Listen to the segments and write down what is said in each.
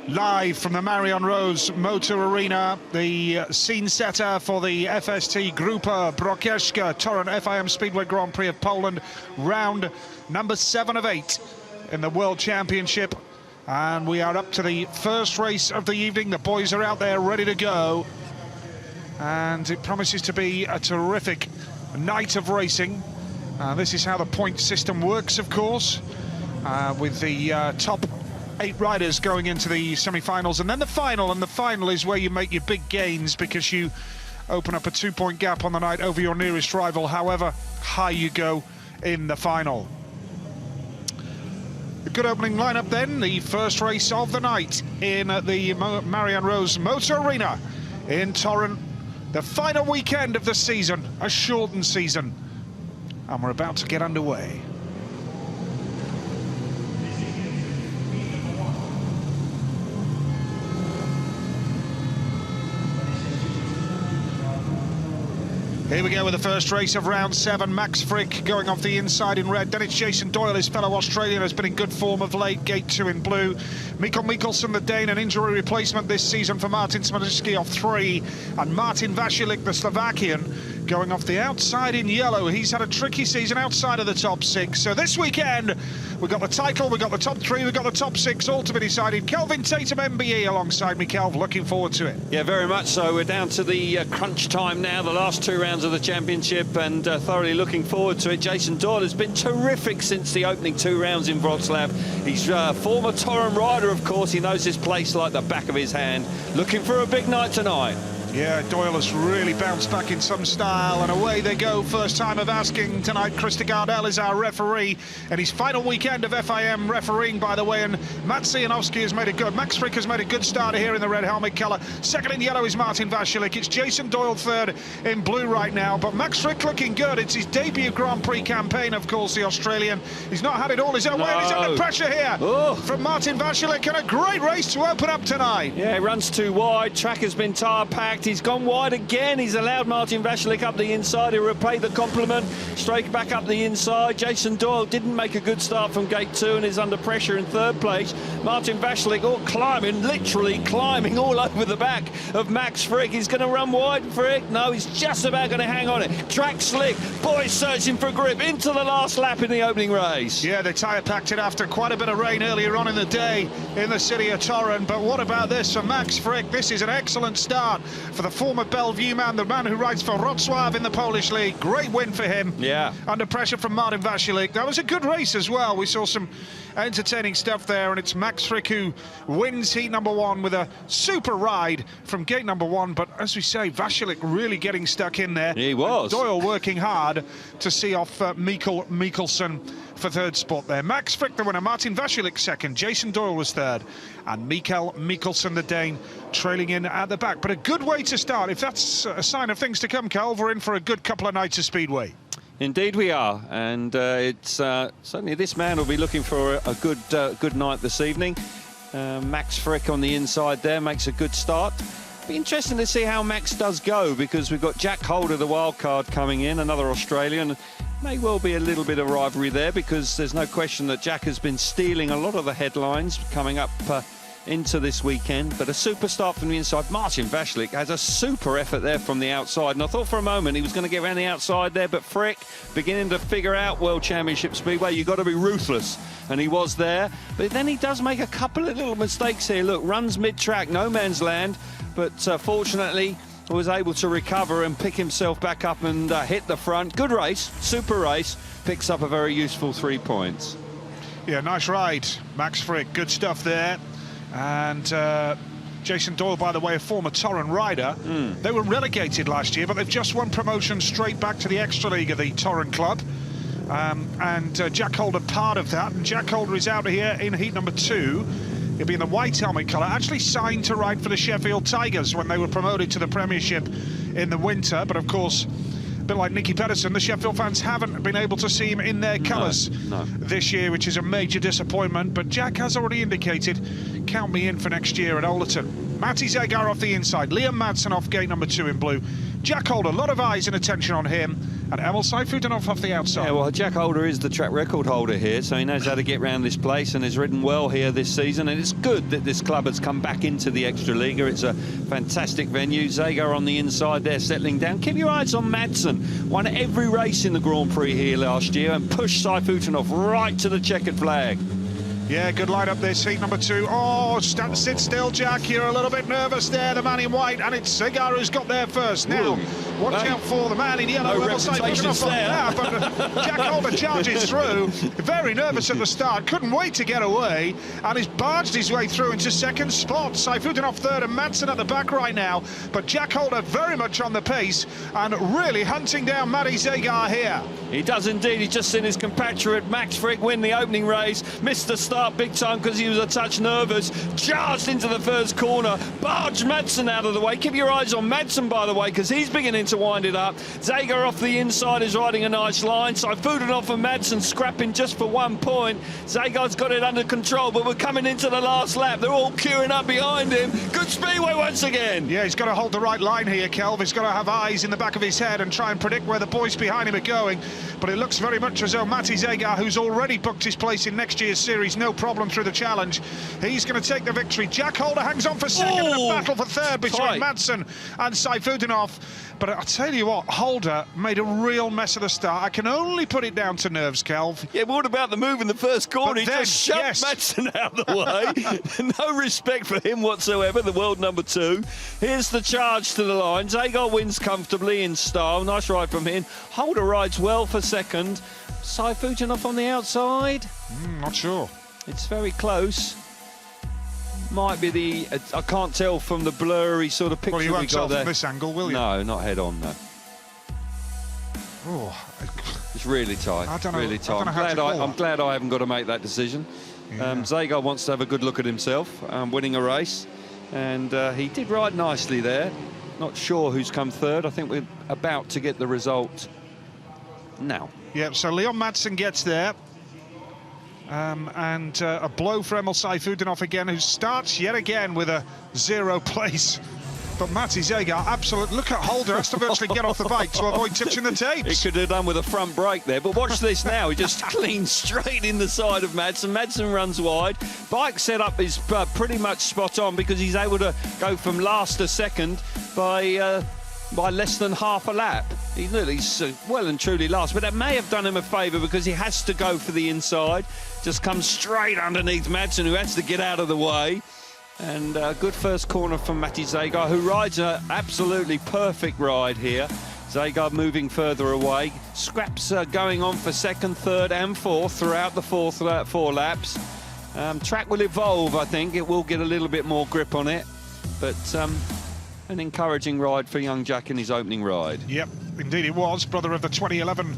Live from the Marion Rose Motor Arena, the scene setter for the FST Grupa Brokerska Torun FIM Speedway Grand Prix of Poland, round number 7 of 8 in the World Championship. And we are up to the first race of the evening. The boys are out there ready to go. And it promises to be a terrific night of racing. This is how the point system works, of course, with the top 8 riders going into the semi-finals, and then the final. And the final is where you make your big gains, because you open up a 2-point gap on the night over your nearest rival, however high you go in the final. A good opening lineup then. The first race of the night in the Marion Rose Motor Arena in Torun. The final weekend of the season, a shortened season, and we're about to get underway. Here we go with the first race of round 7. Max Frick going off the inside in red. Then it's Jason Doyle, his fellow Australian, has been in good form of late. Gate 2 in blue. Mikkel Mikkelsen, the Dane, an injury replacement this season for Martin Smadowski off 3. And Martin Vasilik, the Slovakian, going off the outside in yellow. He's had a tricky season outside of the top 6. So this weekend, we've got the title, we've got the top 3, we've got the top 6, all to be decided. Kelvin Tatum MBE alongside me, Kelv. Looking forward to it. Yeah, very much so. We're down to the crunch time now, the last 2 rounds of the championship, and thoroughly looking forward to it. Jason Doyle has been terrific since the opening 2 rounds in Wroclaw. He's a former Torun rider, of course. He knows this place like the back of his hand. Looking for a big night tonight. Yeah, Doyle has really bounced back in some style, and away they go. First time of asking tonight. Krista Gardell is our referee, and his final weekend of FIM refereeing, by the way. And Matt Sianowski has made a good, Max Frick has made a good start here in the red helmet colour. Second in yellow is Martin Vasilik. It's Jason Doyle third in blue right now, but Max Frick looking good. It's his debut Grand Prix campaign, of course, the Australian. He's not had it all his own way, and he's under pressure here from Martin Vasilik, and a great race to open up tonight. Yeah, it runs too wide. Track has been tyre packed. He's gone wide again. He's allowed Martin Vasilik up the inside. He'll repay the compliment. Straight back up the inside. Jason Doyle didn't make a good start from gate 2 and is under pressure in 3rd place. Martin Vasilik all climbing, literally climbing all over the back of Max Frick. He's going to run wide, Frick. No, he's just about going to hang on it. Track slick. Boys searching for grip into the last lap in the opening race. Yeah, they tyre packed it after quite a bit of rain earlier on in the day in the city of Torun. But what about this for Max Frick? This is an excellent start for the former Bellevue man, the man who rides for Wrocław in the Polish league. Great win for him. Yeah. Under pressure from Martin Vasilik. That was a good race as well. We saw some entertaining stuff there, and it's Max Frick who wins heat number 1 with a super ride from gate number 1. But as we say, Vasilik really getting stuck in there. He was. Doyle working hard to see off Mikkel Mikkelsen for 3rd spot there. Max Frick the winner, Martin Vasilik 2nd, Jason Doyle was 3rd, and Mikkel Mikkelsen, the Dane, trailing in at the back. But a good way to start. If that's a sign of things to come, Cal, we're in for a good couple of nights of Speedway. Indeed we are, and it's certainly this man will be looking for a good night this evening. Max Frick on the inside there makes a good start. Be interesting to see how Max does go, because we've got Jack Holder, the wild card, coming in, another Australian. May well be a little bit of rivalry there, because there's no question that Jack has been stealing a lot of the headlines coming up into this weekend. But a super start from the inside. Martin Vasilik has a super effort there from the outside, and I thought for a moment he was going to get around the outside there, but Frick beginning to figure out World Championship Speedway, you've got to be ruthless, and he was there. But then he does make a couple of little mistakes here. Look, runs mid-track, no man's land, but fortunately was able to recover and pick himself back up and hit the front. Good race, super race, picks up a very useful 3 points. Yeah, nice ride, Max Frick, good stuff there. And Jason Doyle, by the way, a former Torun rider. They were relegated last year, but they've just won promotion straight back to the Extra League of the Torun club. And Jack Holder part of that, and Jack Holder is out here in heat number 2. He'll be in the white helmet colour, actually signed to ride for the Sheffield Tigers when they were promoted to the Premiership in the winter. But of course, a bit like Nicky Pedersen, the Sheffield fans haven't been able to see him in their colours this year, which is a major disappointment. But Jack has already indicated, count me in for next year at Overton. Matty Zegar off the inside, Liam Madsen off gate number 2 in blue. Jack Holder, a lot of eyes and attention on him. And Emil Seifutinov off the outside. Yeah, well, Jack Holder is the track record holder here, so he knows how to get around this place and has ridden well here this season. And it's good that this club has come back into the Extraliga. It's a fantastic venue. Zagar on the inside there, settling down. Keep your eyes on Madsen. Won every race in the Grand Prix here last year and pushed Seifutinov right to the checkered flag. Yeah, good lineup this heat number 2. Oh, sit still, Jack. You're a little bit nervous there, the man in white, and it's Zagar who's got there first. Now, watch out for the man in yellow. No reputations there. But Jack Holder charges through. Very nervous at the start, couldn't wait to get away, and he's barged his way through into second spot. Seifutinov third and Madsen at the back right now, but Jack Holder very much on the pace and really hunting down Matty Zagar here. He does indeed. He's just seen his compatriot Max Frick win the opening race, missed the start big time because he was a touch nervous, charged into the first corner, barged Madsen out of the way. Keep your eyes on Madsen, by the way, because he's beginning to wind it up. Zagar off the inside is riding a nice line. Seifutinov and Madsen scrapping just for 1 point. Zagar's got it under control, but we're coming into the last lap. They're all queuing up behind him. Good speedway once again. Yeah, he's got to hold the right line here, Kelv. He's got to have eyes in the back of his head and try and predict where the boys behind him are going. But it looks very much as though Matty Zagar, who's already booked his place in next year's series, no problem through the challenge, he's going to take the victory. Jack Holder hangs on for second in a battle for third between Madsen and Seifutinov. But I'll tell you what, Holder made a real mess of the start. I can only put it down to nerves, Kelv. Yeah, but what about the move in the first corner? He just shoved Madsen out of the way. No respect for him whatsoever, the world number 2. Here's the charge to the line. Zagar wins comfortably in style. Nice ride from him. Holder rides well for second. Seifutinov on the outside. Not sure. It's very close. Might be the... I can't tell from the blurry sort of picture well, you won't we got tell there. From this angle, will you? No, not head on, no. Oh, it's really tight. I don't know. Really tight. I'm glad I haven't got to make that decision. Yeah. Zagar wants to have a good look at himself, winning a race, and he did ride nicely there. Not sure who's come third. I think we're about to get the result now. Yeah, so Leon Madsen gets there. And a blow for Emil Seifutinov again, who starts yet again with a 0 place. But Matty Zagar, absolute. Look at Holder, has to virtually get off the bike to avoid touching the tapes. He could have done with a front brake there, but watch this now. He just cleans straight in the side of Madsen. Madsen runs wide. Bike setup is pretty much spot on because he's able to go from last to second by less than half a lap. He's well and truly last, but that may have done him a favour because he has to go for the inside. Just comes straight underneath Madsen, who has to get out of the way. And a good first corner from Matty Zagar, who rides an absolutely perfect ride here. Zagar moving further away. Scraps going on for second, third and fourth throughout the 4 laps. Track will evolve, I think. It will get a little bit more grip on it. But an encouraging ride for young Jack in his opening ride. Yep, indeed it was. Brother of the 2011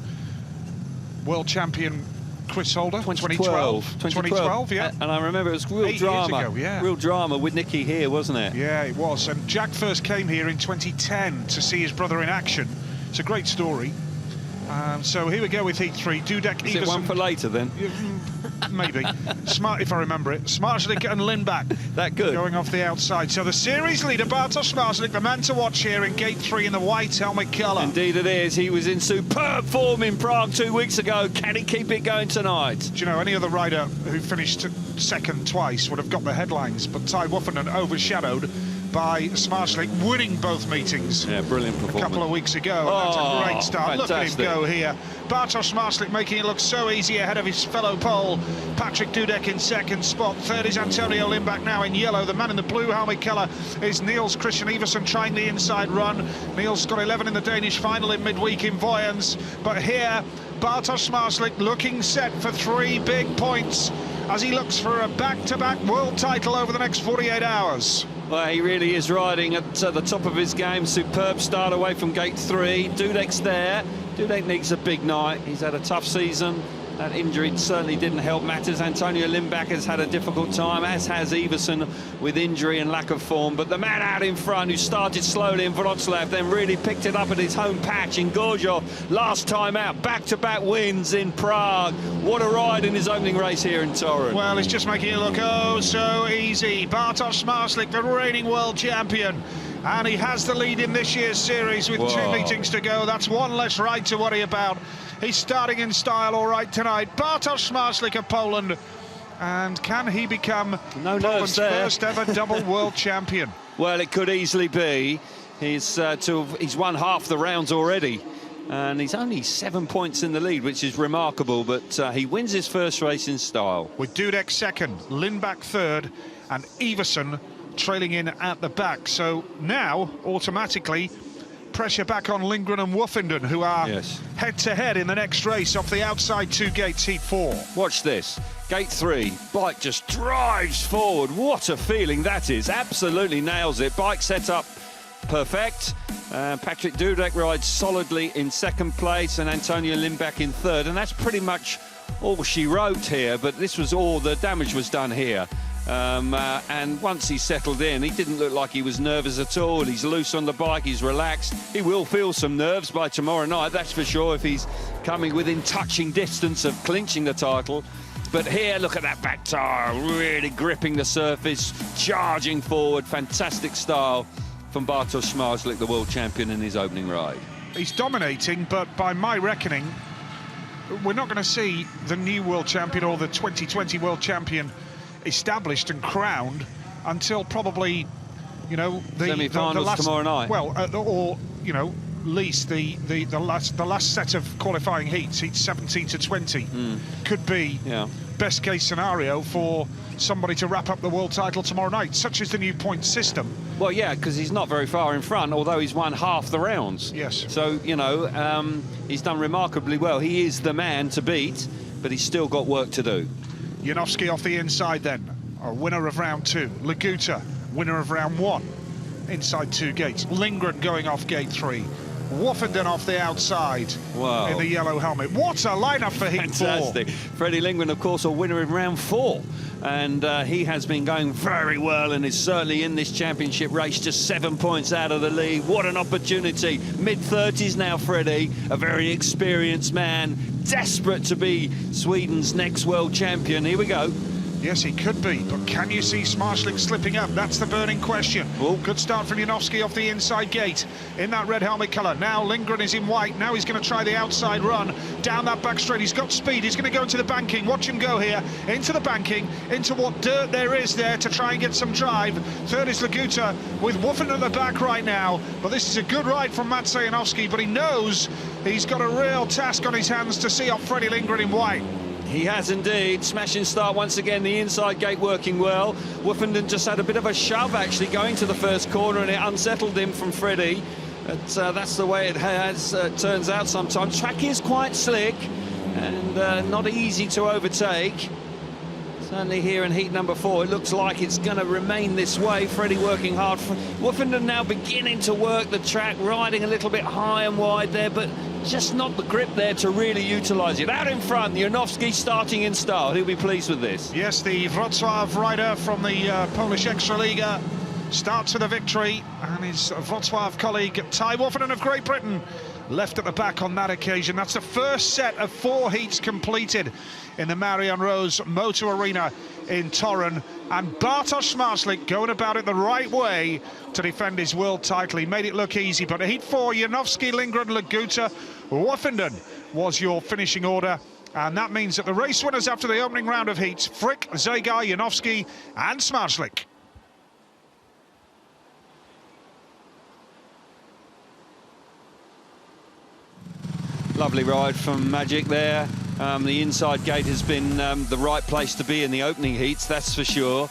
world champion Chris Holder. 2012, yeah. And I remember it was real 8 drama. years ago, yeah. Real drama with Nicky here, wasn't it? Yeah, it was. And Jack first came here in 2010 to see his brother in action. It's a great story. So here we go with Heat 3. Dudek, Is it one for later then? Maybe. Smart, if I remember it. Smarslik and Lindback. That good. Going off the outside. So the series leader, Bartosz Smarslik, the man to watch here in Gate 3 in the white helmet colour. Indeed it is. He was in superb form in Prague 2 weeks ago. Can he keep it going tonight? Do you know, any other rider who finished second twice would have got the headlines, but Ty Wuffenden overshadowed by Smarslik winning both meetings. Yeah, brilliant performance. A couple of weeks ago. That's a great start. Fantastic. Look at him go here. Bartosz Smarslik making it look so easy ahead of his fellow Pole. Patrick Dudek in second spot. Third is Antonio Lindback now in yellow. The man in the blue helmet colour is Niels Christian Iversen trying the inside run. Niels got 11 in the Danish final in midweek in Voyens. But here, Bartosz Smarslik looking set for 3 big points as he looks for a back-to-back world title over the next 48 hours. Well, he really is riding at the top of his game. Superb start away from Gate 3. Dudek's there. Dudek needs a big night. He's had a tough season. That injury certainly didn't help matters. Antonio Lindback has had a difficult time, as has Iversen, with injury and lack of form. But the man out in front, who started slowly in Wrocław, then really picked it up at his home patch in Gorzów. Last time out, back-to-back wins in Prague. What a ride in his opening race here in Torun. Well, it's just making it look oh so easy. Bartosz Marslik, the reigning world champion. And he has the lead in this year's series with 2 meetings to go. That's one less ride to worry about. He's starting in style all right tonight. Bartosz Marslik of Poland. And can he become Poland's first ever double world champion? Well, it could easily be. He's won half the rounds already. And he's only 7 points in the lead, which is remarkable. But he wins his first race in style. With Dudek second, Lindback third, and Iversen trailing in at the back. So now, automatically, pressure back on Lindgren and Woffinden, who are head-to-head in the next race off the outside 2 gates, heat 4. Watch this. Gate 3, bike just drives forward. What a feeling that is. Absolutely nails it. Bike set up perfect. Patrick Dudek rides solidly in second place, and Antonio Lindback in third. And that's pretty much all she wrote here, but this was all the damage was done here. And once he settled in, he didn't look like he was nervous at all. He's loose on the bike, he's relaxed. He will feel some nerves by tomorrow night, that's for sure, if he's coming within touching distance of clinching the title. But here, look at that back tyre, really gripping the surface, charging forward. Fantastic style from Bartosz Marslik, the world champion, in his opening ride. He's dominating, but by my reckoning, we're not going to see the new world champion or the 2020 world champion established and crowned until probably, you know, the semi-finals tomorrow night. Well, or you know, least the last set of qualifying heats 17 to 20, could be best case scenario for somebody to wrap up the world title tomorrow night. Such is the new point system. Well, yeah, because he's not very far in front, although he's won half the rounds. Yes. So, you know, he's done remarkably well. He is the man to beat, but he's still got work to do. Janowski off the inside then, a winner of round 2. Leguta, winner of round 1, inside 2 gates. Lindgren going off gate 3. Woffinden off the outside in the yellow helmet. What a lineup for heat 4. Fantastic. Freddie Lindgren, of course, a winner in round 4. And he has been going very well and is certainly in this championship race, just 7 points out of the lead. What an opportunity. Mid-30s now, Freddie, a very experienced man, desperate to be Sweden's next world champion. Here we go. Yes, he could be, but can you see Marslik slipping up? That's the burning question. Good start from Janowski off the inside gate in that red helmet colour. Now Lindgren is in white. Now he's going to try the outside run down that back straight. He's got speed. He's going to go into the banking. Watch him go here. Into the banking, into what dirt there is there to try and get some drive. Third is Leguta with Woffinden at the back right now. But this is a good ride from Mats Janowski, but he knows he's got a real task on his hands to see off Freddie Lindgren in white. He has indeed. Smashing start once again, the inside gate working well. Woffinden just had a bit of a shove actually going to the first corner, and it unsettled him from Freddie. But that's the way it has turns out sometimes. Track is quite slick and not easy to overtake. Certainly here in heat number 4, it looks like it's going to remain this way. Freddie working hard. Woffinden now beginning to work the track, riding a little bit high and wide there, but just not the grip there to really utilise it. Out in front, Janowski starting in style. He'll be pleased with this. Yes, the Wrocław rider from the Polish Extraliga starts with a victory, and his Wrocław colleague Ty Woffinden of Great Britain left at the back on that occasion. That's the first set of 4 heats completed in the Marion Rose Motor Arena in Torun, and Bartosz Marslik going about it the right way to defend his world title. He made it look easy, but heat 4, Janowski, Lindgren, Leguta, Woffinden was your finishing order, and that means that the race winners after the opening round of heats, Frick, Zagar, Janowski and Marslik. Lovely ride from Magic there. The inside gate has been the right place to be in the opening heats, that's for sure.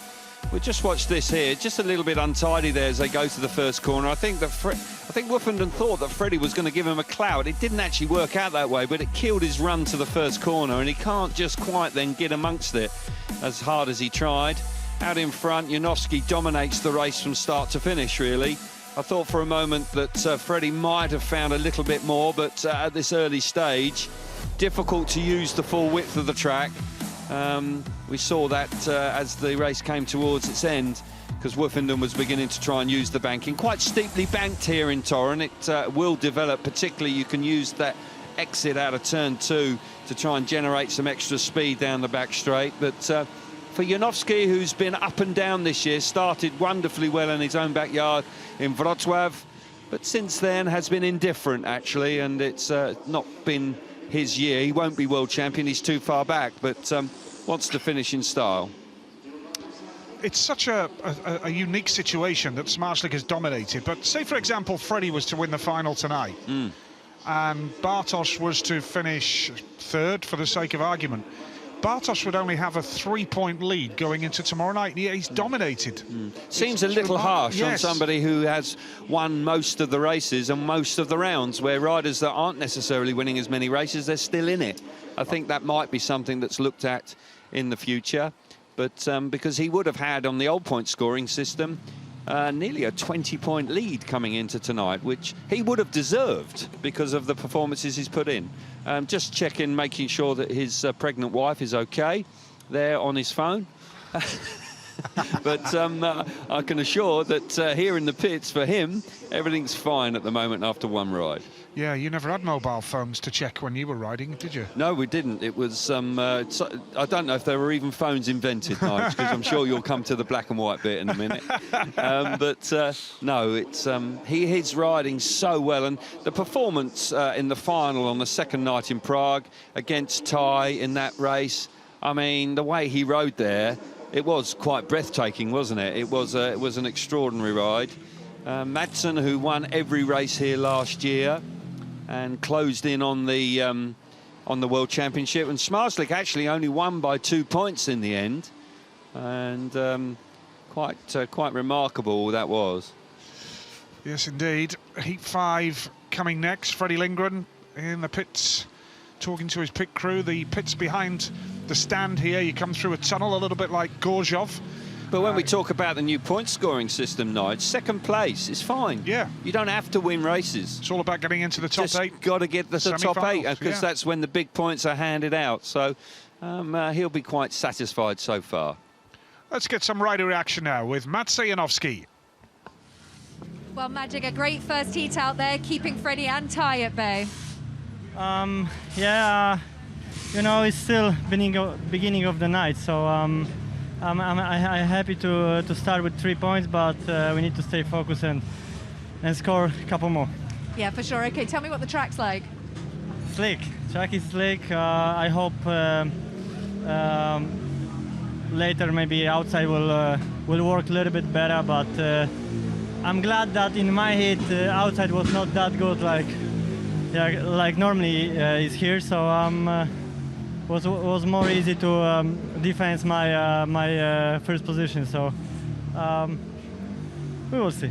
We'll just watch this here, just a little bit untidy there as they go to the first corner. I think Woffinden thought that Freddie was going to give him a clout. It didn't actually work out that way, but it killed his run to the first corner, and he can't just quite then get amongst it as hard as he tried. Out in front, Janowski dominates the race from start to finish, really. I thought for a moment that Freddie might have found a little bit more, but at this early stage, difficult to use the full width of the track. We saw that as the race came towards its end, because Woofenden was beginning to try and use the banking. Quite steeply banked here in Torun. It will develop, particularly you can use that exit out of turn 2 to try and generate some extra speed down the back straight. But for Janowski, who's been up and down this year, started wonderfully well in his own backyard in Wrocław, but since then has been indifferent, actually, and it's not been his year. He won't be world champion, he's too far back, but wants to finish in style. It's such a unique situation that Smarslik has dominated, but say, for example, Freddie was to win the final tonight, and Bartosz was to finish third, for the sake of argument. Bartosz would only have a 3-point lead going into tomorrow night. Yeah, he's dominated. Seems a little harsh on somebody who has won most of the races and most of the rounds, where riders that aren't necessarily winning as many races, they're still in it. I think that might be something that's looked at in the future. But because he would have had, on the old point scoring system, nearly a 20-point lead coming into tonight, which he would have deserved because of the performances he's put in. Just checking, making sure that his pregnant wife is okay there on his phone. But I can assure that here in the pits for him, everything's fine at the moment after one ride. Yeah, you never had mobile phones to check when you were riding, did you? No, we didn't. It was, I don't know if there were even phones invented, Nigel, because I'm sure you'll come to the black and white bit in a minute. No, it's he's riding so well. And the performance in the final on the second night in Prague against Ty in that race, I mean, the way he rode there, it was quite breathtaking, wasn't it? It was an extraordinary ride. Madsen, who won every race here last year and closed in on the World Championship, and Smarslik actually only won by 2 points in the end, and quite remarkable that was. Yes, indeed. Heat 5 coming next. Freddie Lindgren in the pits, talking to his pit crew. The pit's behind the stand here. You come through a tunnel, a little bit like Gorzhov. But when we talk about the new point scoring system, Nigel, second place is fine. Yeah. You don't have to win races. It's all about getting into the top 8. Just got to get the top 8, because that's when the big points are handed out. So he'll be quite satisfied so far. Let's get some rider reaction now with Mats Janowski. Well, Magic, a great first heat out there, keeping Freddie and Ty at bay. Yeah, you know, it's still beginning of the night, so I'm happy to start with 3 points, but we need to stay focused and score a couple more. Yeah, for sure. Okay, tell me what the track's like. Slick. Track is slick. I hope later maybe outside will work a little bit better, but I'm glad that in my heat outside was not that good like normally is here, so was more easy to defend my first position, so we will see.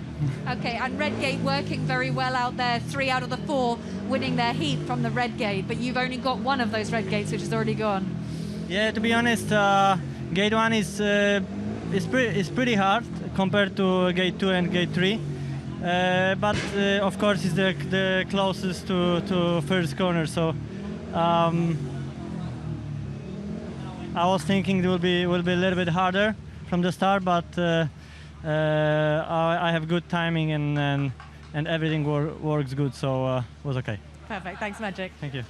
Okay, and Redgate working very well out there, 3 out of the 4 winning their heat from the Redgate, but you've only got one of those Redgates which is already gone. Yeah, to be honest, gate 1 is pretty hard compared to gate 2 and gate 3, but of course it's the closest to first corner, so I was thinking it will be a little bit harder from the start, but I have good timing and everything works good, so it was okay. Perfect, thanks Magic. Thank you.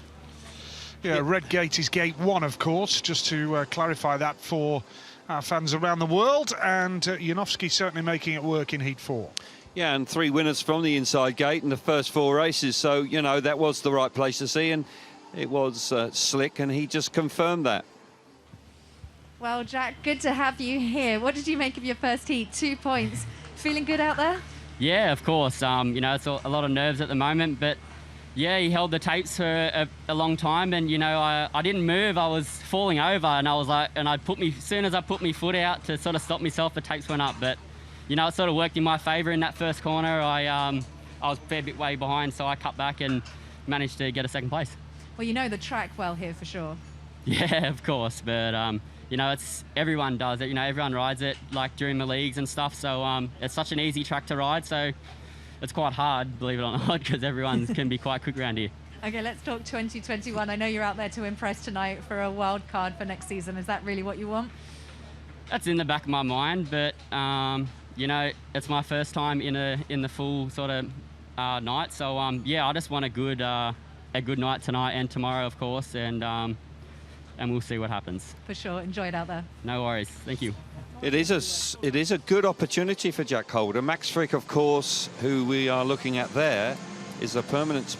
Yeah, Redgate is gate 1, of course, just to clarify that for our fans around the world, and Janowski certainly making it work in heat 4. Yeah, and 3 winners from the inside gate in the first 4 races, so, you know, that was the right place to see, and it was slick, and he just confirmed that. Well, Jack, good to have you here. What did you make of your first heat? 2 points. Feeling good out there? Yeah, of course. You know, it's a lot of nerves at the moment, but yeah, he held the tapes for a long time, and you know, I didn't move. I was falling over, and I was like, and as soon as I put my foot out to sort of stop myself, the tapes went up. But you know, it sort of worked in my favour in that first corner. I was a fair bit way behind, so I cut back and managed to get a second place. Well, you know the track well here for sure. Yeah, of course, but you know, everyone does it. You know, everyone rides it like during the leagues and stuff. So it's such an easy track to ride. So it's quite hard, believe it or not, because everyone can be quite quick around here. Okay, let's talk 2021. I know you're out there to impress tonight for a wild card for next season. Is that really what you want? That's in the back of my mind, but you know, it's my first time in the full sort of night. So yeah, I just want a good night tonight and tomorrow, of course, and we'll see what happens. For sure. Enjoy it out there. No worries. Thank you. It is a good opportunity for Jack Holder. Max Frick, of course, who we are looking at there, is a permanent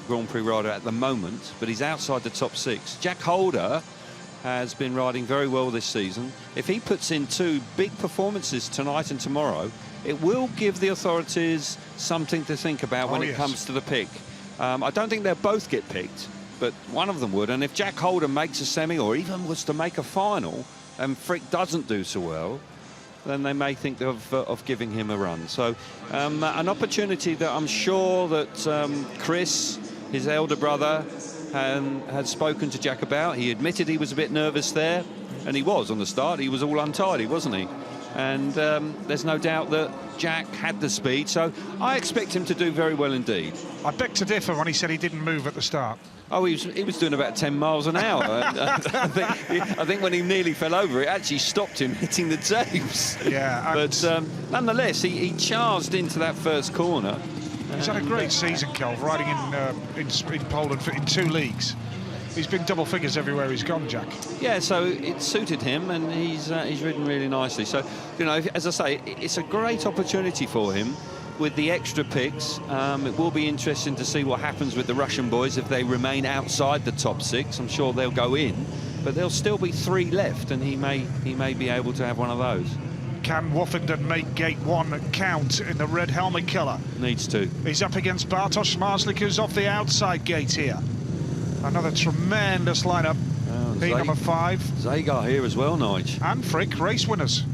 Grand Prix rider at the moment, but he's outside the top 6. Jack Holder has been riding very well this season. If he puts in 2 big performances tonight and tomorrow, it will give the authorities something to think about when it comes to the pick. I don't think they'll both get picked, but one of them would. And if Jack Holder makes a semi or even was to make a final and Frick doesn't do so well, then they may think of giving him a run. So an opportunity that I'm sure that Chris, his elder brother, had spoken to Jack about. He admitted he was a bit nervous there, and he was on the start. He was all untidy, wasn't he? And there's no doubt that Jack had the speed, so I expect him to do very well indeed. I beg to differ when he said he didn't move at the start. Oh, he was doing about 10 miles an hour. I think when he nearly fell over, it actually stopped him hitting the tapes. Yeah. But nonetheless, he charged into that first corner. He's had a great season, Kelv, riding in Poland in 2 leagues. He's been double figures everywhere he's gone, Jack. Yeah, so it suited him, and he's ridden really nicely. So, you know, as I say, it's a great opportunity for him with the extra picks. It will be interesting to see what happens with the Russian boys if they remain outside the top 6. I'm sure they'll go in, but there'll still be 3 left, and he may be able to have one of those. Can Woffenden make gate 1 count in the red helmet colour? Needs to. He's up against Bartosz Marslik, who's off the outside gate here. Another tremendous lineup. Heat number 5. Zagar here as well, Nige. And Frick, race winners.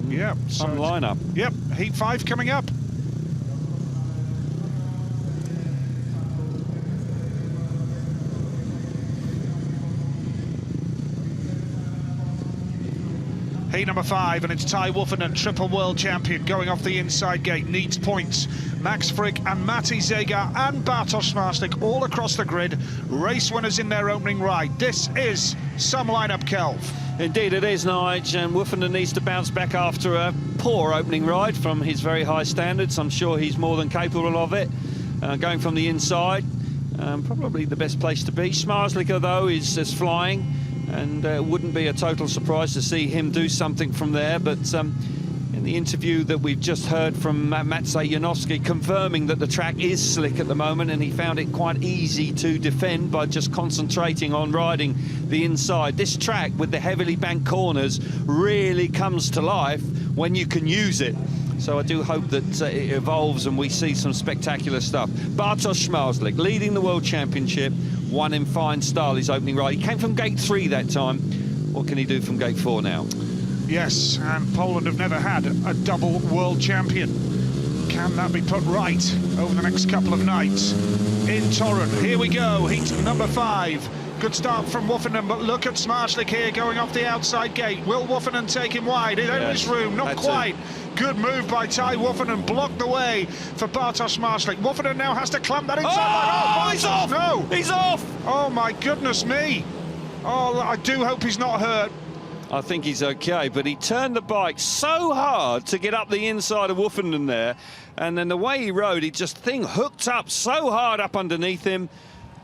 Yeah. Some lineup. Yep, Heat 5 coming up. Heat number 5, and it's Ty Woffenden, triple world champion, going off the inside gate, needs points. Max Frick and Matti Zagar and Bartosz Marslik all across the grid, race winners in their opening ride. This is some lineup, Kelv. Indeed it is, Nige, and Woffenden needs to bounce back after a poor opening ride from his very high standards. I'm sure he's more than capable of it. Going from the inside, probably the best place to be. Smarslik, though, is flying, and it wouldn't be a total surprise to see him do something from there. But in the interview that we've just heard from Maciej Janowski, confirming that the track is slick at the moment, and he found it quite easy to defend by just concentrating on riding the inside. This track with the heavily banked corners really comes to life when you can use it. So I do hope that it evolves and we see some spectacular stuff. Bartosz Marslik leading the World Championship, won in fine style his opening ride. He came from gate 3 that time. What can he do from gate 4 now? Yes, and Poland have never had a double world champion. Can that be put right over the next couple of nights in Torun? Here we go, heat number 5. Good start from Woffenden, but look at Smarslik here going off the outside gate. Will Woffenden take him wide? He's in his room, not quite. Good move by Ty Woffenden, blocked the way for Bartosz Marslik. Woffenden now has to clamp that inside line. Oh, he's off! No! He's off! Oh, my goodness me. Oh, I do hope he's not hurt. I think he's okay, but he turned the bike so hard to get up the inside of Woffenden there, and then the way he rode, he just hooked up so hard up underneath him,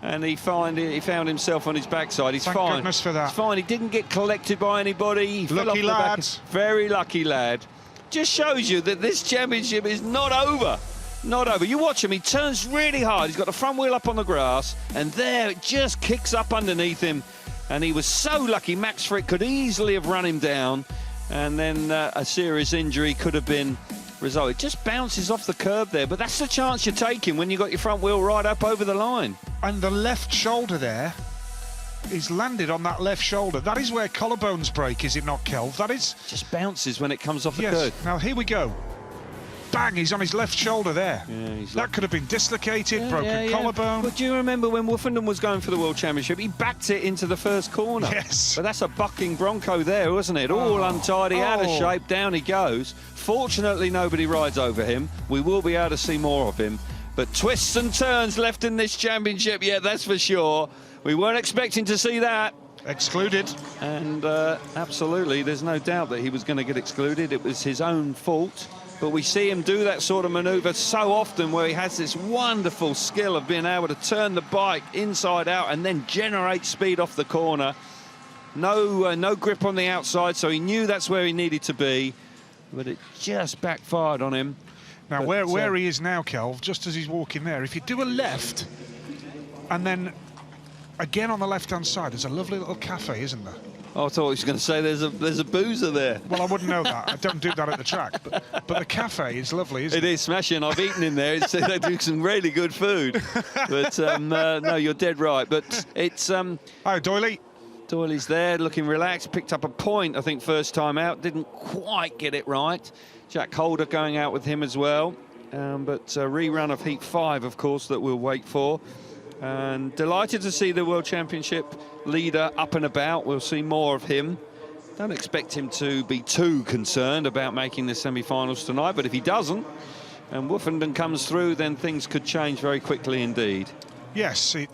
and he found himself on his backside. He's fine. Thank goodness for that. He's fine. He didn't get collected by anybody. He fell off the back. Very lucky lad. Just shows you that this championship is not over. Not over. You watch him, he turns really hard. He's got the front wheel up on the grass, and there it just kicks up underneath him. And he was so lucky. Max Frick could easily have run him down, and then a serious injury could have been resulted. It just bounces off the curb there, but that's the chance you're taking when you got your front wheel right up over the line. And the left shoulder there, he's landed on that left shoulder. That is where collarbones break, is it not, Kelv? That is... Just bounces when it comes off the yes. curb. Now, here we go. Bang, he's on his left shoulder there. Yeah, that could have been dislocated, broken collarbone. But do you remember when Woffenden was going for the World Championship, he backed it into the first corner? Yes. But that's a bucking Bronco there, wasn't it? All untidy, out of shape, down he goes. Fortunately, nobody rides over him. We will be able to see more of him. But twists and turns left in this championship, yeah, that's for sure. We weren't expecting to see that. Excluded. And absolutely, there's no doubt that he was going to get excluded. It was his own fault. But we see him do that sort of manoeuvre so often, where he has this wonderful skill of being able to turn the bike inside out and then generate speed off the corner. No grip on the outside, so he knew that's where he needed to be, but it just backfired on him. Now, but, where he is now, Kelv, just as he's walking there, if you do a left and then again on the left-hand side, there's a lovely little cafe, isn't there? Oh, I thought he was going to say there's a boozer there. Well, I wouldn't know that. I don't do that at the track. But the cafe is lovely, isn't it? It is smashing. I've eaten in there. They do some really good food. But no, you're dead right. But it's Hi, Doyley. Doyley's there, looking relaxed. Picked up a point, I think, first time out. Didn't quite get it right. Jack Holder going out with him as well. But a rerun of Heat 5, of course, that we'll wait for. And delighted to see the World Championship leader up and about. We'll see more of him. Don't expect him to be too concerned about making the semi-finals tonight, but if he doesn't and Woofenden comes through, then things could change very quickly indeed. Yes, it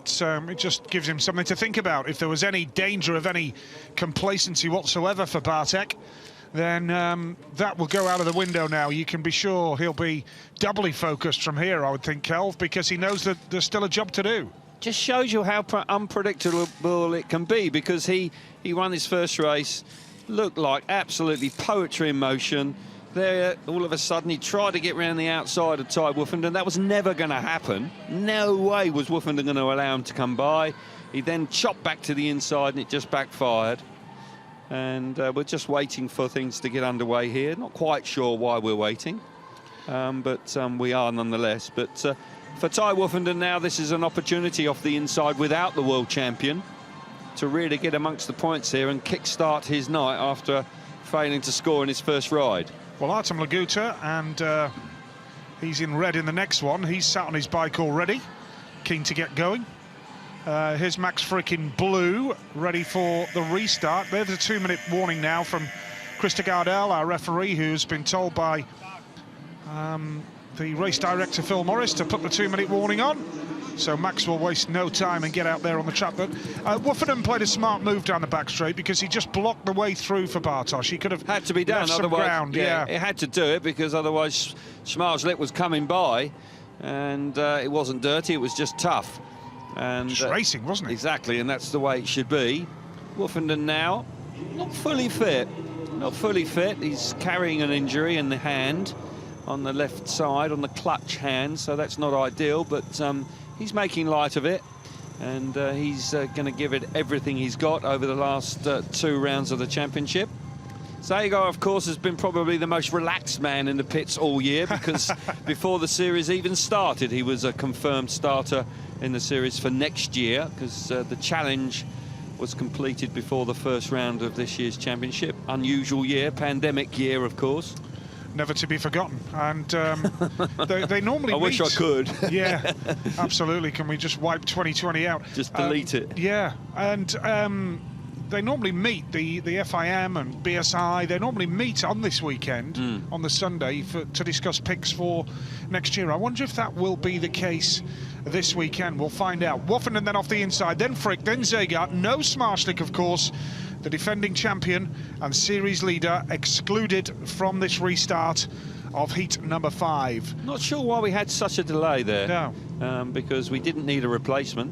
just gives him something to think about. If there was any danger of any complacency whatsoever for Bartek, then that will go out of the window now. You can be sure he'll be doubly focused from here, I would think, Kelv, because he knows that there's still a job to do. Just shows you how unpredictable it can be, because he won his first race, looked like absolutely poetry in motion. There, all of a sudden, he tried to get round the outside of Ty Woofenden. That was never going to happen. No way was Woofenden going to allow him to come by. He then chopped back to the inside, and it just backfired. And we're just waiting for things to get underway here. Not quite sure why we're waiting, but we are nonetheless. But for Ty Woofenden now, this is an opportunity off the inside without the world champion to really get amongst the points here and kickstart his night after failing to score in his first ride. Well, Artem Laguta, and he's in red in the next one. He's sat on his bike already, keen to get going. Here's Max Frick in blue, ready for the restart. There's a 2-minute warning now from Krista Gardell, our referee, who's been told by the race director, Phil Morris, to put the 2-minute warning on. So Max will waste no time and get out there on the track. But Woofenden played a smart move down the back straight, because he just blocked the way through for Bartosz. He could have had to be done, left some otherwise ground. yeah, it had to do it, because otherwise Schmarzlik was coming by, and it wasn't dirty, it was just tough. And Just racing, wasn't it? Exactly, and that's the way it should be. Woofenden now not fully fit. He's carrying an injury in the hand on the left side, on the clutch hand, so that's not ideal, but he's making light of it, and he's going to give it everything he's got over the last 2 rounds of the championship. Zagar, of course, has been probably the most relaxed man in the pits all year, because before the series even started, he was a confirmed starter in the series for next year, because the challenge was completed before the first round of this year's championship. Unusual year, pandemic year, of course. Never to be forgotten. And they normally I wish I could. Yeah, absolutely. Can we just wipe 2020 out? Just delete it. Yeah, and they normally meet, the FIM and BSI, they normally meet on this weekend, on the Sunday, to discuss picks for next year. I wonder if that will be the case this weekend. We'll find out. Woofenden then off the inside, then Frick, then Zagar. No Schmarzlik, of course, the defending champion and series leader, excluded from this restart of heat number 5. Not sure why we had such a delay there. No. Because we didn't need a replacement.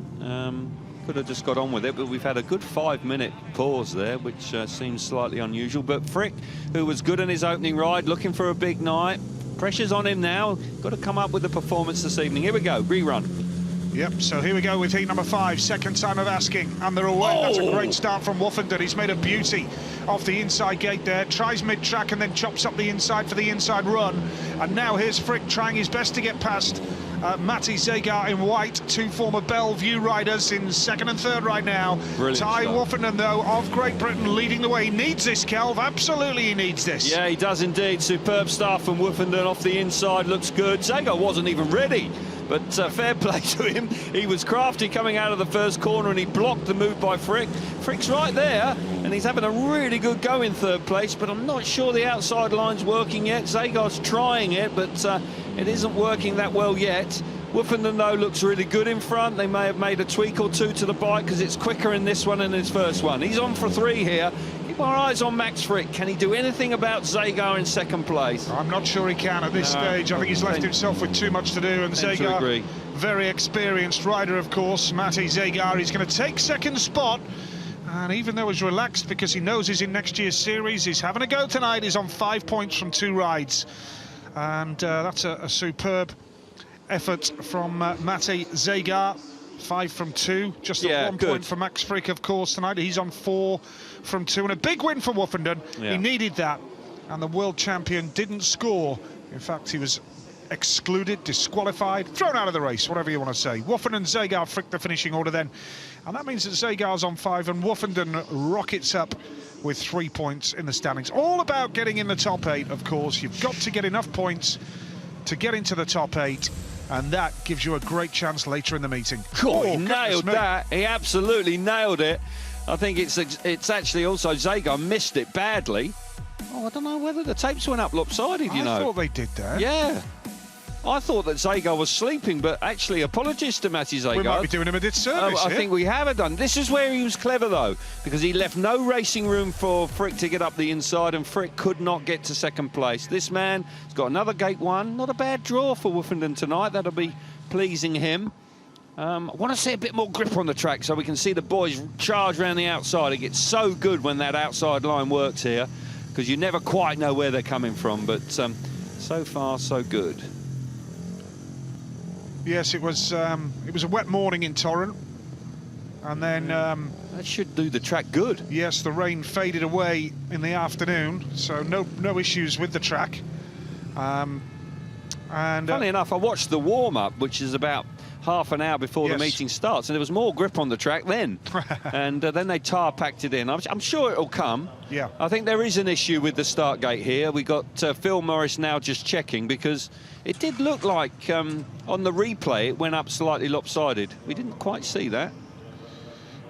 Could have just got on with it, but we've had a good 5-minute pause there, which seems slightly unusual. But Frick, who was good in his opening ride, looking for a big night. Pressure's on him now. Got to come up with a performance this evening. Here we go, rerun. Yep, so here we go with heat number 5, second time of asking, and they're away. Oh. That's a great start from Woofenden. He's made a beauty off the inside gate there, tries mid-track and then chops up the inside for the inside run. And now here's Frick trying his best to get past Matti Zagar in white, 2 former Bellevue riders in 2nd and 3rd right now. Brilliant Ty stuff. Woofenden, though, of Great Britain, leading the way. He needs this, Kelv. Absolutely he needs this. Yeah, he does indeed. Superb start from Woofenden off the inside. Looks good. Zagar wasn't even ready. But fair play to him. He was crafty coming out of the first corner, and he blocked the move by Frick. Frick's right there, and he's having a really good go in 3rd place, but I'm not sure the outside line's working yet. Zagar's trying it, but it isn't working that well yet. Woofenden, though, looks really good in front. They may have made a tweak or two to the bike because it's quicker in this one than his first one. He's on for 3 here. Keep our eyes on Max Frick. Can he do anything about Zagar in second place? I'm not sure he can at this stage. I think he's left himself with too much to do, and Zagar, very experienced rider, of course. Matej Zagar, he's going to take second spot. And even though he's relaxed because he knows he's in next year's series, he's having a go tonight. He's on 5 points from 2 rides. And that's a superb effort from Matej Zagar. 5 from 2, just at 1 point for Max Frick, of course, tonight. He's on 4 from 2, and a big win for Woofenden. He needed that, and the world champion didn't score. In fact, he was excluded, disqualified, thrown out of the race, whatever you want to say. Woofenden, Zagar, Frick the finishing order then, and that means that Zagar's on 5 and Woofenden rockets up with 3 points in the standings. All about getting in the top 8, of course. You've got to get enough points to get into the top 8, and that gives you a great chance later in the meeting. Oh, he nailed that. He absolutely nailed it. I think it's actually also Zagar missed it badly. Oh, I don't know whether the tapes went up lopsided, you know. I thought they did that. Yeah. I thought that Zagar was sleeping, but actually, apologies to Matej Zagar. We might be doing him a disservice I think we have done. This is where he was clever, though, because he left no racing room for Frick to get up the inside, and Frick could not get to second place. This man has got another gate 1. Not a bad draw for Woofenden tonight. That'll be pleasing him. I want to see a bit more grip on the track so we can see the boys charge around the outside. It gets so good when that outside line works here, because you never quite know where they're coming from, but so far, so good. Yes, it was a wet morning in Torun, and then that should do the track good. Yes, the rain faded away in the afternoon, so no issues with the track. And funny enough, I watched the warm-up, which is about half an hour before the meeting starts, and there was more grip on the track then. And then they tar packed it in. I'm sure it'll come. Yeah. I think there is an issue with the start gate here. We got Phil Morris now just checking, because it did look like on the replay it went up slightly lopsided. We didn't quite see that.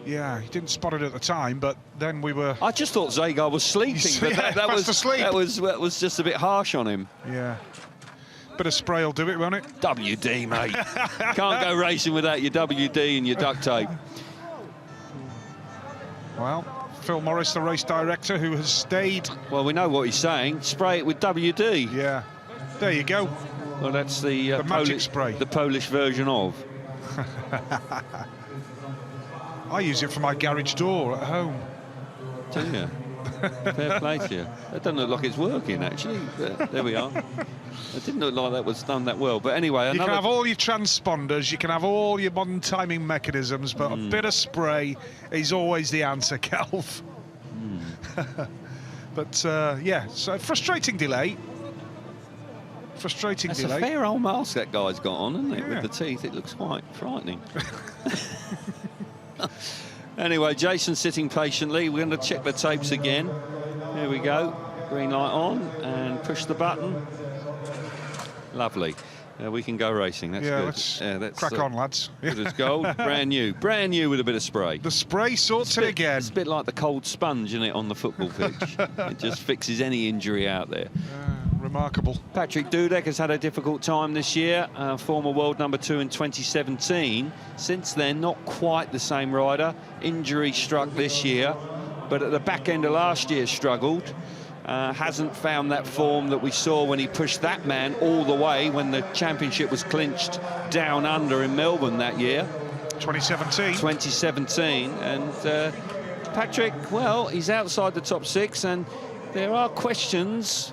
Yeah, he didn't spot it at the time, but then we were... I just thought Zagar was sleeping, but that was just a bit harsh on him. Yeah. Bit of spray will do it, won't it? WD, mate. Can't go racing without your WD and your duct tape. Well, Phil Morris, the race director, who has stayed... Well, we know what he's saying. Spray it with WD. Yeah. There you go. Well, that's the magic spray. The Polish version of. I use it for my garage door at home. Do you? Fair play to you. That doesn't look like it's working, actually. There we are. It didn't look like that was done that well. But anyway, you can have all your transponders, you can have all your modern timing mechanisms, but a bit of spray is always the answer, Calv. But yeah, so frustrating delay. Frustrating delay. That's a fair old mask that guy's got on, isn't it? Yeah. With the teeth, it looks quite frightening. Anyway, Jason's sitting patiently. We're going to check the tapes again. Here we go. Green light on, and push the button. Lovely. We can go racing. That's good. Let's crack on, lads. Good as gold. Brand new with a bit of spray. The spray sorts it again. It's a bit like the cold sponge, isn't it, on the football pitch? It just fixes any injury out there. Remarkable. Patrick Dudek has had a difficult time this year, former world number 2 in 2017. Since then, not quite the same rider. Injury struck this year, but at the back end of last year struggled. Hasn't found that form that we saw when he pushed that man all the way when the championship was clinched down under in Melbourne that year. 2017. And Patrick, well, he's outside the top 6, and there are questions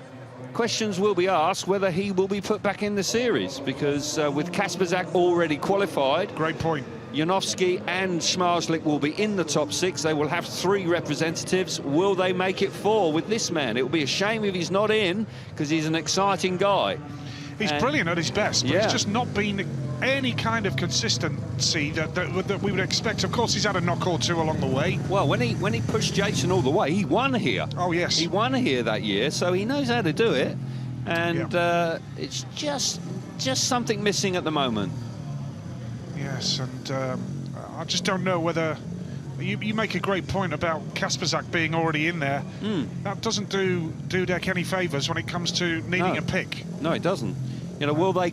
will be asked whether he will be put back in the series, because with Kasperzak already qualified. Great point. Janowski and Schmarzlik will be in the top 6. They will have 3 representatives. Will they make it 4 with this man? It will be a shame if he's not in, because he's an exciting guy. He's brilliant at his best, but he's just not been any kind of consistency that we would expect. Of course, he's had a knock or 2 along the way. Well, when he pushed Jason all the way, he won here. Oh, yes. He won here that year, so he knows how to do it. And it's just something missing at the moment. Yes, and I just don't know whether... You make a great point about Kasperzak being already in there. That doesn't do Dudek any favours when it comes to needing a pick. No, it doesn't. You know, will they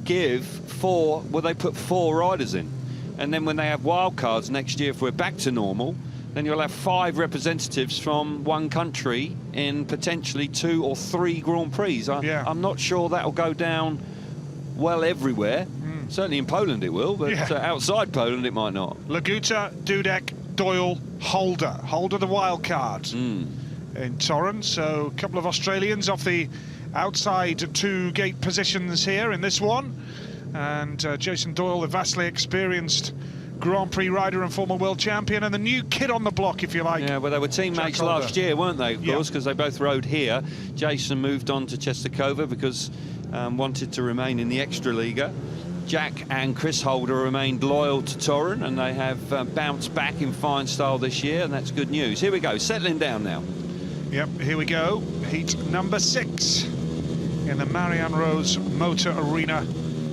put 4 riders in? And then when they have wild cards next year, if we're back to normal, then you'll have 5 representatives from one country in potentially 2 or 3 Grand Prix. I'm not sure that'll go down well everywhere. Certainly in Poland it will, but outside Poland it might not. Laguta, Dudek, Doyle, Holder the wild card in Torun. So a couple of Australians off the outside 2 gate positions here in this one. And Jason Doyle, the vastly experienced Grand Prix rider and former world champion, and the new kid on the block, if you like. Yeah, well, they were teammates last year, weren't they, of course, because they both rode here. Jason moved on to Czestochowa because wanted to remain in the Extraliga. Jack and Chris Holder remained loyal to Torun, and they have bounced back in fine style this year, and that's good news. Here we go, settling down now. Yep, here we go. Heat number 6 in the Marianne Rose Motor Arena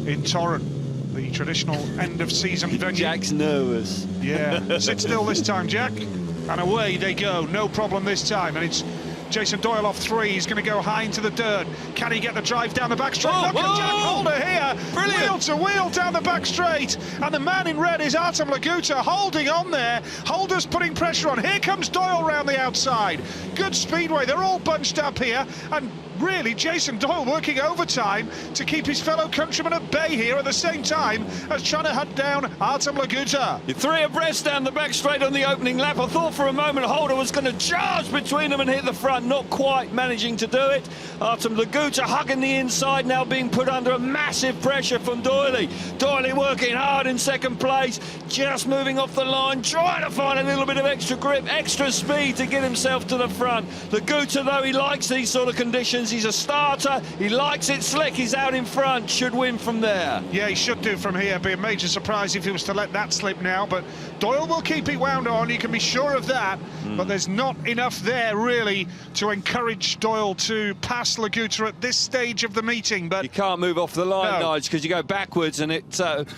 in Torun, the traditional end-of-season venue. Jack's nervous. Yeah, sit still this time, Jack. And away they go, no problem this time. And it's Jason Doyle off 3. He's going to go high into the dirt. Can he get the drive down the back straight? Look at Jack Holder here. Brilliant. Wheel to wheel down the back straight. And the man in red is Artem Laguta holding on there. Holder's putting pressure on. Here comes Doyle round the outside. Good speedway. They're all bunched up here. And really, Jason Doyle working overtime to keep his fellow countrymen at bay here at the same time as trying to hunt down Artem Laguta. 3 abreast down the back straight on the opening lap. I thought for a moment Holder was going to charge between them and hit the front, not quite managing to do it. Artem Laguta hugging the inside, now being put under a massive pressure from Doyle. Doyle working hard in second place, just moving off the line, trying to find a little bit of extra grip, extra speed to get himself to the front. Laguta, though, he likes these sort of conditions. He's a starter, he likes it slick, he's out in front, should win from there. Yeah, he should do from here. Be a major surprise if he was to let that slip now, but Doyle will keep it wound on, you can be sure of that. But there's not enough there really to encourage Doyle to pass Laguta at this stage of the meeting. But you can't move off the line, Nige, because you go backwards, and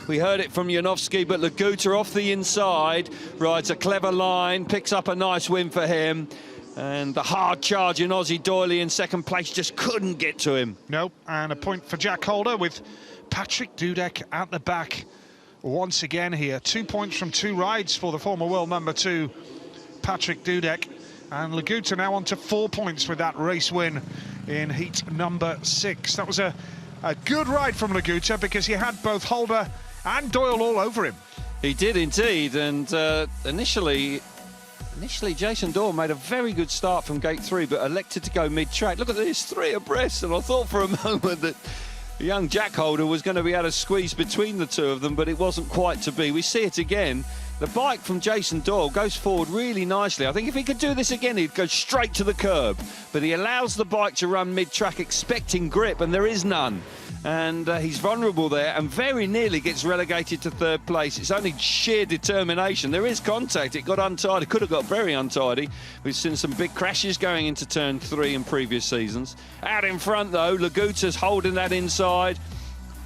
we heard it from Janowski, but Laguta off the inside rides a clever line, picks up a nice win for him. And the hard charge in Aussie Doyle in second place just couldn't get to him. No, and a point for Jack Holder with Patrick Dudek at the back once again here. 2 points from 2 rides for the former world number 2, Patrick Dudek. And Laguta now on to 4 points with that race win in heat number 6. That was a good ride from Laguta because he had both Holder and Doyle all over him. He did indeed, and initially Jason Doyle made a very good start from gate 3, but elected to go mid-track. Look at this, 3 abreast, and I thought for a moment that young Jack Holder was going to be able to squeeze between the 2 of them, but it wasn't quite to be. We see it again. The bike from Jason Doyle goes forward really nicely. I think if he could do this again, he'd go straight to the curb. But he allows the bike to run mid-track expecting grip, and there is none. And he's vulnerable there and very nearly gets relegated to 3rd place. It's only sheer determination. There is contact. It got untidy. Could have got very untidy. We've seen some big crashes going into turn 3 in previous seasons. Out in front, though, Laguta's holding that inside.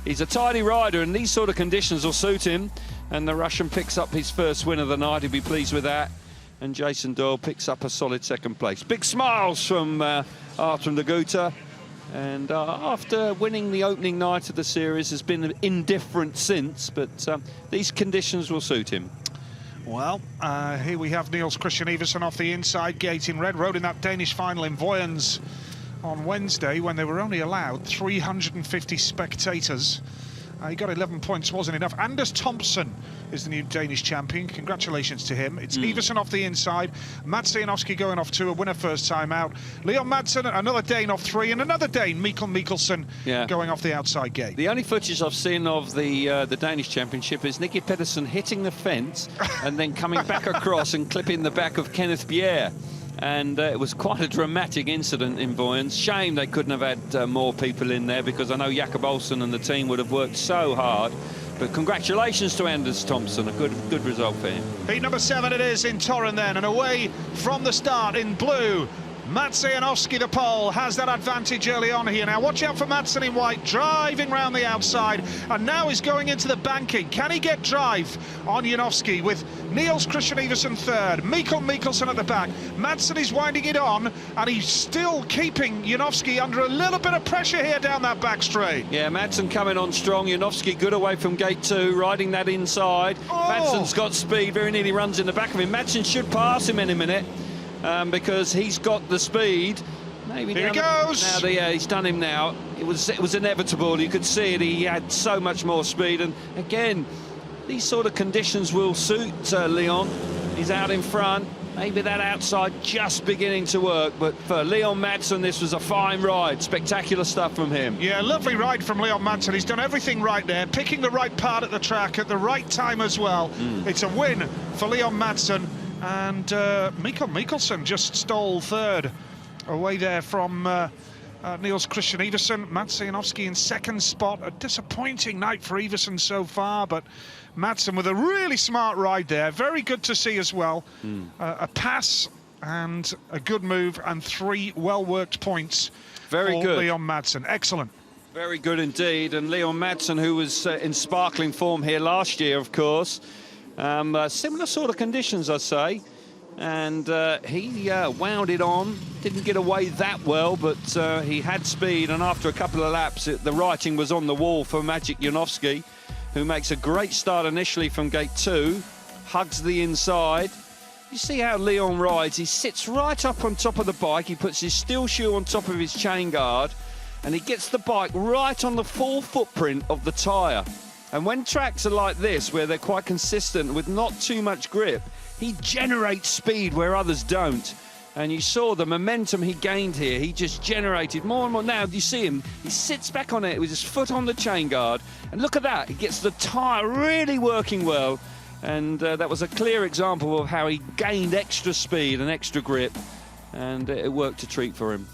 He's a tidy rider, and these sort of conditions will suit him. And the Russian picks up his first win of the night. He'll be pleased with that. And Jason Doyle picks up a solid 2nd place. Big smiles from Artem Laguta. And after winning the opening night of the series, has been indifferent since, but these conditions will suit him. Well, here we have Niels Christian Iversen off the inside gate in red, rode in that Danish final in Voyens on Wednesday when they were only allowed 350 spectators. He got 11 points, wasn't enough. Anders Thompson is the new Danish champion. Congratulations to him. It's Iversen off the inside. Mats Janowski going off 2, a winner first time out. Leon Madsen, another Dane off 3, and another Dane, Mikkel Mikkelsen, going off the outside gate. The only footage I've seen of the Danish championship is Nicky Pedersen hitting the fence and then coming back across and clipping the back of Kenneth Bjerre. And it was quite a dramatic incident in Voyens. Shame they couldn't have had more people in there, because I know Jakob Olsen and the team would have worked so hard. But congratulations to Anders Thompson, a good result for him. Heat number 7 it is in Torun then, and away from the start in blue, Janowski, the pole, has that advantage early on here. Now watch out for Madsen in white, driving round the outside, and now he's going into the banking. Can he get drive on Janowski with Niels Christian Iversen third, Mikkel Mikkelsen at the back? Madsen is winding it on, and he's still keeping Janowski under a little bit of pressure here down that back straight. Yeah, Madsen coming on strong. Janowski good away from gate 2, riding that inside. Madsen's got speed, very nearly runs in the back of him. Madsen should pass him in a minute. Because he's got the speed. Maybe here he goes. Now, yeah, he's done him now. It was inevitable. You could see it. He had so much more speed. And again, these sort of conditions will suit Leon. He's out in front. Maybe that outside just beginning to work. But for Leon Madsen, this was a fine ride. Spectacular stuff from him. Yeah, lovely ride from Leon Madsen. He's done everything right there, picking the right part at the track at the right time as well. It's a win for Leon Madsen. And Mikkel Mikkelsen just stole third away there from Niels Christian Iversen. Mats Janowski in second spot. A disappointing night for Iversen so far, but Madsen with a really smart ride there. Very good to see as well. A pass and a good move and 3 well-worked points Very for good. Leon Madsen. Excellent. Very good indeed. And Leon Madsen, who was in sparkling form here last year, of course. Similar sort of conditions, I'd say, and he wound it on, didn't get away that well, but he had speed, and after a couple of laps the writing was on the wall for Maciej Janowski, who makes a great start initially from gate 2, hugs the inside. You see how Leon rides. He sits right up on top of the bike, he puts his steel shoe on top of his chain guard, and he gets the bike right on the full footprint of the tyre. And when tracks are like this, where they're quite consistent with not too much grip, he generates speed where others don't. And you saw the momentum he gained here. He just generated more and more. Now, you see him, he sits back on it with his foot on the chain guard. And look at that, he gets the tyre really working well. And that was a clear example of how he gained extra speed and extra grip. And it worked a treat for him.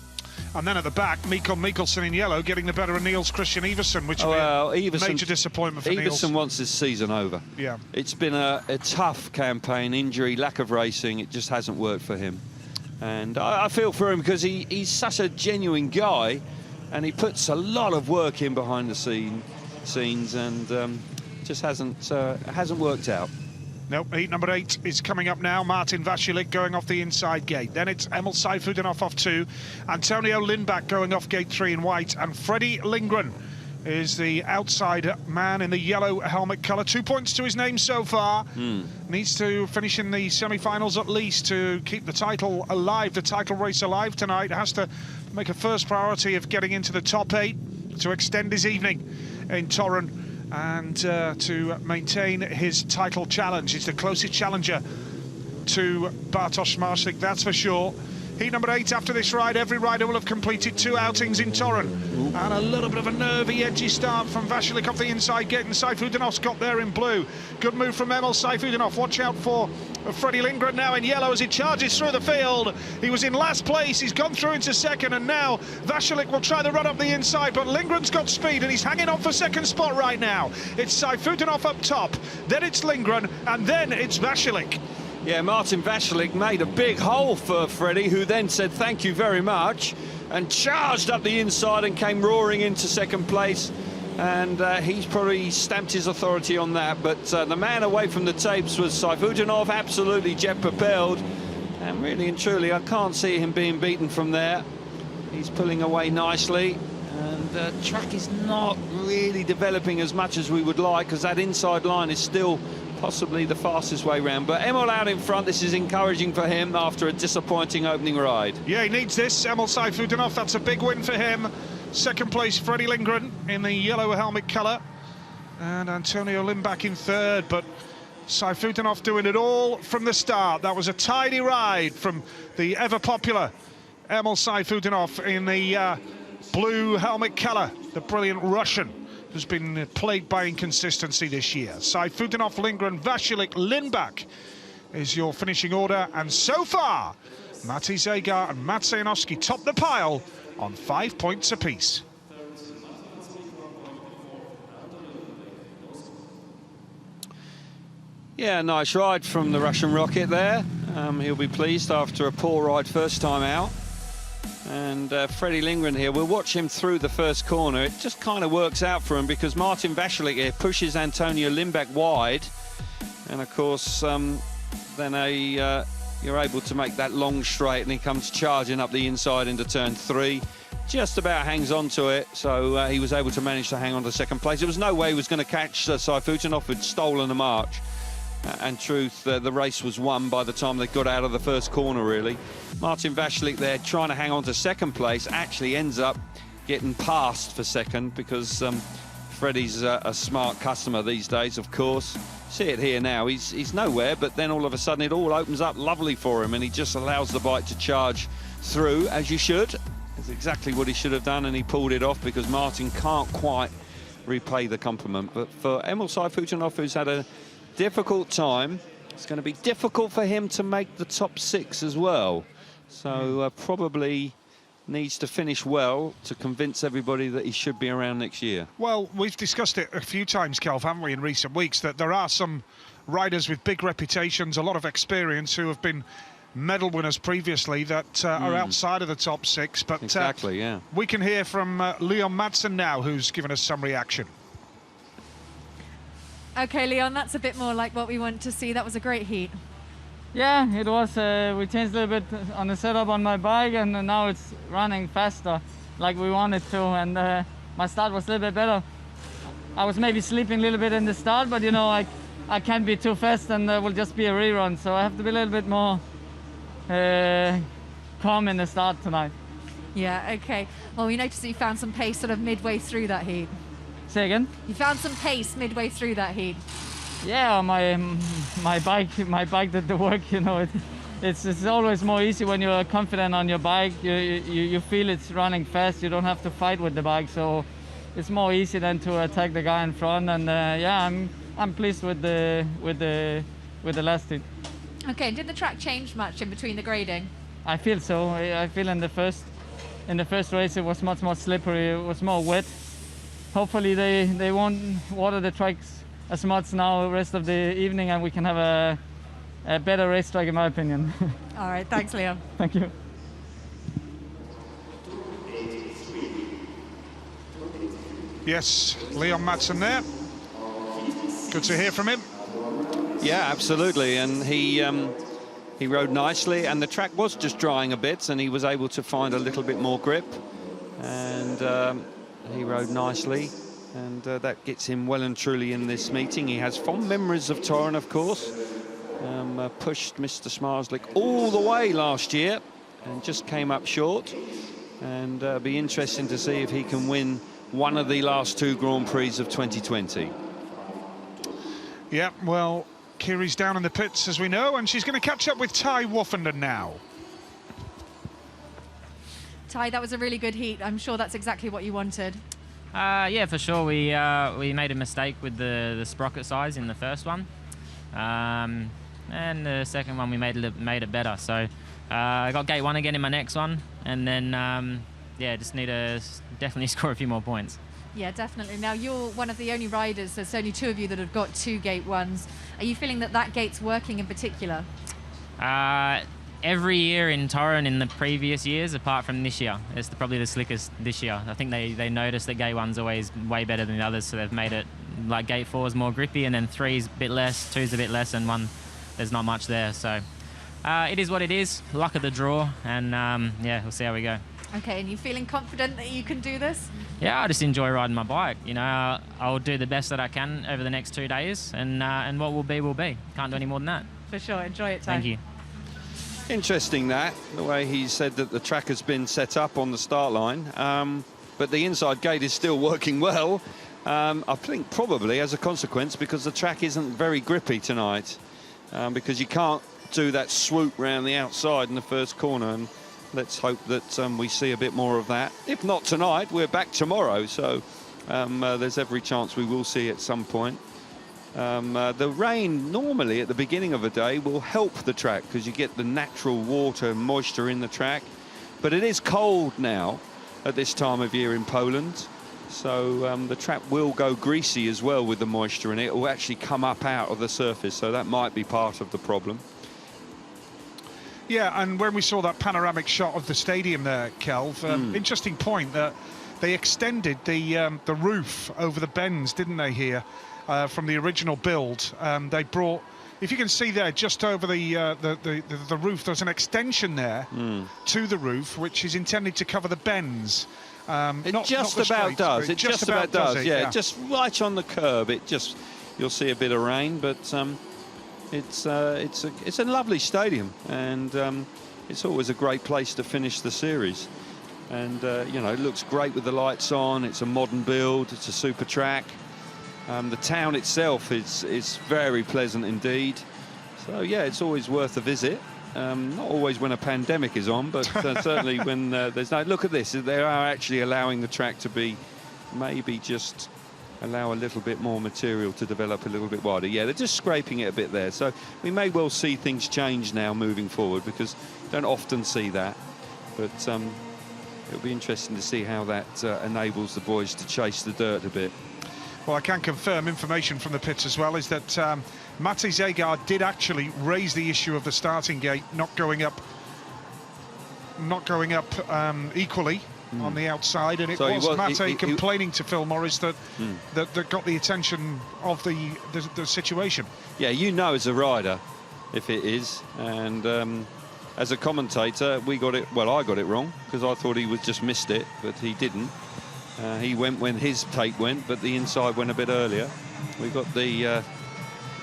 And then at the back, Mikkel Mikkelsen in yellow getting the better of Niels Christian Iversen, which will be a major disappointment for Niels. Iversen wants this season over. Yeah. It's been a tough campaign, injury, lack of racing. It just hasn't worked for him. And I feel for him because he's such a genuine guy, and he puts a lot of work in behind the scenes, and just hasn't worked out. Nope, heat number 8 is coming up now. Martin Vasilik going off the inside gate. Then it's Emil Seifudenov off 2. Antonio Lindback going off gate 3 in white. And Freddie Lindgren is the outside man in the yellow helmet colour. 2 points to his name so far. Needs to finish in the semi-finals at least to keep the title alive, the title race alive tonight. Has to make a first priority of getting into the top 8 to extend his evening in Torun. And to maintain his title challenge. He's the closest challenger to Bartosz Marszalik, that's for sure. Heat number 8 after this ride, every rider will have completed 2 outings in Torun. And a little bit of a nervy, edgy start from Vasilik off the inside gate, and Seifudenov's got there in blue. Good move from Emil Seifudenov. Watch out for Freddie Lindgren now in yellow as he charges through the field. He was in last place, he's gone through into second, and now Vasilik will try the run up the inside, but Lindgren's got speed and he's hanging on for second spot right now. It's Seifudenov up top, then it's Lindgren, and then it's Vasilik. Yeah, Martin Vasilik made a big hole for Freddie, who then said thank you very much and charged up the inside and came roaring into second place. And he's probably stamped his authority on that. But the man away from the tapes was Seifudenov, absolutely jet propelled. And really and truly, I can't see him being beaten from there. He's pulling away nicely. And the track is not really developing as much as we would like, because that inside line is still possibly the fastest way round. But Emil out in front, this is encouraging for him after a disappointing opening ride. Yeah, he needs this, Emil Seifudenov, that's a big win for him. Second place, Freddie Lindgren in the yellow helmet colour. And Antonio Lindback in third, but Seifudenov doing it all from the start. That was a tidy ride from the ever-popular Emil Seifudenov in the blue helmet colour, the brilliant Russian who's been plagued by inconsistency this year. Seifudenov, Lindgren, Vasilik, Lindback is your finishing order, and so far Matti Zagar and Mats Janowski top the pile on 5 points apiece. Yeah, nice ride from the Russian rocket there. He'll be pleased after a poor ride first time out. And Freddie Lindgren here, we'll watch him through the first corner. It just kind of works out for him because Martin Vashlik here pushes Antonio Lindbeck wide. And of course, then you're able to make that long straight, and he comes charging up the inside into turn 3. Just about hangs on to it, so he was able to manage to hang on to second place. There was no way he was going to catch Saifutinov, who'd stolen the march. And truth, the race was won by the time they got out of the first corner, really. Martin Vashlik there trying to hang on to second place, actually ends up getting passed for second because Freddie's a smart customer these days, of course. See it here now, he's nowhere, but then all of a sudden it all opens up lovely for him, and he just allows the bike to charge through, as you should. That's exactly what he should have done, and he pulled it off because Martin can't quite repay the compliment. But for Emil Saifutinov, who's had a difficult time, it's going to be difficult for him to make the top 6 as well. So probably needs to finish well to convince everybody that he should be around next year. Well, we've discussed it a few times, Kelv, haven't we, in recent weeks, that there are some riders with big reputations, a lot of experience, who have been medal winners previously that are outside of the top 6. But exactly, yeah. We can hear from Leon Madsen now, who's given us some reaction. Okay, Leon, that's a bit more like what we want to see. That was a great heat. Yeah, it was. We changed a little bit on the setup on my bike, and now it's running faster like we wanted to, and my start was a little bit better. I was maybe sleeping a little bit in the start, but you know, I can't be too fast, and it will just be a rerun, so I have to be a little bit more calm in the start tonight. Yeah, okay. Well, we noticed that you found some pace sort of midway through that heat. Say again? You found some pace midway through that heat. Yeah, my bike did the work. You know, it's always more easy when you're confident on your bike. You feel it's running fast. You don't have to fight with the bike, so it's more easy than to attack the guy in front. And yeah, I'm pleased with the last hit. Okay, did the track change much in between the grading? I feel so. I feel in the first race it was much more slippery. It was more wet. Hopefully they won't water the tracks as much now the rest of the evening, and we can have a better racetrack, in my opinion. All right, thanks, Leon. Thank you. Yes, Leon Madsen there. Good to hear from him. Yeah, absolutely, and he rode nicely, and the track was just drying a bit, and he was able to find a little bit more grip, and he rode nicely, and that gets him well and truly in this meeting. He has fond memories of Torun, of course. Pushed Mr. Smarslik all the way last year and just came up short, and be interesting to see if he can win one of the last 2 Grand Prix of 2020. Yeah, well, Kiri's down in the pits, as we know, and she's going to catch up with Ty Woffenden now. Ty, that was a really good heat. I'm sure that's exactly what you wanted. Yeah, for sure. We made a mistake with the sprocket size in the first one, and the second one we made it better. So I got gate 1 again in my next one, and then yeah, just need to definitely score a few more points. Yeah, definitely. Now, you're one of the only riders, there's only 2 of you that have got 2 gate 1s. Are you feeling that gate's working in particular? Every year in Torun in the previous years, apart from this year, it's probably the slickest this year. I think they noticed that gate 1's always way better than the others, so they've made it like gate 4 is more grippy, and then 3's a bit less, 2's a bit less, and 1, there's not much there. So it is what it is, luck of the draw, and yeah, we'll see how we go. Okay, and you feeling confident that you can do this? Yeah, I just enjoy riding my bike. You know, I'll do the best that I can over the next 2 days, and what will be, will be. Can't do any more than that. For sure, enjoy it, Ty. Thank you. Interesting that, the way he said that the track has been set up on the start line, but the inside gate is still working well. I think probably as a consequence because the track isn't very grippy tonight, because you can't do that swoop round the outside in the first corner, and let's hope that we see a bit more of that. If not tonight, we're back tomorrow, so there's every chance we will see at some point. The rain normally at the beginning of a day will help the track because you get the natural water and moisture in the track, but it is cold now at this time of year in Poland, so the track will go greasy as well with the moisture in it. It will actually come up out of the surface, so that might be part of the problem. Yeah, and when we saw that panoramic shot of the stadium there, Kelv, interesting point that they extended the roof over the bends, didn't they, here, from the original build. They brought, if you can see there, just over the roof, there's an extension there to the roof, which is intended to cover the bends. It just about does. It just about does. Yeah, just right on the curb. It just, you'll see a bit of rain, but it's a lovely stadium, and it's always a great place to finish the series. And you know, it looks great with the lights on. It's a modern build. It's a super track. The town itself is very pleasant indeed. So yeah, it's always worth a visit. Not always when a pandemic is on, but certainly when there's no. Look at this. They are actually allowing the track to be, maybe just allow a little bit more material to develop a little bit wider. Yeah, they're just scraping it a bit there. So we may well see things change now moving forward, because don't often see that. But it'll be interesting to see how that enables the boys to chase the dirt a bit. Well, I can confirm information from the pits as well, is that Mate Zegaard did actually raise the issue of the starting gate not going up equally on the outside, and it So was Mate complaining to Phil Morris that that got the attention of the situation. Yeah, you know, as a rider, if it is, and as a commentator, we got it. Well, I got it wrong, because I thought he was just missed it, but he didn't. He went when his tape went, but the inside went a bit earlier. We've got the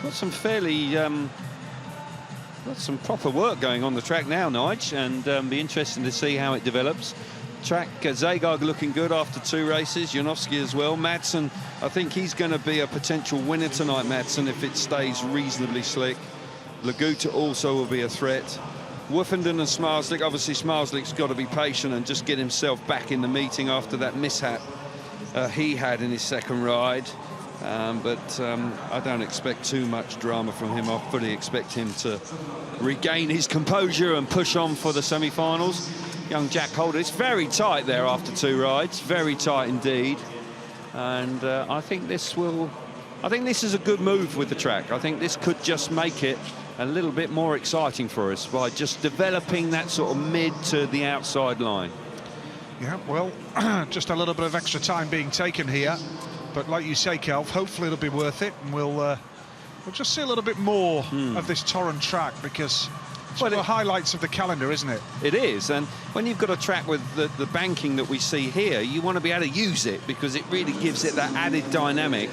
got some fairly got some proper work going on the track now, Nige, and be interesting to see how it develops. Track, Zegaard looking good after 2 races, Janowski as well. Madsen, I think he's going to be a potential winner tonight, Madsen, if it stays reasonably slick. Laguta also will be a threat. Woofenden and Smarslick, obviously Smarslick's got to be patient and just get himself back in the meeting after that mishap he had in his second ride. But I don't expect too much drama from him. I fully expect him to regain his composure and push on for the semi-finals. Young Jack Holder, it's very tight there after 2 rides, very tight indeed. And I think this is a good move with the track. I think this could just make it a little bit more exciting for us by just developing that sort of mid to the outside line. Yeah, well, just a little bit of extra time being taken here, but like you say, Kelv, hopefully it'll be worth it, and we'll just see a little bit more of this Torun track, because it's one of the highlights of the calendar, isn't it? It is, and when you've got a track with the banking that we see here, you want to be able to use it, because it really gives it that added dynamic.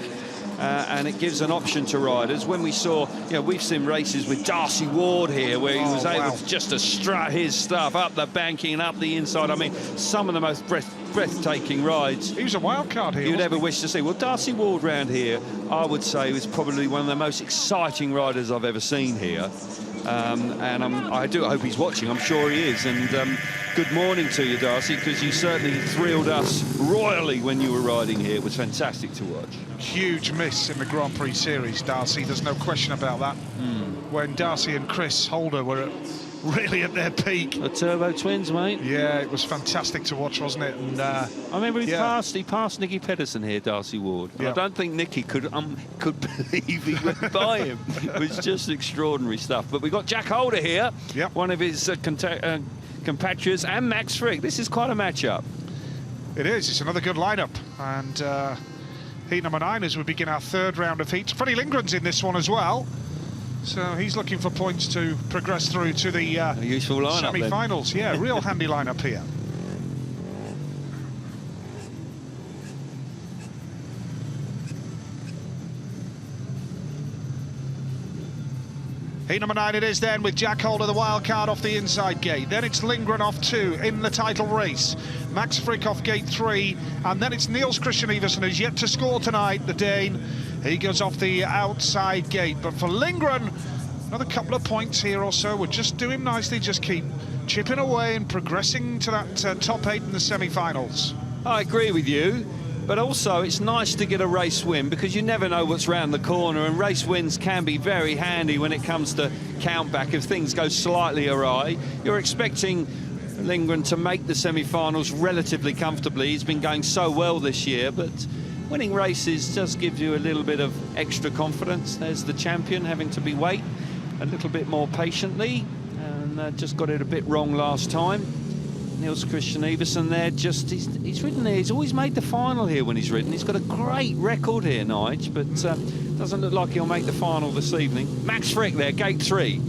And it gives an option to riders. When we saw, you know, we've seen races with Darcy Ward here, where he was able to just to strut his stuff up the banking and up the inside. I mean, some of the most breathtaking rides. He was a wild card here. You'd ever wish to see. Well, Darcy Ward round here, I would say, was probably one of the most exciting riders I've ever seen here. And I do hope he's watching. I'm sure he is. And good morning to you, Darcy, because you certainly thrilled us royally when you were riding here. It was fantastic to watch. Huge miss in the Grand Prix series, Darcy. There's no question about that. When Darcy and Chris Holder were really at their peak. The Turbo Twins, mate. Yeah, it was fantastic to watch, wasn't it? And I remember he passed Nicky Pedersen here, Darcy Ward. Yeah. I don't think Nicky could believe he went by him. It was just extraordinary stuff. But we've got Jack Holder here, one of his compatriots, and Max Frick. This is quite a matchup. It is. It's another good lineup. And heat number 9 as we begin our 3rd round of heats. Freddie Lindgren's in this one as well. So he's looking for points to progress through to the useful lineup, semi-finals. Yeah, real handy lineup here. Heat number 9 it is then, with Jack Holder, the wild card, off the inside gate. Then it's Lindgren off 2 in the title race. Max Frick off gate 3. And then it's Niels Christian Iversen, who's yet to score tonight, the Dane. He goes off the outside gate. But for Lindgren, another couple of points here or so would just do him nicely. Just keep chipping away and progressing to that top 8 in the semi-finals. I agree with you. But also, it's nice to get a race win, because you never know what's round the corner, and race wins can be very handy when it comes to countback if things go slightly awry. You're expecting Lindgren to make the semi-finals relatively comfortably. He's been going so well this year, but winning races does give you a little bit of extra confidence. There's the champion having to be wait a little bit more patiently, and and just got it a bit wrong last time. Niels Christian Iversen there, he's ridden there. He's always made the final here when he's ridden. He's got a great record here, Nige, but doesn't look like he'll make the final this evening. Max Frick there, gate 3.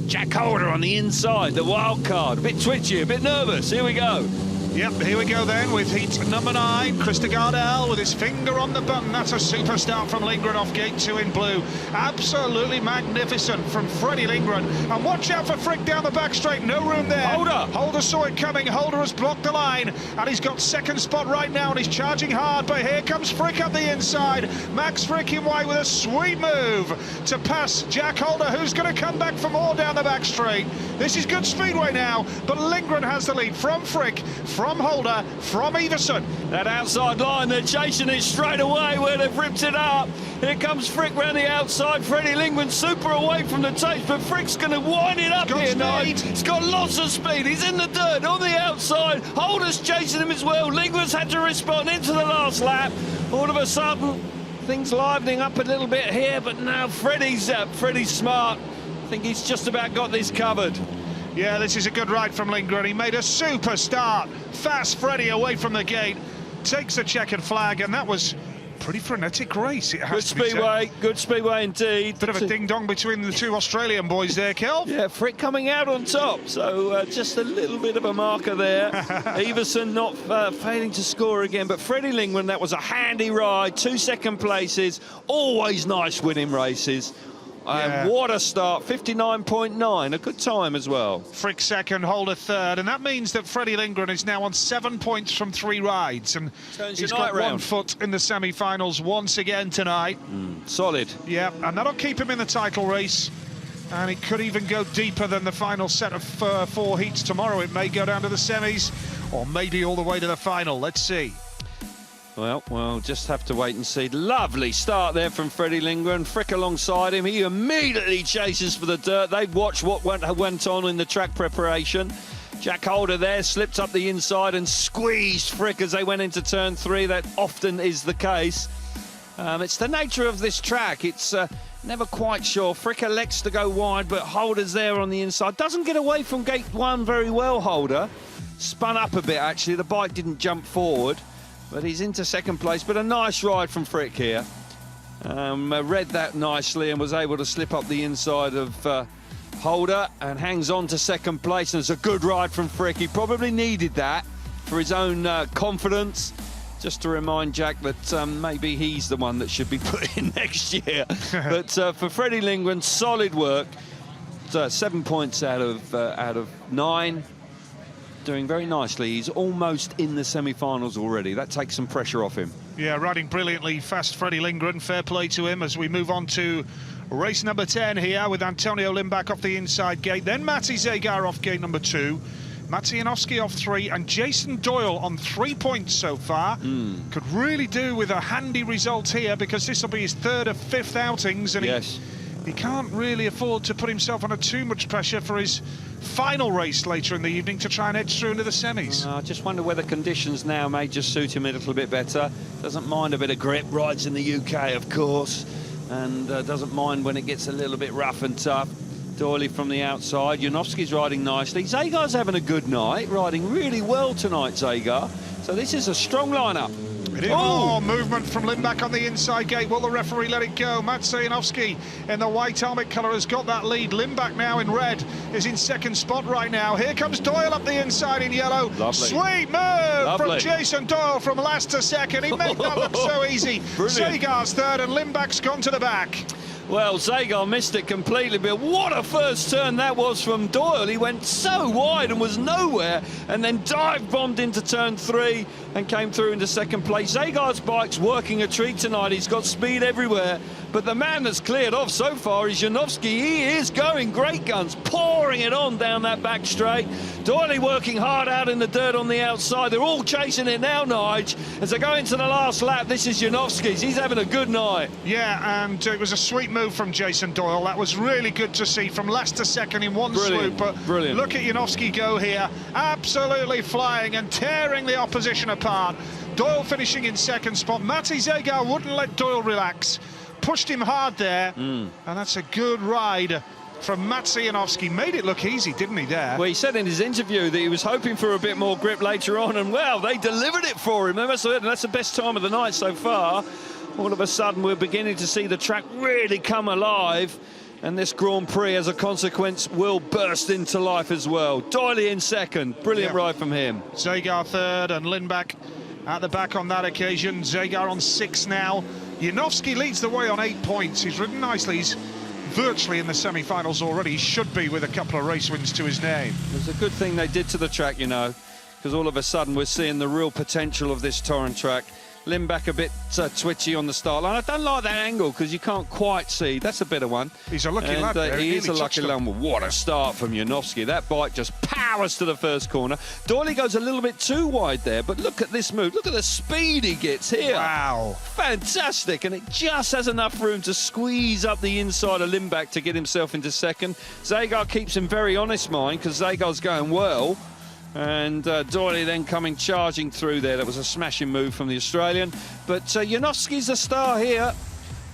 Jack Holder on the inside, the wild card. A bit twitchy, a bit nervous. Here we go. Yep, here we go then with heat number 9. Krista Gardell with his finger on the button. That's a super start from Lindgren off gate 2 in blue. Absolutely magnificent from Freddie Lindgren. And watch out for Frick down the back straight. No room there. Holder saw it coming. Holder has blocked the line. And he's got second spot right now. And he's charging hard. But here comes Frick up the inside. Max Frick in white with a sweet move to pass Jack Holder, who's going to come back for more down the back straight. This is good speedway now. But Lindgren has the lead from Frick, from Holder, from Iversen. That outside line, they're chasing it straight away where they've ripped it up. Here comes Frick round the outside. Freddie Lindgren super away from the tapes, but Frick's going to wind it up here now. He's got lots of speed. He's in the dirt on the outside. Holder's chasing him as well. Lindgren's had to respond into the last lap. All of a sudden, things livening up a little bit here, but now Freddie's smart. I think he's just about got this covered. Yeah, this is a good ride from Lindgren. He made a super start. Fast Freddie away from the gate. Takes the checkered flag, and that was a pretty frenetic race. It has to be said. Good speedway indeed. Bit of a ding-dong between the two Australian boys there, Kel. Yeah, Frick coming out on top, so just a little bit of a marker there. Iversen not failing to score again, but Freddie Lindgren, that was a handy ride. 2 second places, always nice winning races. And what a start, 59.9, a good time as well. Frick second, Holder third, and that means that Freddie Lindgren is now on 7 points from 3 rides, and he's got 1 foot in the semi-finals once again tonight. Solid. Yeah, and that'll keep him in the title race, and it could even go deeper than the final set of 4 heats tomorrow. It may go down to the semis, or maybe all the way to the final. Let's see. Well, we'll just have to wait and see. Lovely start there from Freddie Lindgren. Frick alongside him. He immediately chases for the dirt. They've watched what went on in the track preparation. Jack Holder there slipped up the inside and squeezed Frick as they went into turn 3. That often is the case. It's the nature of this track. It's never quite sure. Frick elects to go wide, but Holder's there on the inside. Doesn't get away from gate 1 very well, Holder. Spun up a bit, actually. The bike didn't jump forward. But he's into second place, but a nice ride from Frick here. Read that nicely and was able to slip up the inside of Holder and hangs on to second place. And it's a good ride from Frick. He probably needed that for his own confidence. Just to remind Jack that maybe he's the one that should be put in next year. But for Freddie Lindgren, solid work. 7 points out of 9. Doing very nicely. He's almost in the semi-finals already. That takes some pressure off him. Yeah, riding brilliantly fast, Freddie Lindgren. Fair play to him as we move on to race number 10 here with Antonio Limbach off the inside gate. Then Matti Zagar off gate number 2. Matti Janowski off 3, and Jason Doyle on 3 points so far. Could really do with a handy result here, because this will be his 3rd of 5th outings, and he can't really afford to put himself under too much pressure for his final race later in the evening to try and edge through into the semis. I just wonder whether conditions now may just suit him a little bit better. Doesn't mind a bit of grip, rides in the UK, of course, and doesn't mind when it gets a little bit rough and tough. Doyley from the outside. Janowski's riding nicely. Zagar's having a good night, riding really well tonight, Zagar. So this is a strong lineup. It is. Oh, movement from Limbach on the inside gate. Will the referee let it go? Matt Janowski in the white helmet colour has got that lead. Limbach now in red is in second spot right now. Here comes Doyle up the inside in yellow. Lovely. Sweet move from Jason Doyle from last to second. He made that look so easy. Zagar's third and Limbach's gone to the back. Well, Zagar missed it completely, but what a first turn that was from Doyle. He went so wide and was nowhere, and then dive-bombed into turn 3 and came through into second place. Zagar's bike's working a treat tonight. He's got speed everywhere, but the man that's cleared off so far is Janowski. He is going great guns, pouring it on down that back straight. Doyle working hard out in the dirt on the outside. They're all chasing it now, Nige. As they go into the last lap, this is Janowski's. He's having a good night. Yeah, and it was a sweet move from Jason Doyle. That was really good to see from last to second in one swoop. But look at Janowski go here, absolutely flying and tearing the opposition apart. Doyle finishing in second spot. Matti Zagar wouldn't let Doyle relax, pushed him hard there, and that's a good ride from Mats Janowski. Made it look easy, didn't he, there? Well, he said in his interview that he was hoping for a bit more grip later on, and, well, they delivered it for him. That's the best time of the night so far. All of a sudden, we're beginning to see the track really come alive, and this Grand Prix, as a consequence, will burst into life as well. Doyley in second. Brilliant ride from him. Zagar third, and Lindback at the back on that occasion. Zagar on 6 now. Janowski leads the way on 8 points. He's ridden nicely. He's virtually in the semi-finals already. He should be with a couple of race wins to his name. It's a good thing they did to the track, you know, because all of a sudden we're seeing the real potential of this Torun track. Lindback a bit twitchy on the start line. I don't like that angle because you can't quite see. That's a better one. He's a lucky lad there. He is a lucky lad. What a start from Janowski. That bike just powers to the first corner. Doyley goes a little bit too wide there, but look at this move. Look at the speed he gets here. Wow. Fantastic. And it just has enough room to squeeze up the inside of Lindback to get himself into second. Zagar keeps him very honest, mind, because Zagar's going well. And Doyley then coming charging through there. That was a smashing move from the Australian. But Janowski's the star here.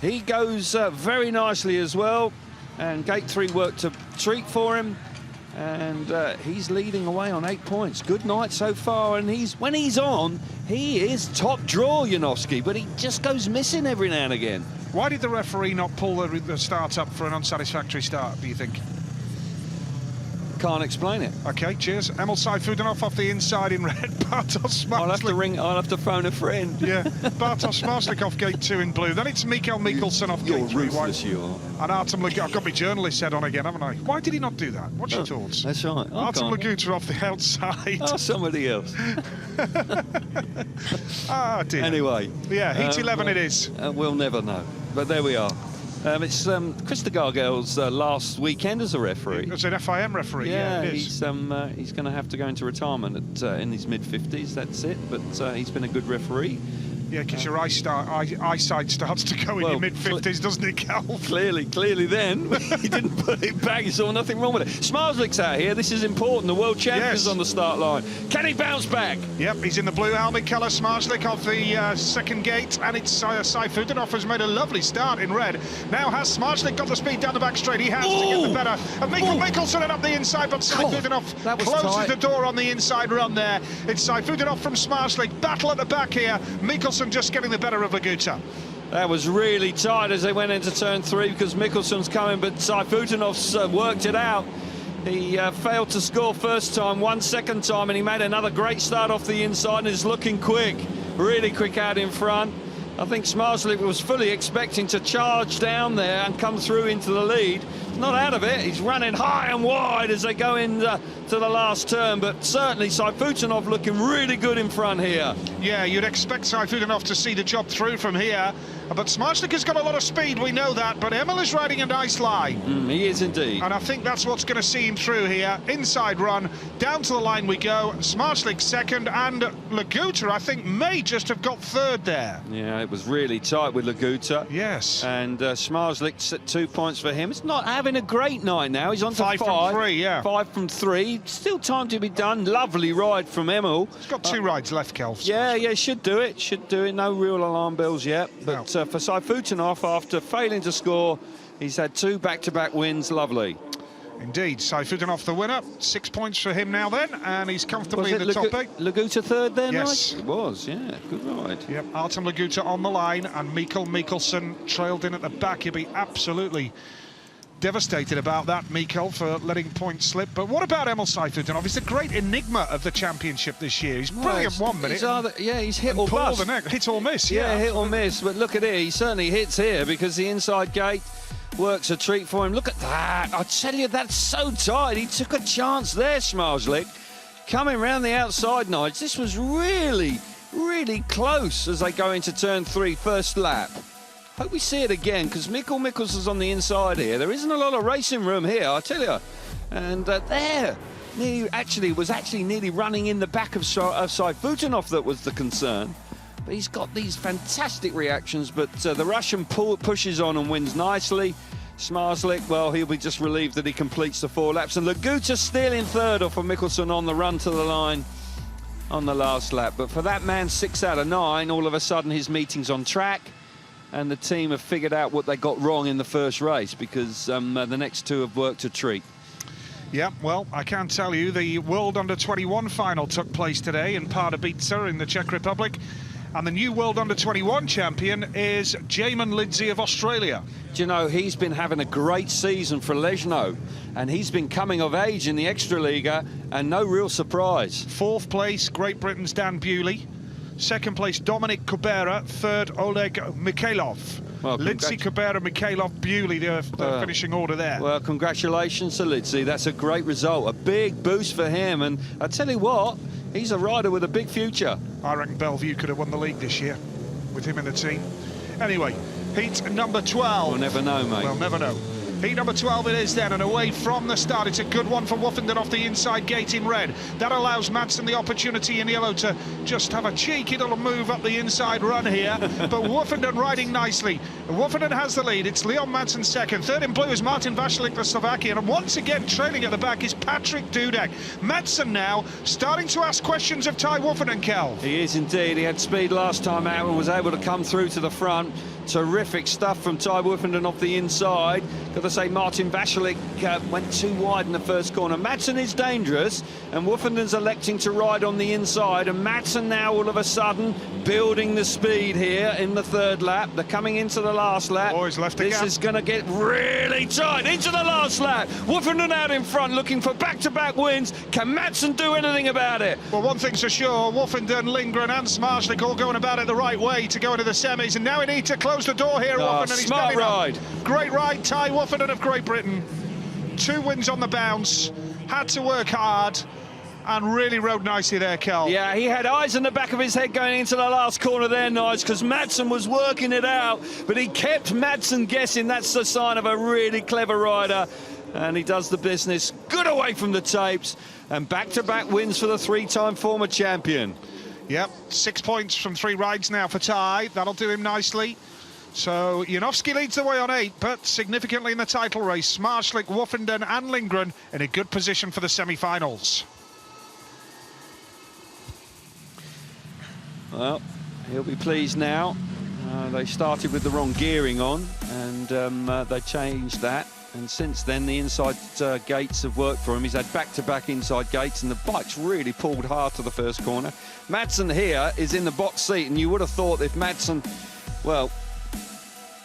He goes very nicely as well. And Gate 3 worked a treat for him. And he's leading away on 8 points. Good night so far. And when he's on, he is top draw, Janowski. But he just goes missing every now and again. Why did the referee not pull the start up for an unsatisfactory start, do you think? Can't explain it. Okay, cheers. Emil Saifudanov off the inside in red. Bartosz Marslik. I'll have to phone a friend. Yeah, Bartosz Marslik off gate 2 in blue. Then it's Mikael Mikkelsen off You're gate 3. ruthless, you are. And Artem Laguta. I've got my journalist head on again, haven't I? Why did he not do that? What's your thoughts? That's right. Artem Laguta off the outside. Oh, somebody else. Ah, dear. Anyway. Yeah, heat 11 it is. We'll never know. But there we are. It's Krista Gargel's last weekend as a referee. As an FIM referee, yeah, it is. He's going to have to go into retirement in his mid-50s, that's it. But he's been a good referee. Yeah, because your eyesight starts to go in your mid-50s, doesn't it, Cal? Clearly then. He didn't put it back. He saw nothing wrong with it. Smarslik's out here. This is important. The world champion's on the start line. Can he bounce back? Yep, he's in the blue helmet colour. Smarslik off the second gate, and it's Saifudanov has made a lovely start in red. Now has Smarslik got the speed down the back straight? He has to get the better. And Mikkelsen and up the inside, but Saifudanov closes the door on the inside run there. It's Saifudanov from Smarslik. Battle at the back here. Mikkelsen just getting the better of Laguta. That was really tight as they went into turn 3 because Mikkelsen's coming, but Saifudanov's worked it out. He failed to score first time, won second time, and he made another great start off the inside and is looking quick, really quick out in front. I think Smarslik was fully expecting to charge down there and come through into the lead. Not out of it. He's running high and wide as they go into the last turn, but certainly Saifudanov looking really good in front here. Yeah, you'd expect Saifudanov to see the job through from here, but Smarslik has got a lot of speed, we know that, but Emil is riding a nice line. He is indeed. And I think that's what's going to see him through here. Inside run, down to the line we go. Smarslik second, and Laguta, I think, may just have got third there. Yeah, it was really tight with Laguta. Yes. And Smarslik's at 2 points for him. It's not having a great night now. He's on to 5 from 3, yeah. 5 from 3. Still time to be done. Lovely ride from Emil. He's got 2 rides left, Kelv. Yeah, should do it. Should do it. No real alarm bells yet. But for Saifudanov, after failing to score, he's had 2 back-to-back wins. Lovely. Indeed, Saifudanov the winner. 6 points for him now then, and he's comfortably in the top 8. Laguta third then? Yes. It was, yeah. Good ride. Yep, Artem Laguta on the line, and Mikkelsen trailed in at the back. He'll be absolutely devastated about that, Mikael, for letting points slip. But what about Emil Saifudanov? He's a great enigma of the championship this year. He's brilliant 1 minute. He's hit or bust. Hit or miss, yeah. Hit or miss. But look at it. He certainly hits here because the inside gate works a treat for him. Look at that. I tell you, that's so tight. He took a chance there, Smarslik. Coming round the outside, Nige. This was really, really close as they go into turn 3, first lap. Hope we see it again, because Mikkelsen's on the inside here. There isn't a lot of racing room here, I tell you. And there, was actually nearly running in the back of Saifudanov that was the concern. But he's got these fantastic reactions, but the Russian pushes on and wins nicely. Smarslik, well, he'll be just relieved that he completes the 4 laps. And Laguta stealing third off of Mikkelsen on the run to the line on the last lap. But for that man, 6 out of 9, all of a sudden his meeting's on track. and the team have figured out what they got wrong in the first race, because the next two have worked a treat. Yeah, well, I can tell you the World Under-21 final took place today in Pardubice in the Czech Republic. And the new World Under-21 champion is Jamin Lindsay of Australia. Do you know, he's been having a great season for Lejno, and he's been coming of age in the Extraliga, and no real surprise. 4th place, Great Britain's Dan Bewley. 2nd place, Dominic Kubera. 3rd, Oleg Mikhailov. Well, Lindsay, Kubera, Mikhailov, Bewley, the finishing order there. Well, congratulations to Lindsay. That's a great result. A big boost for him. And I tell you what, he's a rider with a big future. I reckon Bellevue could have won the league this year with him in the team. Anyway, heat number 12. We'll never know, mate. We'll never know. Heat number 12 it is then, and away from the start. It's a good one for Woofenden off the inside gate in red. That allows Madsen the opportunity in yellow to just have a cheeky little move up the inside run here. But Woofenden riding nicely. Woofenden has the lead. It's Leon Madsen second. Third in blue is Martin Vasilik, the Slovakian. And once again, trailing at the back is Patrick Dudek. Madsen now starting to ask questions of Ty Woofenden, Kel. He is indeed. He had speed last time out and was able to come through to the front. Terrific stuff from Ty Woofenden off the inside. Got to say, Martin Vasilik went too wide in the first corner. Madsen is dangerous, and Woofenden's electing to ride on the inside. And Madsen now, all of a sudden, building the speed here in the 3rd lap. They're coming into the last lap. Oh, he's left This is going to get really tight into the last lap. Woofenden out in front, looking for back-to-back wins. Can Madsen do anything about it? Well, one thing's for sure, Woofenden, Lindgren and Smarslik all going about it the right way to go into the semis. And now we need to close the door here, Woofenden. He's smart ride. Great ride, Ty Woofenden of Great Britain. 2 wins on the bounce, had to work hard, and really rode nicely there, Kel. Yeah, he had eyes in the back of his head going into the last corner there, Nige, because Madsen was working it out, but he kept Madsen guessing. That's the sign of a really clever rider, and he does the business. Good away from the tapes, and back-to-back wins for the 3-time former champion. Yep, 6 points from 3 rides now for Ty. That'll do him nicely. So Janowski leads the way on 8, but significantly in the title race, Smarslik, Woofenden and Lindgren in a good position for the semi-finals. Well, he'll be pleased now. They started with the wrong gearing on, and they changed that. And since then, the inside gates have worked for him. He's had back-to-back inside gates, and the bike's really pulled hard to the first corner. Madsen here is in the box seat, and you would have thought if Madsen, well,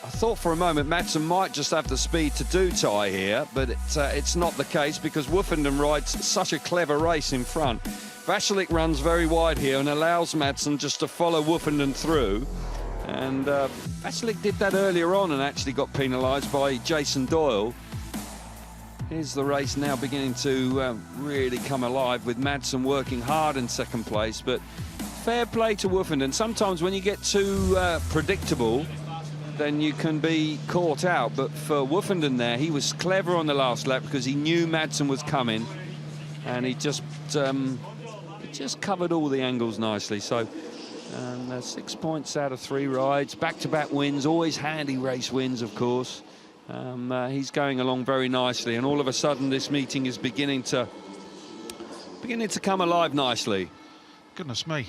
I thought for a moment Madsen might just have the speed to do Ty here, but it's not the case, because Woofenden rides such a clever race in front. Vasilik runs very wide here and allows Madsen just to follow Woofenden through. And Vasilik did that earlier on and actually got penalised by Jason Doyle. Here's the race now beginning to really come alive, with Madsen working hard in 2nd place. But fair play to Woofenden. Sometimes when you get too predictable, then you can be caught out. But for Woofenden there, he was clever on the last lap because he knew Madsen was coming, and he just covered all the angles nicely. So 6 points out of 3 rides, back-to-back wins, always handy race wins, of course. He's going along very nicely, and all of a sudden this meeting is beginning to come alive nicely. Goodness me.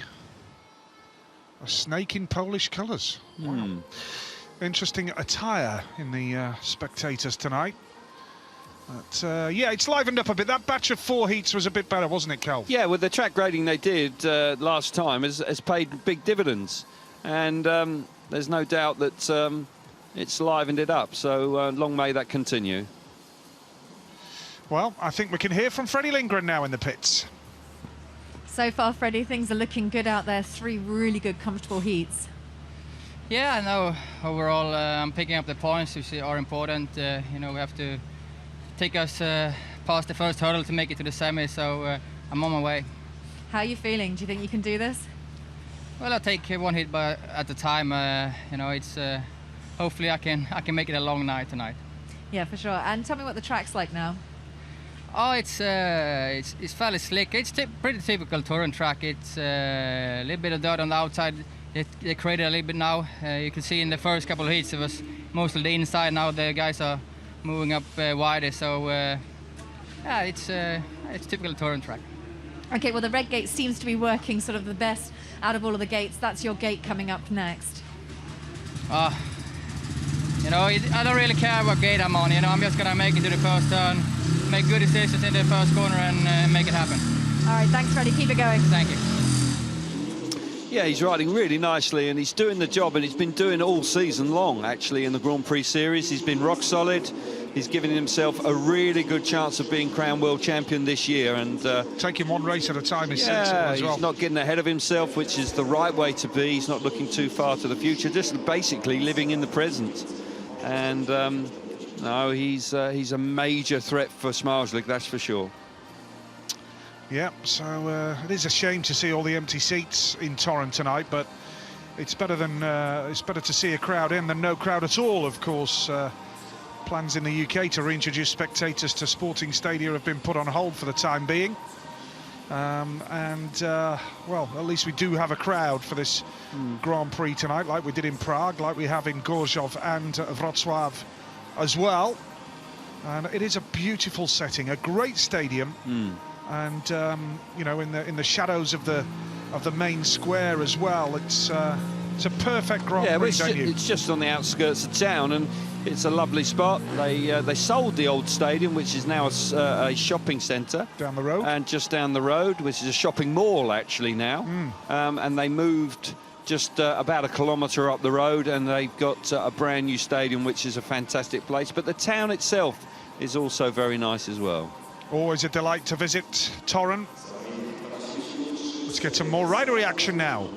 A snake in Polish colours. Wow. Interesting attire in the spectators tonight. But, yeah, it's livened up a bit. That batch of 4 heats was a bit better, wasn't it, Kel? Yeah, with the track grading they did last time has paid big dividends. And there's no doubt that it's livened it up. So long may that continue. Well, I think we can hear from Freddie Lindgren now in the pits. So far, Freddie, things are looking good out there. 3 really good, comfortable heats. Yeah, I know. Overall, I'm picking up the points, which are important. You know, we have to take us past the first hurdle to make it to the semi, so I'm on my way. How are you feeling? Do you think you can do this? Well, I'll take 1 hit at a time. You know, it's hopefully I can make it a long night tonight. Yeah, for sure. And tell me what the track's like now. Oh, it's fairly slick. It's pretty typical Torun track. It's a little bit of dirt on the outside. They created a little bit now. You can see in the first couple of heats it was mostly the inside. Now the guys are moving up wider. So yeah, it's typical Torun track. Okay, well the red gate seems to be working sort of the best out of all of the gates. That's your gate coming up next. You know, I don't really care what gate I'm on. You know, I'm just gonna make it to the first turn, make good decisions in the first corner, and make it happen. All right, thanks, Freddie. Keep it going. Thank you. Yeah, he's riding really nicely, and he's doing the job, and he's been doing it all season long, actually, in the Grand Prix Series. He's been rock solid. He's giving himself a really good chance of being crowned world champion this year, and taking one race at a time is sensible as well. He's not getting ahead of himself, which is the right way to be. He's not looking too far to the future, just basically living in the present. And no, he's a major threat for Smarslik, that's for sure. Yeah, so it is a shame to see all the empty seats in Torun tonight, but it's better to see a crowd in than no crowd at all. Of course, plans in the UK to reintroduce spectators to sporting stadia have been put on hold for the time being. Well, at least we do have a crowd for this Grand Prix tonight, like we did in Prague, like we have in Gorzów and Wrocław as well. And it is a beautiful setting, a great stadium. And you know, in the shadows of the main square as well. It's a perfect Grand Prix venue. It's just on the outskirts of town, and it's a lovely spot. They sold the old stadium, which is now a shopping centre down the road, and just down the road, which is a shopping mall actually now. And they moved just about a kilometre up the road, and they've got a brand new stadium, which is a fantastic place. But the town itself is also very nice as well. Always a delight to visit Torun. Let's get some more rider reaction now.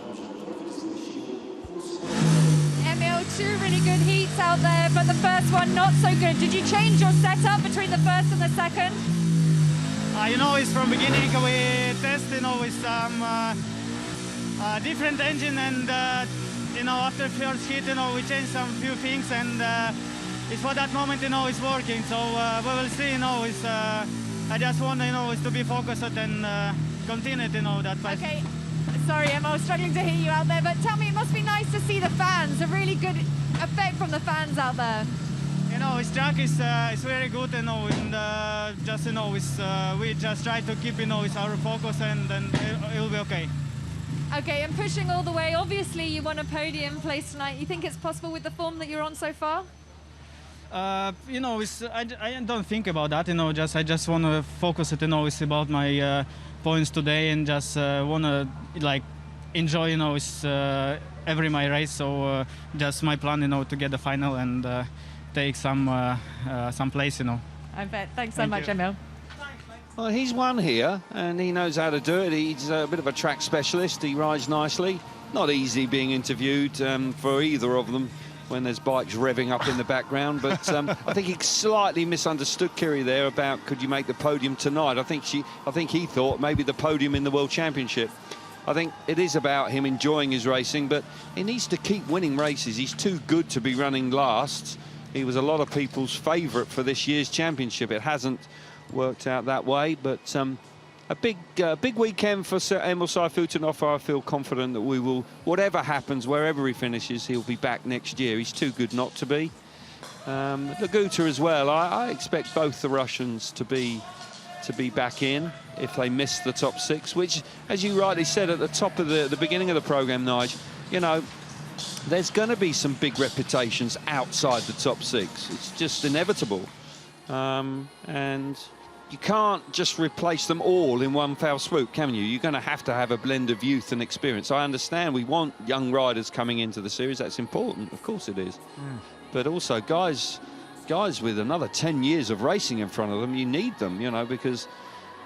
Emil, 2 really good heats out there, but the first one not so good. Did you change your setup between the first and the second? You know, it's from beginning we test, you know, with some different engine, and you know, after first hit, you know, we changed some few things, and it's for that moment, you know, it's working. So we will see, you know, it's. I just want, you know, is to be focused and continue, you know, that fight. Okay, sorry, Emma, I was struggling to hear you out there, but tell me, it must be nice to see the fans, a really good effect from the fans out there. You know, his track is very good, you know, and just, you know, we just try to keep, you know, our focus, and then it will be okay. Okay, and pushing all the way, obviously you won a podium place tonight. You think it's possible with the form that you're on so far? You know, I don't think about that, you know, I just want to focus it, you know, it's about my points today, and just want to, like, enjoy, you know, every my race. So just my plan, you know, to get the final and take some place, you know. I bet. Thanks so much, Emil. Well, he's won here, and he knows how to do it. He's a bit of a track specialist. He rides nicely. Not easy being interviewed for either of them when there's bikes revving up in the background, but I think he slightly misunderstood Kiri there about could you make the podium tonight. I think he thought maybe the podium in the World Championship. I think it is about him enjoying his racing, but he needs to keep winning races. He's too good to be running last. He was a lot of people's favourite for this year's championship. It hasn't worked out that way, but a big weekend for Sir Emil Seifutenhoff. I feel confident that we will, whatever happens, wherever he finishes, he'll be back next year. He's too good not to be. Laguta as well. I expect both the Russians to be back in if they miss the top 6, which, as you rightly said at the top of the beginning of the programme, Nige, you know, there's going to be some big reputations outside the top 6. It's just inevitable. And you can't just replace them all in one foul swoop, can you? You're going to have a blend of youth and experience. I understand we want young riders coming into the series. That's important. Of course it is. But also guys with another 10 years of racing in front of them, you need them, you know, because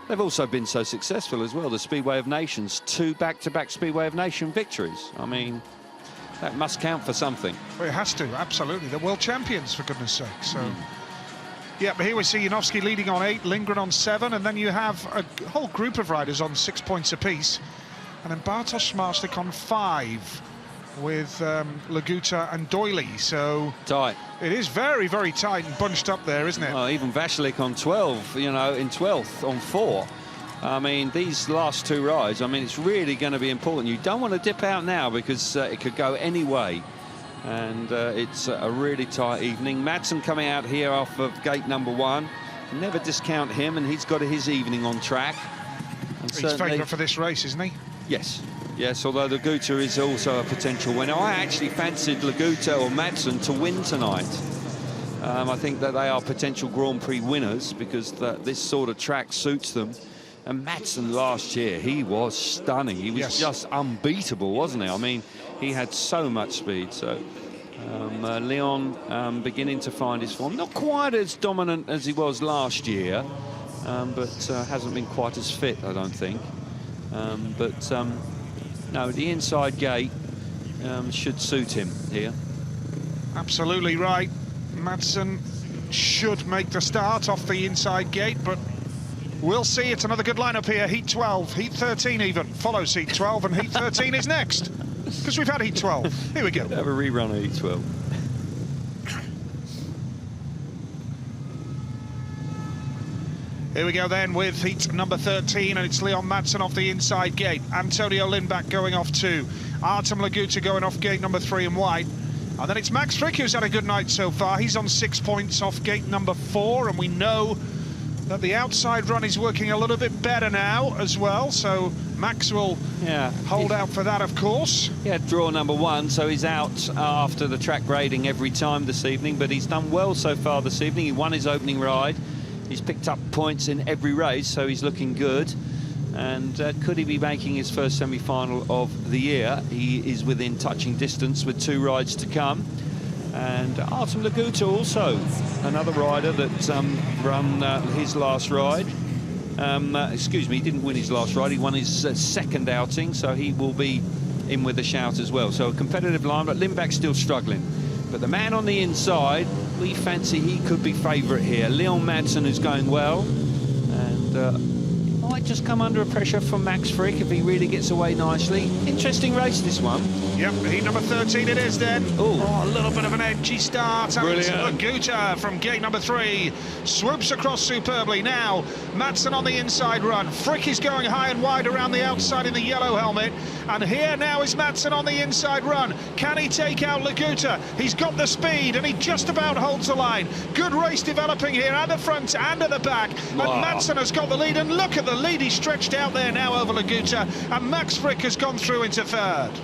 they've also been so successful as well. The Speedway of Nations, 2 back-to-back Speedway of Nation victories. I mean, that must count for something. Well, it has to, absolutely. They're world champions, for goodness sake. So. Yeah, but here we see Janowski leading on 8, Lindgren on 7, and then you have a whole group of riders on 6 points apiece. And then Bartosz Smarslik on 5 with Laguta and Doyley. So tight. It is very, very tight and bunched up there, isn't it? Well, even Vashlik on 12, you know, in 12th on 4. I mean, these last 2 rides, I mean, it's really going to be important. You don't want to dip out now because it could go any way. And it's a really tight evening. Madsen coming out here off of gate number 1. Never discount him, and he's got his evening on track. And he's favourite for this race, isn't he? Yes. Yes, although Laguta is also a potential winner. I actually fancied Laguta or Madsen to win tonight. I think that they are potential Grand Prix winners because this sort of track suits them. And Madsen last year, he was stunning. He was just unbeatable, wasn't he? I mean, he had so much speed. So Leon beginning to find his form. Not quite as dominant as he was last year, but hasn't been quite as fit, I don't think. No, the inside gate should suit him here. Absolutely right. Madsen should make the start off the inside gate, but we'll see. It's another good lineup here. Heat 12, Heat 13 even follows Heat 12, and Heat 13 is next, because we've had Heat 12. Here we go. Have a rerun of Heat 12. Here we go then with heat number 13, and it's Leon Madsen off the inside gate. Antonio Lindback going off 2. Artem Laguta going off gate number 3 in white. And then it's Max Frick, who's had a good night so far. He's on 6 points off gate number 4, and we know that the outside run is working a little bit better now as well, so Max will hold out for that, of course. Yeah, draw number 1, so he's out after the track grading every time this evening, but he's done well so far this evening. He won his opening ride. He's picked up points in every race, so he's looking good. And could he be making his first semi-final of the year? He is within touching distance with 2 rides to come. And Artem Laguta also, another rider that run his last ride. Excuse me, he didn't win his last ride. He won his second outing, so he will be in with a shout as well. So a competitive line, but Lindback's still struggling. But the man on the inside, we fancy he could be favourite here. Leon Madsen is going well, and might just come under pressure from Max Frick if he really gets away nicely. Interesting race, this one. Yep, heat number 13 it is then. Oh, a little bit of an edgy start. Brilliant. Laguta from gate number 3 swoops across superbly. Now Madsen on the inside run. Frick is going high and wide around the outside in the yellow helmet. And here now is Madsen on the inside run. Can he take out Laguta? He's got the speed and he just about holds the line. Good race developing here at the front and at the back. Wow. And Madsen has got the lead, and look at the lead he's stretched out there now over Laguta. And Max Frick has gone through into 3rd.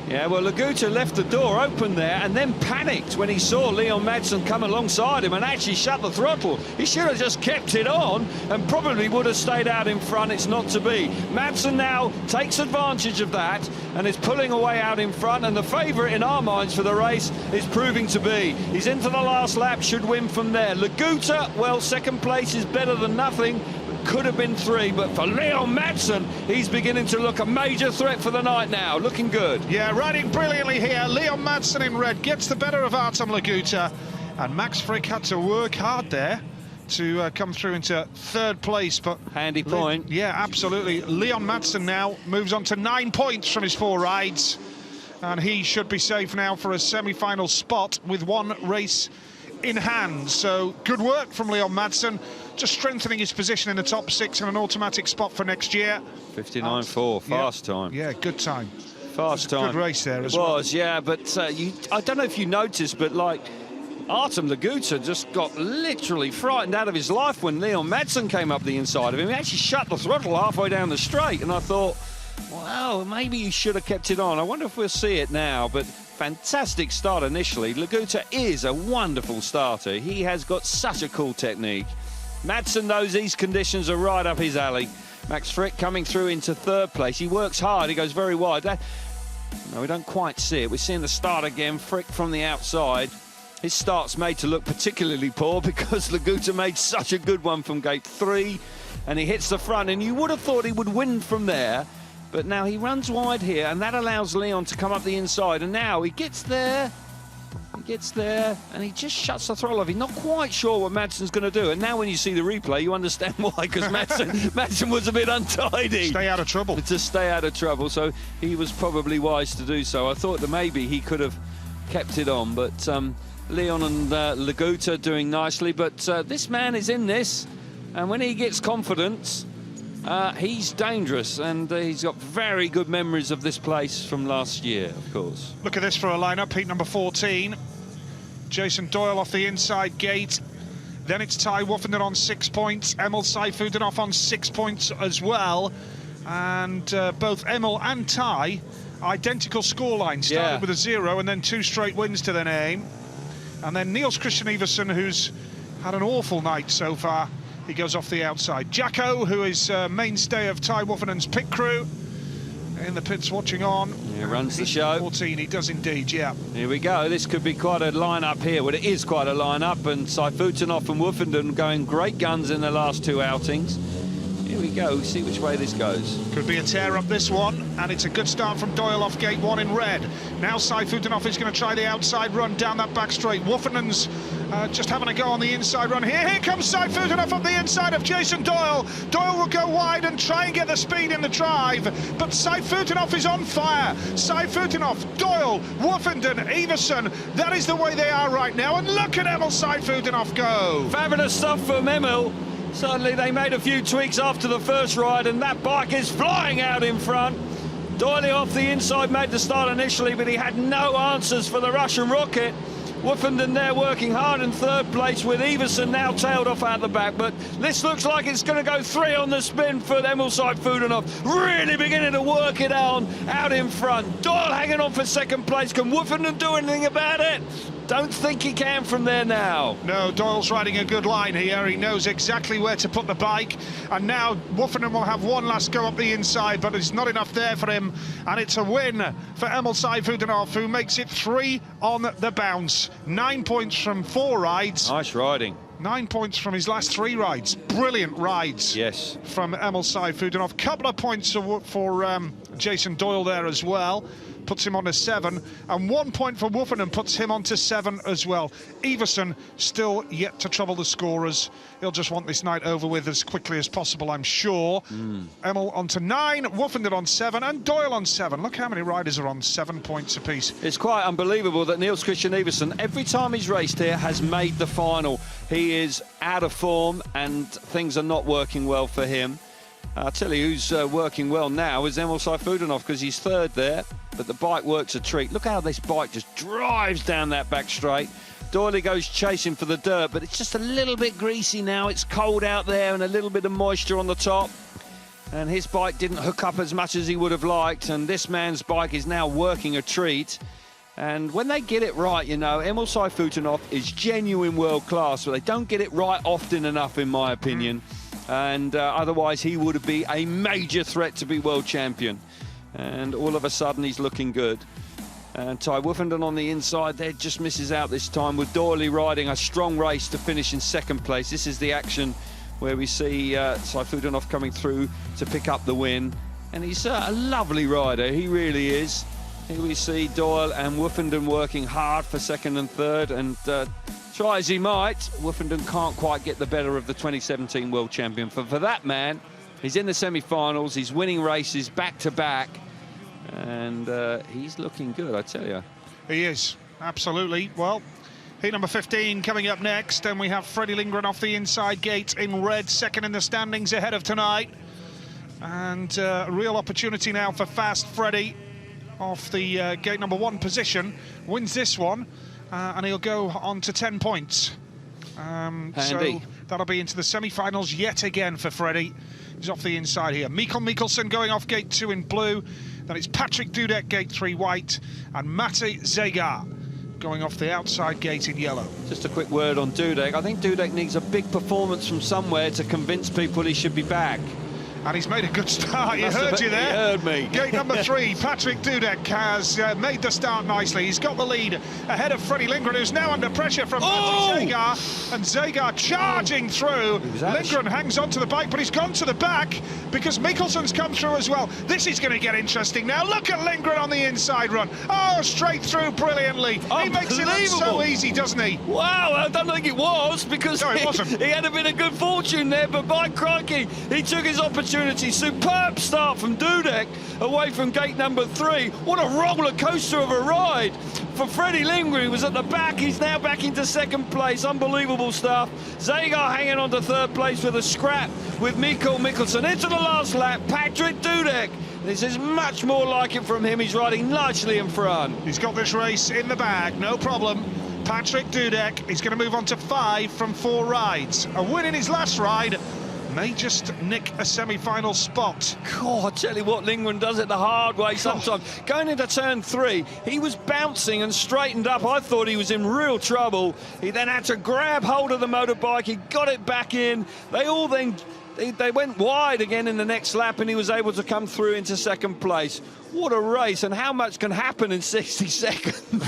Yeah, well, Laguta left the door open there and then panicked when he saw Leon Madsen come alongside him and actually shut the throttle. He should have just kept it on and probably would have stayed out in front. It's not to be. Madsen now takes advantage of that and is pulling away out in front, and the favourite in our minds for the race is proving to be. He's into the last lap, should win from there. Laguta, well, 2nd place is better than nothing. Could have been 3, but for Leon Madsen, he's beginning to look a major threat for the night now. Looking good. Yeah, riding brilliantly here. Leon Madsen in red gets the better of Artem Laguta, and Max Frick had to work hard there to come through into 3rd place, but handy point. Yeah, absolutely. Leon Madsen now moves on to 9 points from his 4 rides, and he should be safe now for a semi-final spot with 1 race in hand. So good work from Leon Madsen, just strengthening his position in the top 6 and an automatic spot for next year. 59.4, fast time. Yeah, good time. Fast time. Good race there as well. It was, yeah, but I don't know if you noticed, but like Artem Laguta just got literally frightened out of his life when Leon Madsen came up the inside of him. He actually shut the throttle halfway down the straight, and I thought, well, maybe you should have kept it on. I wonder if we'll see it now, but fantastic start initially. Laguta is a wonderful starter. He has got such a cool technique. Madsen knows these conditions are right up his alley. Max Frick coming through into 3rd place. He works hard, he goes very wide. No, we don't quite see it. We're seeing the start again. Frick from the outside. His start's made to look particularly poor because Laguta made such a good one from gate 3, and he hits the front, and you would have thought he would win from there. But now he runs wide here, and that allows Leon to come up the inside. And now he gets there, and he just shuts the throttle off. He's not quite sure what Madsen's going to do. And now when you see the replay, you understand why, because Madsen was a bit untidy. Stay out of trouble. To stay out of trouble, so he was probably wise to do so. I thought that maybe he could have kept it on, but Leon and Laguta doing nicely. But this man is in this, and when he gets confidence, he's dangerous, and he's got very good memories of this place from last year, of course. Look at this for a lineup. Heat number 14. Jason Doyle off the inside gate. Then it's Ty Woffenden on 6 points. Emil Seifunden off on 6 points as well. And both Emil and Ty, identical scoreline. Started with a 0 and then 2 straight wins to their name. And then Niels Christian Iversen, who's had an awful night so far. He goes off the outside. Jacko, who is mainstay of Ty Woofenen's pit crew, in the pits watching on. He runs the show. 14, he does indeed, yeah. Here we go. This could be quite a lineup here. Well, it is quite a lineup, and Seifutenhoff and Woofenden going great guns in their last 2 outings. Here we go. See which way this goes. Could be a tear up this one, and it's a good start from Doyle off gate 1 in red. Now Seifutenhoff is going to try the outside run down that back straight. Woofenen's just having a go on the inside run. Here comes Seifutenhoff up the inside of Jason Doyle. Doyle will go wide and try and get the speed in the drive, but Seifutenhoff is on fire. Seifutenhoff, Doyle, Woofenden, Iversen, that is the way they are right now, and look at Emil Seifutenhoff go. Fabulous stuff from Emil. Certainly they made a few tweaks after the first ride, and that bike is flying out in front. Doyle off the inside made the start initially, but he had no answers for the Russian rocket. Woofenden there working hard in 3rd place, with Iversen now tailed off out the back. But this looks like it's going to go 3 on the spin for Emil Seifutenhoff. Really beginning to work it out in front. Doyle hanging on for 2nd place. Can Woofenden do anything about it? Don't think he can from there now. No, Doyle's riding a good line here. He knows exactly where to put the bike. And now Woofenden will have one last go up the inside, but it's not enough there for him. And it's a win for Emil Seifutenhoff, who makes it 3 on the bounce. 9 points from 4 rides. Nice riding. 9 points from his last 3 rides. Brilliant rides. Yes. From Emil Seifutenhoff. Couple of points for Jason Doyle there as well. Puts him on to 7, and 1 point for Woofenden puts him on to 7 as well. Iversen still yet to trouble the scorers. He'll just want this night over with as quickly as possible, I'm sure. Emil on to 9, Woofenden on 7, and Doyle on 7. Look how many riders are on 7 points apiece. It's quite unbelievable that Niels Christian Iversen, every time he's raced here, has made the final. He is out of form, and things are not working well for him. I'll tell you who's working well now is Emil Seifutenhoff, because he's 3rd there, but the bike works a treat. Look how this bike just drives down that back straight. Doyle goes chasing for the dirt, but it's just a little bit greasy now. It's cold out there and a little bit of moisture on the top. And his bike didn't hook up as much as he would have liked, and this man's bike is now working a treat. And when they get it right, you know, Emil Seifutenhoff is genuine world class, but they don't get it right often enough, in my opinion. And otherwise he would be a major threat to be world champion. And all of a sudden he's looking good. And Ty Woofenden on the inside there just misses out this time, with Doyle riding a strong race to finish in 2nd place. This is the action where we see Seifutenhoff coming through to pick up the win. And he's a lovely rider, he really is. Here we see Doyle and Woofenden working hard for 2nd and 3rd, and try as he might, Woofenden can't quite get the better of the 2017 world champion. For that man, he's in the semi-finals, he's winning races back-to-back, and he's looking good, I tell you. He is, absolutely. Well, heat number 15 coming up next, and we have Freddie Lindgren off the inside gate in red, 2nd in the standings ahead of tonight. And a real opportunity now for Fast Freddie off the gate number 1 position. Wins this one, and he'll go on to 10 points. So that'll be into the semi-finals yet again for Freddie. He's off the inside here. Mikael Mikkelsen going off gate 2 in blue. Then it's Patrick Dudek, gate 3 white, and Mate Zegar going off the outside gate in yellow. Just a quick word on Dudek. I think Dudek needs a big performance from somewhere to convince people he should be back. And he's made a good start. He heard you there. He heard me. Gate number 3, Patrick Dudek has made the start nicely. He's got the lead ahead of Freddie Lindgren, who's now under pressure from Mate Zegar. And Zegar charging through. Lindgren hangs onto the bike, but he's gone to the back because Mikkelsen's come through as well. This is going to get interesting now. Look at Lindgren on the inside run. Oh, straight through brilliantly. He makes it look so easy, doesn't he? Wow, I don't think it was, because no, it wasn't. He had a bit of good fortune there, but by crikey, he took his opportunity. Superb start from Dudek away from gate number 3. What a roller coaster of a ride for Freddie Lindgren. He was at the back, he's now back into 2nd place. Unbelievable stuff. Zegar hanging on to 3rd place with a scrap with Mikael Mikkelsen. Into the last lap, Patrick Dudek. This is much more like it from him. He's riding nicely in front. He's got this race in the bag, no problem. Patrick Dudek is going to move on to 5 from 4 rides. A win in his last ride. may just nick a semi-final spot. God, I tell you what, Lindgren does it the hard way sometimes. Going into turn 3, he was bouncing and straightened up. I thought he was in real trouble. He then had to grab hold of the motorbike. He got it back in. They went wide again in the next lap, and he was able to come through into second place. What a race, and how much can happen in 60 seconds.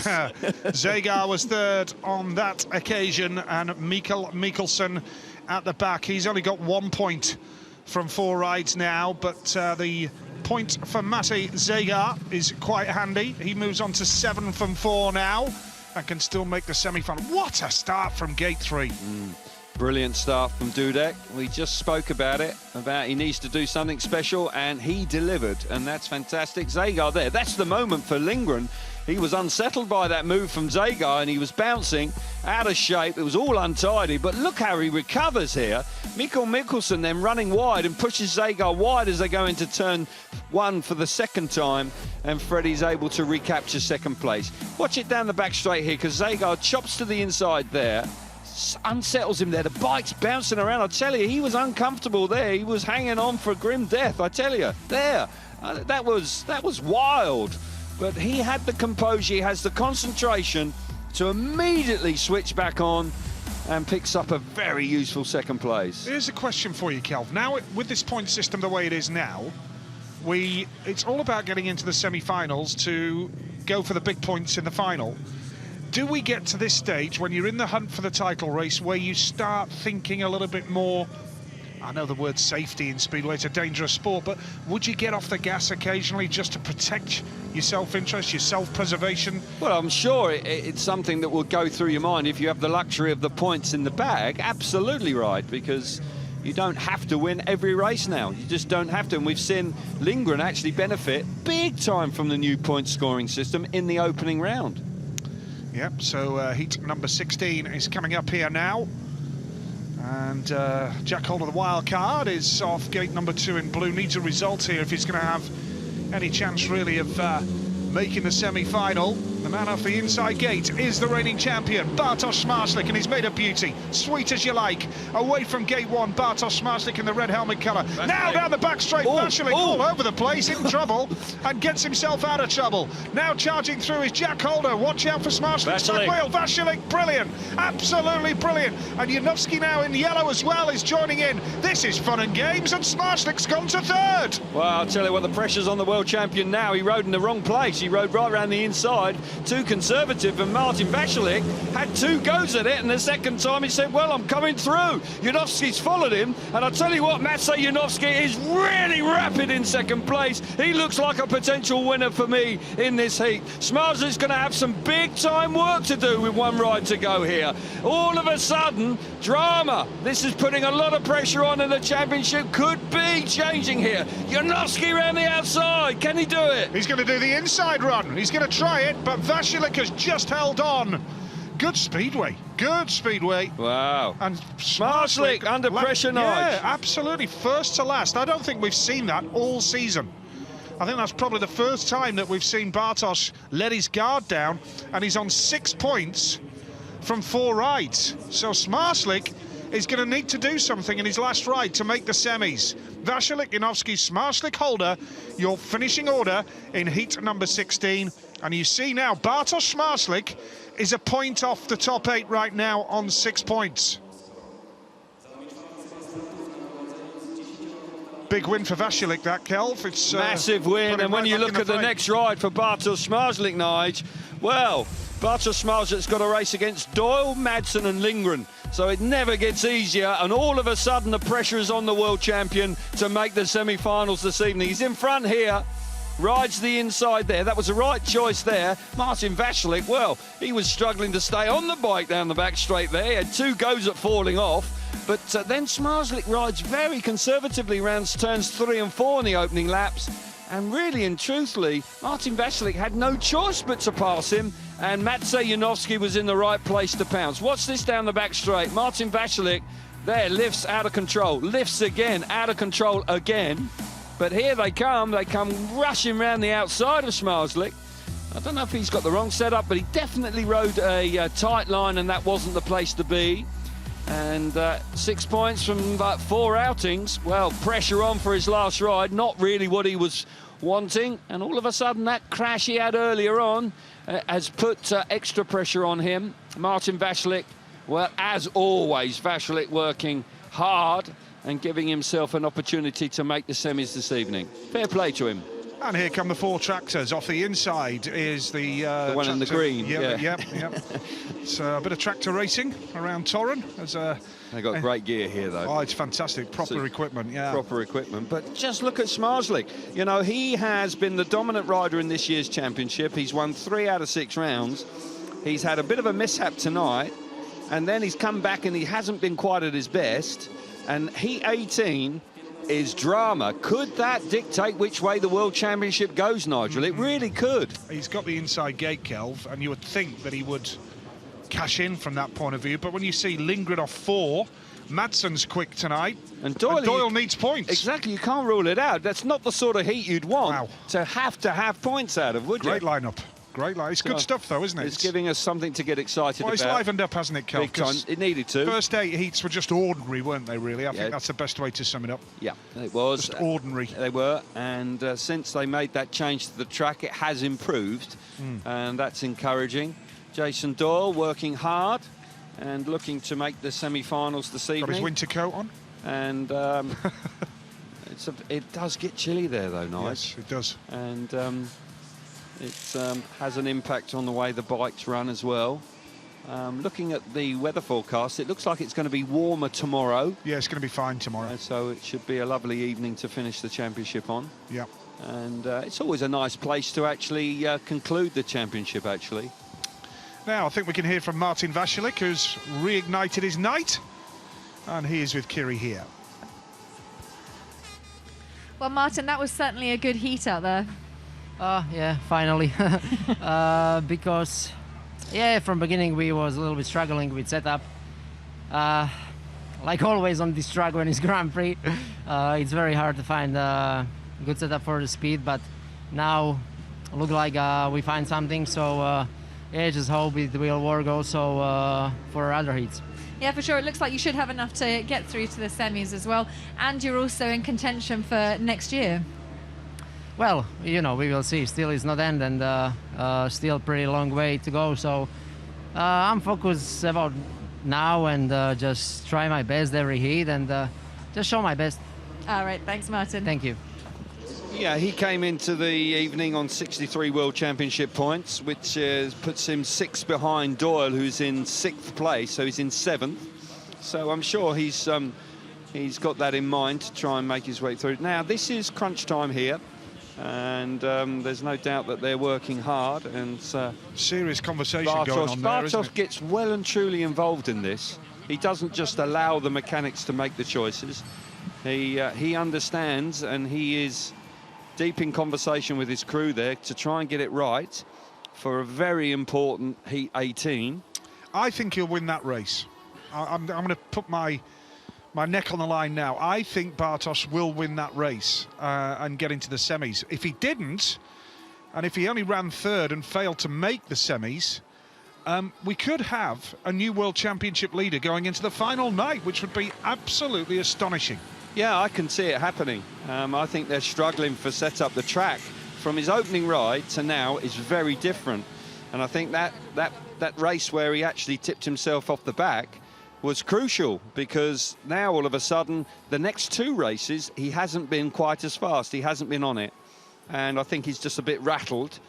Zagar was third on that occasion, and Mikkelsen at the back. He's only got 1 point from 4 rides now, but the point for Matti Zagar is quite handy. He moves on to 7 from 4 now and can still make the semi-final. What a start from gate 3. Brilliant start from Dudek. We just spoke about it, about he needs to do something special, and he delivered, and that's fantastic. Zagar there, that's the moment for Lindgren. He was unsettled by that move from Zagar, and he was bouncing out of shape. It was all untidy, but look how he recovers here. Mikkelsen then running wide and pushes Zagar wide as they go into turn 1 for the second time, and Freddie's able to recapture second place. Watch it down the back straight here, because Zagar chops to the inside there, unsettles him there. The bike's bouncing around. I tell you, he was uncomfortable there. He was hanging on for grim death. I tell you, there, that was wild. But he had the composure, he has the concentration to immediately switch back on and picks up a very useful second place. Here's a question for you, Kelv. Now, with this point system the way it is now, it's all about getting into the semi-finals to go for the big points in the final. Do we get to this stage when you're in the hunt for the title race where you start thinking a little bit more, I know the word safety in Speedway, it's a dangerous sport, but would you get off the gas occasionally just to protect your self-interest, your self-preservation? Well, I'm sure it's something that will go through your mind if you have the luxury of the points in the bag. Absolutely right, because you don't have to win every race now. You just don't have to. And we've seen Lindgren actually benefit big time from the new point scoring system in the opening round. Yep, so heat number 16 is coming up here now. And Jack Holder, the wild card, is off gate number 2 in blue. Needs a result here if he's going to have any chance, really, of making the semi-final. The man off the inside gate is the reigning champion, Bartosz Zmarzlik, and he's made a beauty. Sweet as you like. Away from gate 1, Bartosz Zmarzlik in the red helmet colour. Now down the back straight, Vasilek all over the place, in trouble, and gets himself out of trouble. Now charging through is Jack Holder. Watch out for Zmarzlik's back wheel. Vasilek, brilliant. Absolutely brilliant. And Janowski now in yellow as well is joining in. This is fun and games, and Zmarzlik's gone to 3rd. Well, I'll tell you what, the pressure's on the world champion now. He rode in the wrong place. He rode right around the inside. Too conservative, and Martin Vasilek had 2 goes at it, and the second time he said, well, I'm coming through. Janowski's followed him, and I'll tell you what, Maciej Janowski is really rapid in second place. He looks like a potential winner for me in this heat. Zmarzlik's going to have some big time work to do with 1 ride to go here. All of a sudden, drama. This is putting a lot of pressure on, and the championship could be changing here. Janowski around the outside. Can he do it? He's going to do the inside run. He's going to try it, but Vasilek has just held on. Good speedway. Good speedway. Wow. And Zmarzlik under pressure now. Yeah, absolutely. First to last. I don't think we've seen that all season. I think that's probably the first time that we've seen Bartosz let his guard down, and he's on 6 points from 4 rides. So Zmarzlik is going to need to do something in his last ride to make the semis. Vasilek, Janowski, Zmarzlik, Holder, your finishing order in heat number 16. And you see now, Bartosz Zmarzlik is a point off the top 8 right now on 6 points. Big win for Vasilek, that, Kelv. It's massive win, and when you look at the next ride for Bartosz Zmarzlik, Nige, well, Bartosz Zmarzlik's got a race against Doyle, Madsen and Lindgren, so it never gets easier, and all of a sudden the pressure is on the world champion to make the semi-finals this evening. He's in front here, rides the inside there. That was the right choice there. Martin Vasilek, well, he was struggling to stay on the bike down the back straight there. He had 2 goes at falling off, but then Zmarzlik rides very conservatively around turns 3 and 4 in the opening laps. And really and truthfully, Martin Vasilek had no choice but to pass him, and Maciej Janowski was in the right place to pounce. Watch this down the back straight. Martin Vasilek there lifts out of control, lifts again, out of control again. But here they come rushing around the outside of Zmarzlik. I don't know if he's got the wrong setup, but he definitely rode a tight line, and that wasn't the place to be. And 6 points from 4 outings. Well, pressure on for his last ride. Not really what he was wanting. And all of a sudden, that crash he had earlier on has put extra pressure on him. Martin Vaclik, well, as always, Vaclik working hard and giving himself an opportunity to make the semis this evening. Fair play to him. And here come the 4 tractors. Off the inside is the one in the green. Yeah. It's a bit of tractor racing around Torun. They got great gear here, though. Oh, it's fantastic. Proper equipment, yeah. Proper equipment. But just look at Smarslik. You know, he has been the dominant rider in this year's championship. He's won 3 out of 6 rounds. He's had a bit of a mishap tonight, and then he's come back and he hasn't been quite at his best. And Heat 18 is drama. Could that dictate which way the World Championship goes, Nigel? It really could. He's got the inside gate, Kelv, and you would think that he would cash in from that point of view. But when you see Lindgren off 4, Madsen's quick tonight, and Doyle needs points. Exactly, you can't rule it out. That's not the sort of heat you'd want to have points out of, would you? Great lineup. Great line. It's good stuff, though, isn't it? It's giving us something to get excited about. It's livened up, hasn't it, Kel? It needed to. First 8 heats were just ordinary, weren't they, really? I think that's the best way to sum it up. Yeah, it was. Just ordinary. They were, and since they made that change to the track, it has improved, and that's encouraging. Jason Doyle working hard and looking to make the semi-finals this evening. Got his winter coat on. And it does get chilly there, though, Nigel. Yes, it does. And it has an impact on the way the bikes run as well. Looking at the weather forecast, it looks like it's going to be warmer tomorrow. Yeah, it's going to be fine tomorrow. So it should be a lovely evening to finish the championship on. Yeah. And it's always a nice place to actually conclude the championship, actually. Now, I think we can hear from Martin Vaclik, who's reignited his night. And he is with Kiri here. Well, Martin, that was certainly a good heat out there. Yeah, finally. Because, from beginning we was a little bit struggling with setup. Like always on this track when it's Grand Prix, it's very hard to find a good setup for the speed, but now look like we find something, so just hope it will work also for other heats. Yeah, for sure. It looks like you should have enough to get through to the semis as well, and you're also in contention for next year. Well, we will see. Still, it's not end, and still pretty long way to go. So I'm focused about now and just try my best every heat and just show my best. All right, thanks, Martin. Thank you. Yeah, he came into the evening on 63 World Championship points, which puts him 6 behind Doyle, who's in 6th place, so he's in 7th. So I'm sure he's got that in mind to try and make his way through. Now, this is crunch time here. And there's no doubt that they're working hard, and serious conversation going on there. Bartos gets well and truly involved in this. He doesn't just allow the mechanics to make the choices. He understands, and he is deep in conversation with his crew there to try and get it right for a very important Heat 18. I think he'll win that race. I'm going to put my neck on the line now. I think Bartos will win that race and get into the semis. If he didn't, and if he only ran 3rd and failed to make the semis, we could have a new World Championship leader going into the final night, which would be absolutely astonishing. Yeah, I can see it happening. I think they're struggling for setup. The track from his opening ride to now is very different. And I think that race where he actually tipped himself off the back was crucial, because now all of a sudden the next 2 races he hasn't been quite as fast, he hasn't been on it, and I think he's just a bit rattled,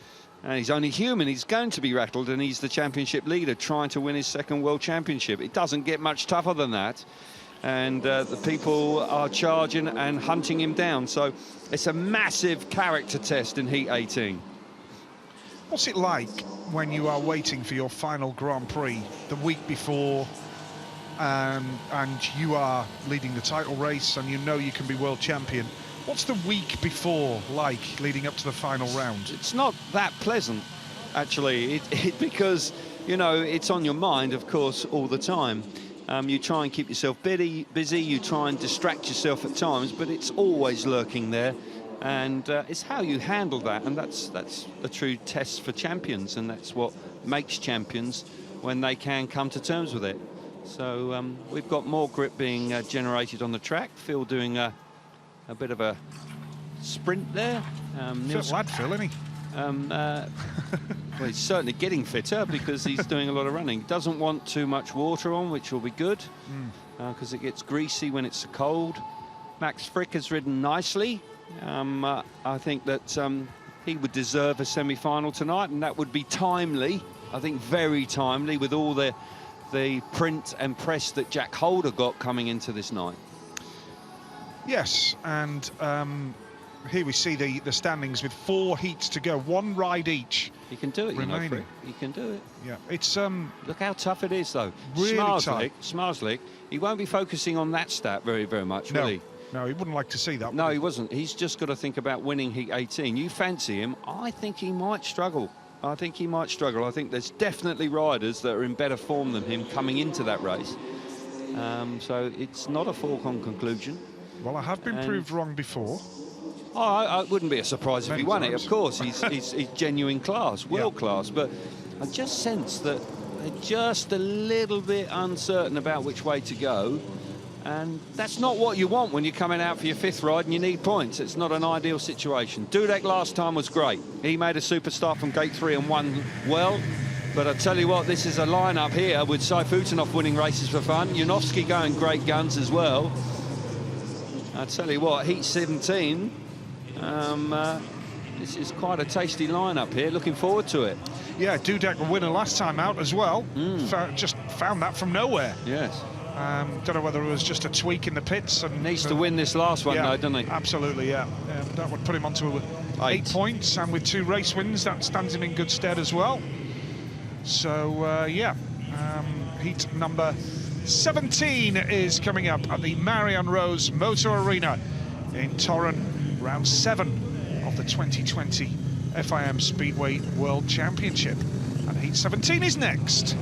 and he's only human, he's going to be rattled, and he's the championship leader trying to win his 2nd World Championship. It doesn't get much tougher than that, and the people are charging and hunting him down, so it's a massive character test in Heat 18. What's it like when you are waiting for your final Grand Prix the week before, and you are leading the title race and you know you can be world champion? What's the week before like, leading up to the final round? It's not that pleasant, actually, because, it's on your mind, of course, all the time. You try and keep yourself busy, you try and distract yourself at times, but it's always lurking there. And it's how you handle that, and that's a true test for champions, and that's what makes champions when they can come to terms with it. So we've got more grip being generated on the track. Phil doing a bit of a sprint there. Fit lad, Phil, isn't he? Well, he's certainly getting fitter because he's doing a lot of running. Doesn't want too much water on, which will be good because it gets greasy when it's cold. Max Frick has ridden nicely. I think that he would deserve a semi-final tonight, and that would be timely. I think very timely with all the print and press that Jack Holder got coming into this night. Yes, and here we see the standings with 4 heats to go, 1 ride each. He can do it, remaining. you know, Frick. He can do it. Yeah, it's look how tough it is, though. Really tough. Smarslick, he won't be focusing on that stat very much, will he? No, he wouldn't like to see that. No, he wasn't. He's just got to think about winning Heat 18. You fancy him, I think he might struggle. I think there's definitely riders that are in better form than him coming into that race. So it's not a foregone conclusion. Well, I have been proved wrong before. Oh, it wouldn't be a surprise if he won it. Of course, he's genuine class, world class. But I just sense that they're just a little bit uncertain about which way to go. And that's not what you want when you're coming out for your 5th ride and you need points. It's not an ideal situation. Dudek last time was great. He made a super start from gate 3 and won well. But I tell you what, this is a lineup here with Saifutinov winning races for fun. Janowski going great guns as well. I tell you what, Heat 17, this is quite a tasty lineup here. Looking forward to it. Yeah, Dudek, a winner last time out as well. Just found that from nowhere. Yes. Don't know whether it was just a tweak in the pits. And needs to win this last one, though, doesn't he? Absolutely, yeah. That would put him onto 8 points, and with 2 race wins, that stands him in good stead as well. So, heat number 17 is coming up at the Marion Rose Motor Arena in Torun, round 7 of the 2020 FIM Speedway World Championship. And heat 17 is next.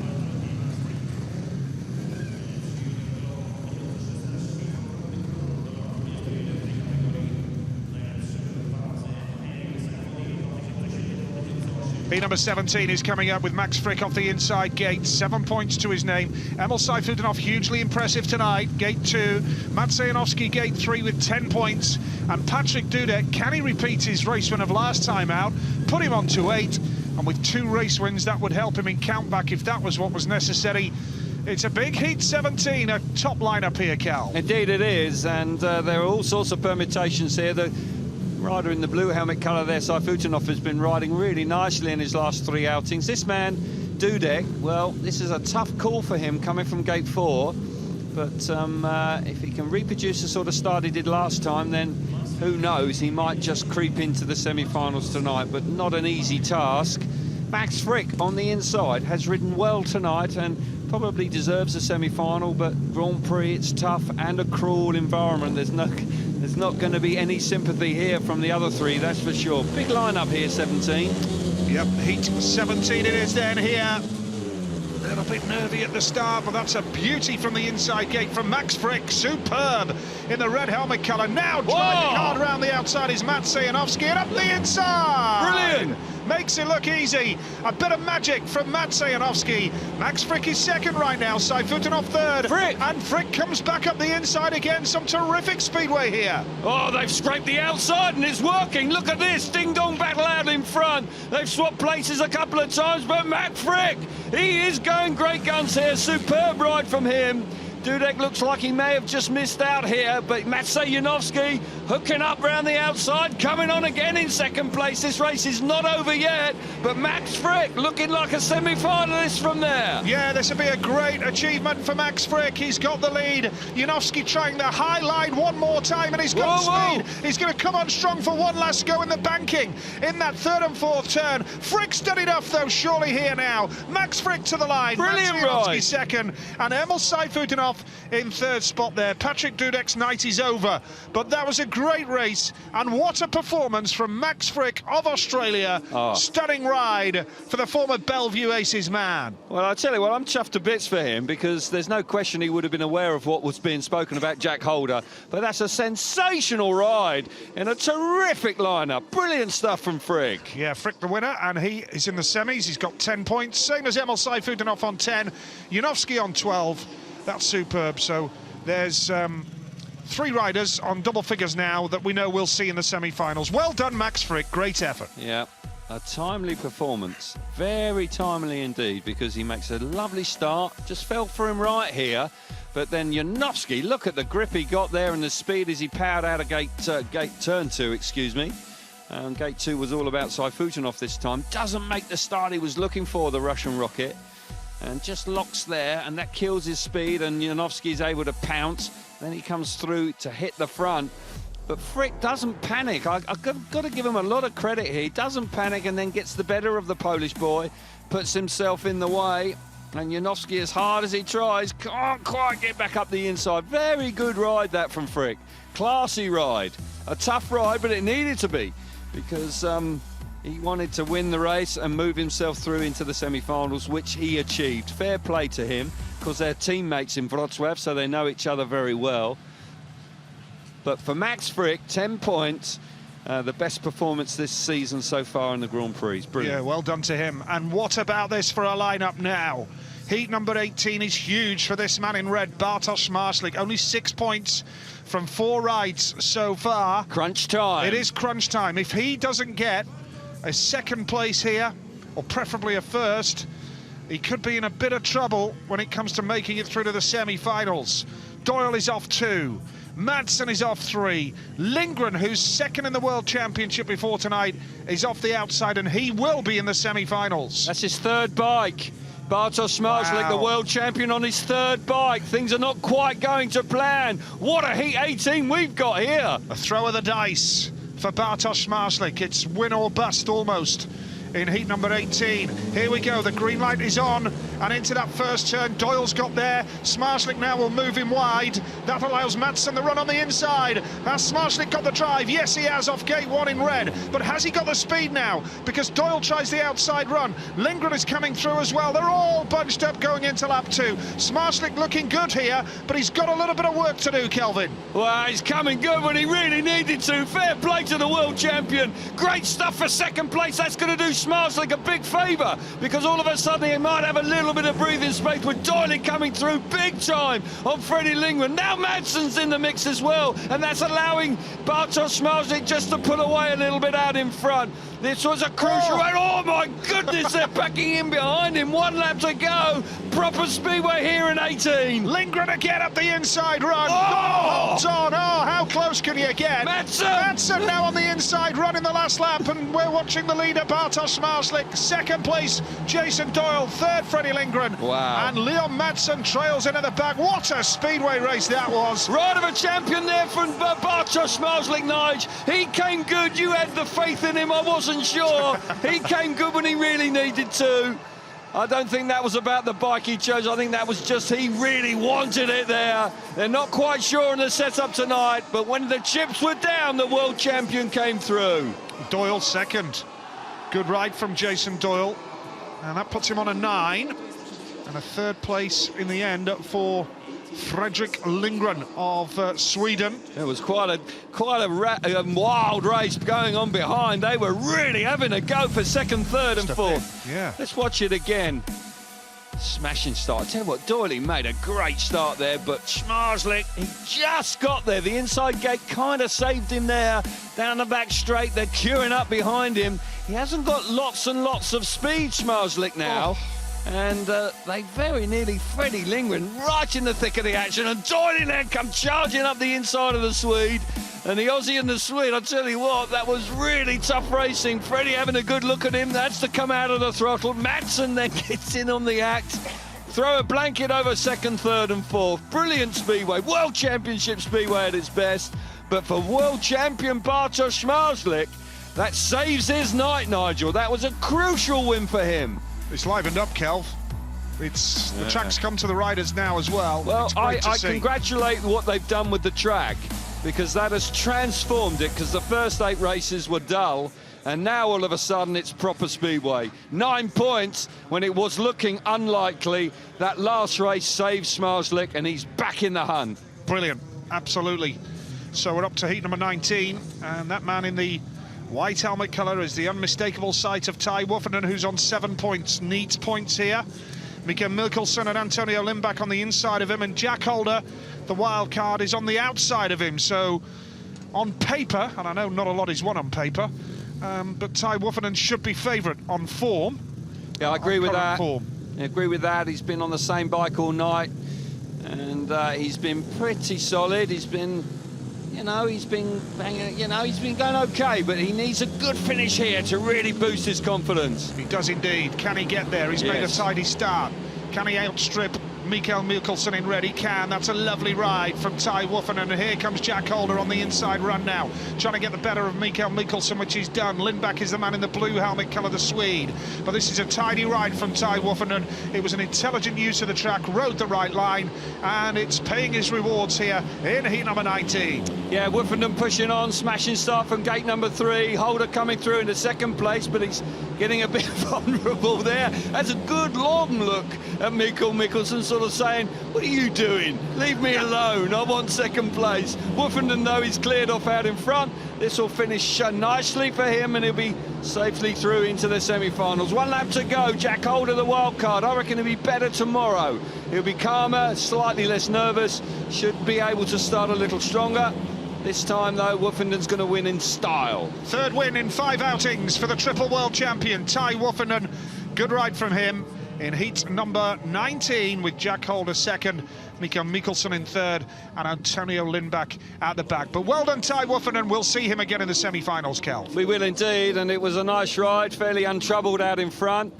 Heat number 17 is coming up with Max Frick off the inside gate, 7 points to his name. Emil Saifutinov hugely impressive tonight, gate 2. Maciej Janowski gate 3 with 10 points. And Patrick Dudek, can he repeat his race win of last time out? Put him on to 8, and with 2 race wins that would help him in countback if that was what was necessary. It's a big heat 17, a top lineup here, Cal. Indeed it is, and there are all sorts of permutations here. The rider in the blue helmet colour there, Saifutinov, has been riding really nicely in his last 3 outings. This man, Dudek, well, this is a tough call for him coming from gate 4. But if he can reproduce the sort of start he did last time, then who knows, he might just creep into the semi-finals tonight, but not an easy task. Max Frick on the inside has ridden well tonight and probably deserves a semi-final, but Grand Prix, it's tough and a cruel environment. There's not going to be any sympathy here from the other 3, that's for sure. Big lineup here, 17. Yep, heat 17 it is then here. A little bit nervy at the start, but that's a beauty from the inside gate from Max Frick. Superb in the red helmet colour. Now driving hard around the outside is Maciej Janowski, and up the inside. Brilliant. Makes it look easy. A bit of magic from Maciej Janowski. Max Frick is second right now. Saifutinov third. Frick. And Frick comes back up the inside again. Some terrific speedway here. Oh, they've scraped the outside and it's working. Look at this. Ding dong battle out in front. They've swapped places a couple of times, but Max Frick, he is going great guns here. Superb ride from him. Dudek looks like he may have just missed out here, but Maciej Janowski hooking up round the outside, coming on again in second place. This race is not over yet, but Max Frick looking like a semi-finalist from there. Yeah, this would be a great achievement for Max Frick. He's got the lead. Janowski trying the high line one more time, and he's got speed. He's going to come on strong for one last go in the banking in that 3rd and 4th turn. Frick's done enough, though, surely here now. Max Frick to the line. Brilliant ride. Second, and Emil Saifutinov in 3rd spot there. Patrick Dudek's night is over, but that was a great race, and what a performance from Max Frick of Australia. Stunning ride for the former Bellevue Aces man. Well, I tell you what, I'm chuffed to bits for him, because there's no question he would have been aware of what was being spoken about Jack Holder, but that's a sensational ride in a terrific lineup. Brilliant stuff from Frick. Yeah, Frick the winner, and he is in the semis. He's got 10 points, same as Emil Saifutinov on 10, Janowski on 12, That's superb. So there's 3 riders on double figures now that we know we'll see in the semi-finals. Well done, Max Frick. Great effort. Yeah, a timely performance. Very timely indeed, because he makes a lovely start. Just fell for him right here. But then Janowski, look at the grip he got there and the speed as he powered out of gate turn 2, excuse me. Gate 2 was all about Saifutinov this time. Doesn't make the start he was looking for, the Russian rocket. And just locks there, and that kills his speed, and Janowski's able to pounce. Then he comes through to hit the front. But Frick doesn't panic. I've got to give him a lot of credit here. He doesn't panic and then gets the better of the Polish boy, puts himself in the way. And Janowski, as hard as he tries, can't quite get back up the inside. Very good ride, that, from Frick. Classy ride. A tough ride, but it needed to be, because he wanted to win the race and move himself through into the semi-finals, which he achieved. Fair play to him, because they're teammates in Wrocław, so they know each other very well. But for Max Frick, 10 points. The best performance this season so far in the Grand Prix. Brilliant. Yeah, well done to him. And what about this for a lineup now? Heat number 18 is huge for this man in red, Bartosz Marslik. Only 6 points from 4 rides so far. Crunch time. It is crunch time. If he doesn't get a second place here, or preferably a first, he could be in a bit of trouble when it comes to making it through to the semi-finals. Doyle is off 2. Madsen is off 3. Lindgren, who's second in the World Championship before tonight, is off the outside, and he will be in the semi-finals. That's his 3rd bike. Bartosz Marslik, the world champion, on his 3rd bike. Things are not quite going to plan. What a Heat 18 we've got here. A throw of the dice for Bartosz Marslik. It's win or bust almost in heat number 18. Here we go, the green light is on, and into that first turn, Doyle's got there. Smarslik now will move him wide. That allows Madsen the run on the inside. Has Smarslik got the drive? Yes, he has, off gate 1 in red. But has he got the speed now? Because Doyle tries the outside run. Lindgren is coming through as well. They're all bunched up going into lap 2. Smarslik looking good here, but he's got a little bit of work to do, Kelvin. Well, he's coming good when he really needed to. Fair play to the world champion. Great stuff for 2nd place. That's going to do Smarslik a big favour, because all of a sudden he might have a little bit of breathing space with Doyle coming through big time on Freddie Lindgren. Now Madsen's in the mix as well, and that's allowing Bartosz Smarslik just to pull away a little bit out in front. This was a crucial run. Oh my goodness, they're packing in behind him. 1 lap to go. Proper speedway here in 18. Lindgren again up the inside run. Holds on. Oh, how close can you get? Madsen now on the inside run in the last lap, and we're watching the leader, Bartosz Smarslik. 2nd place, Jason Doyle. 3rd, Freddie Lindgren. Wow. And Leon Madsen trails into the back. What a speedway race that was. Ride of a champion there from Bartosz Smarslik, Nige. He came good. You had the faith in him. I wasn't sure. He came good when he really needed to. I don't think that was about the bike he chose. I think that was just he really wanted it there. They're not quite sure on the setup tonight, but when the chips were down, the world champion came through. Doyle 2nd. Good ride from Jason Doyle, and that puts him on a 9, and a 3rd place in the end for Fredrik Lindgren of Sweden. It was quite a wild race going on behind. They were really having a go for 2nd, 3rd and 4th. Yeah. Let's watch it again. Smashing start. I tell you what, Doyle made a great start there, but Smarslik, he just got there. The inside gate kind of saved him there. Down the back straight, they're queuing up behind him. He hasn't got lots and lots of speed, Smarslik, now. And they very nearly, Freddie Lindgren right in the thick of the action, and Doyle then come charging up the inside of the Swede. And the Aussie and the Swede, I'll tell you what, that was really tough racing. Freddie having a good look at him, that's to come out of the throttle. Madsen then gets in on the act. Throw a blanket over 2nd, 3rd and 4th. Brilliant speedway, World Championship speedway at its best. But for world champion Bartosz Smarslik, that saves his night, Nigel. That was a crucial win for him. It's livened up, Kelv. The track's come to the riders now as well. Well, I congratulate what they've done with the track, because that has transformed it, because the first 8 races were dull, and now all of a sudden it's proper speedway. 9 points when it was looking unlikely. That last race saved Smarslik, and he's back in the hunt. Brilliant, absolutely. So we're up to heat number 19, and that man in the white helmet colour is the unmistakable sight of Ty Wofferden, who's on 7 points. Needs points here. Mika Mikkelsen and Antonio Lindback on the inside of him, and Jack Holder, the wild card, is on the outside of him. So on paper, and I know not a lot is won on paper, but Ty Woffinden should be favourite on form. Yeah, I agree with that. Form. I agree with that. He's been on the same bike all night, and he's been pretty solid. He's been, he's been going okay, but he needs a good finish here to really boost his confidence. He does indeed. Can he get there? He's made a tidy start. Can he outstrip Mikael Mikkelsen in red? He can. That's a lovely ride from Ty Woffinden, and here comes Jack Holder on the inside run now, trying to get the better of Mikael Mikkelsen, which he's done. Lindback is the man in the blue helmet colour, the Swede. But this is a tidy ride from Ty Woffinden. It was an intelligent use of the track, rode the right line, and it's paying his rewards here in heat number 19. Yeah, Woffinden pushing on, smashing start from gate number 3. Holder coming through into second place, but he's getting a bit vulnerable there. That's a good long look at Mikael Mikkelsen, sort of saying, what are you doing? Leave me alone, I want second place. Woffinden, though, he's cleared off out in front. This will finish nicely for him, and he'll be safely through into the semi-finals. 1 lap to go. Jack Holder, the wild card. I reckon he'll be better tomorrow. He'll be calmer, slightly less nervous, should be able to start a little stronger. This time, though, Woffinden's going to win in style. Third win in 5 outings for the triple world champion, Ty Woffinden. Good ride from him in heat number 19, with Jack Holder second, Mikael Mikkelsen in third, and Antonio Lindback at the back. But well done, Ty Woffinden. We'll see him again in the semi-finals, Cal. We will indeed, and it was a nice ride, fairly untroubled out in front.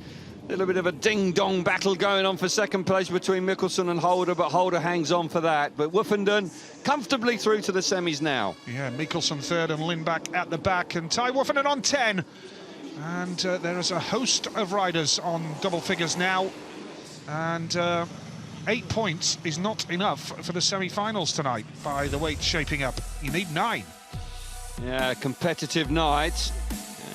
A little bit of a ding-dong battle going on for second place between Mikkelsen and Holder, but Holder hangs on for that. But Woffinden comfortably through to the semis now. Yeah, Mikkelsen third and Lindback at the back, and Ty Woffinden on 10. And there is a host of riders on double figures now, and 8 points is not enough for the semi-finals tonight, by the way it's shaping up. You need 9. Yeah, competitive night.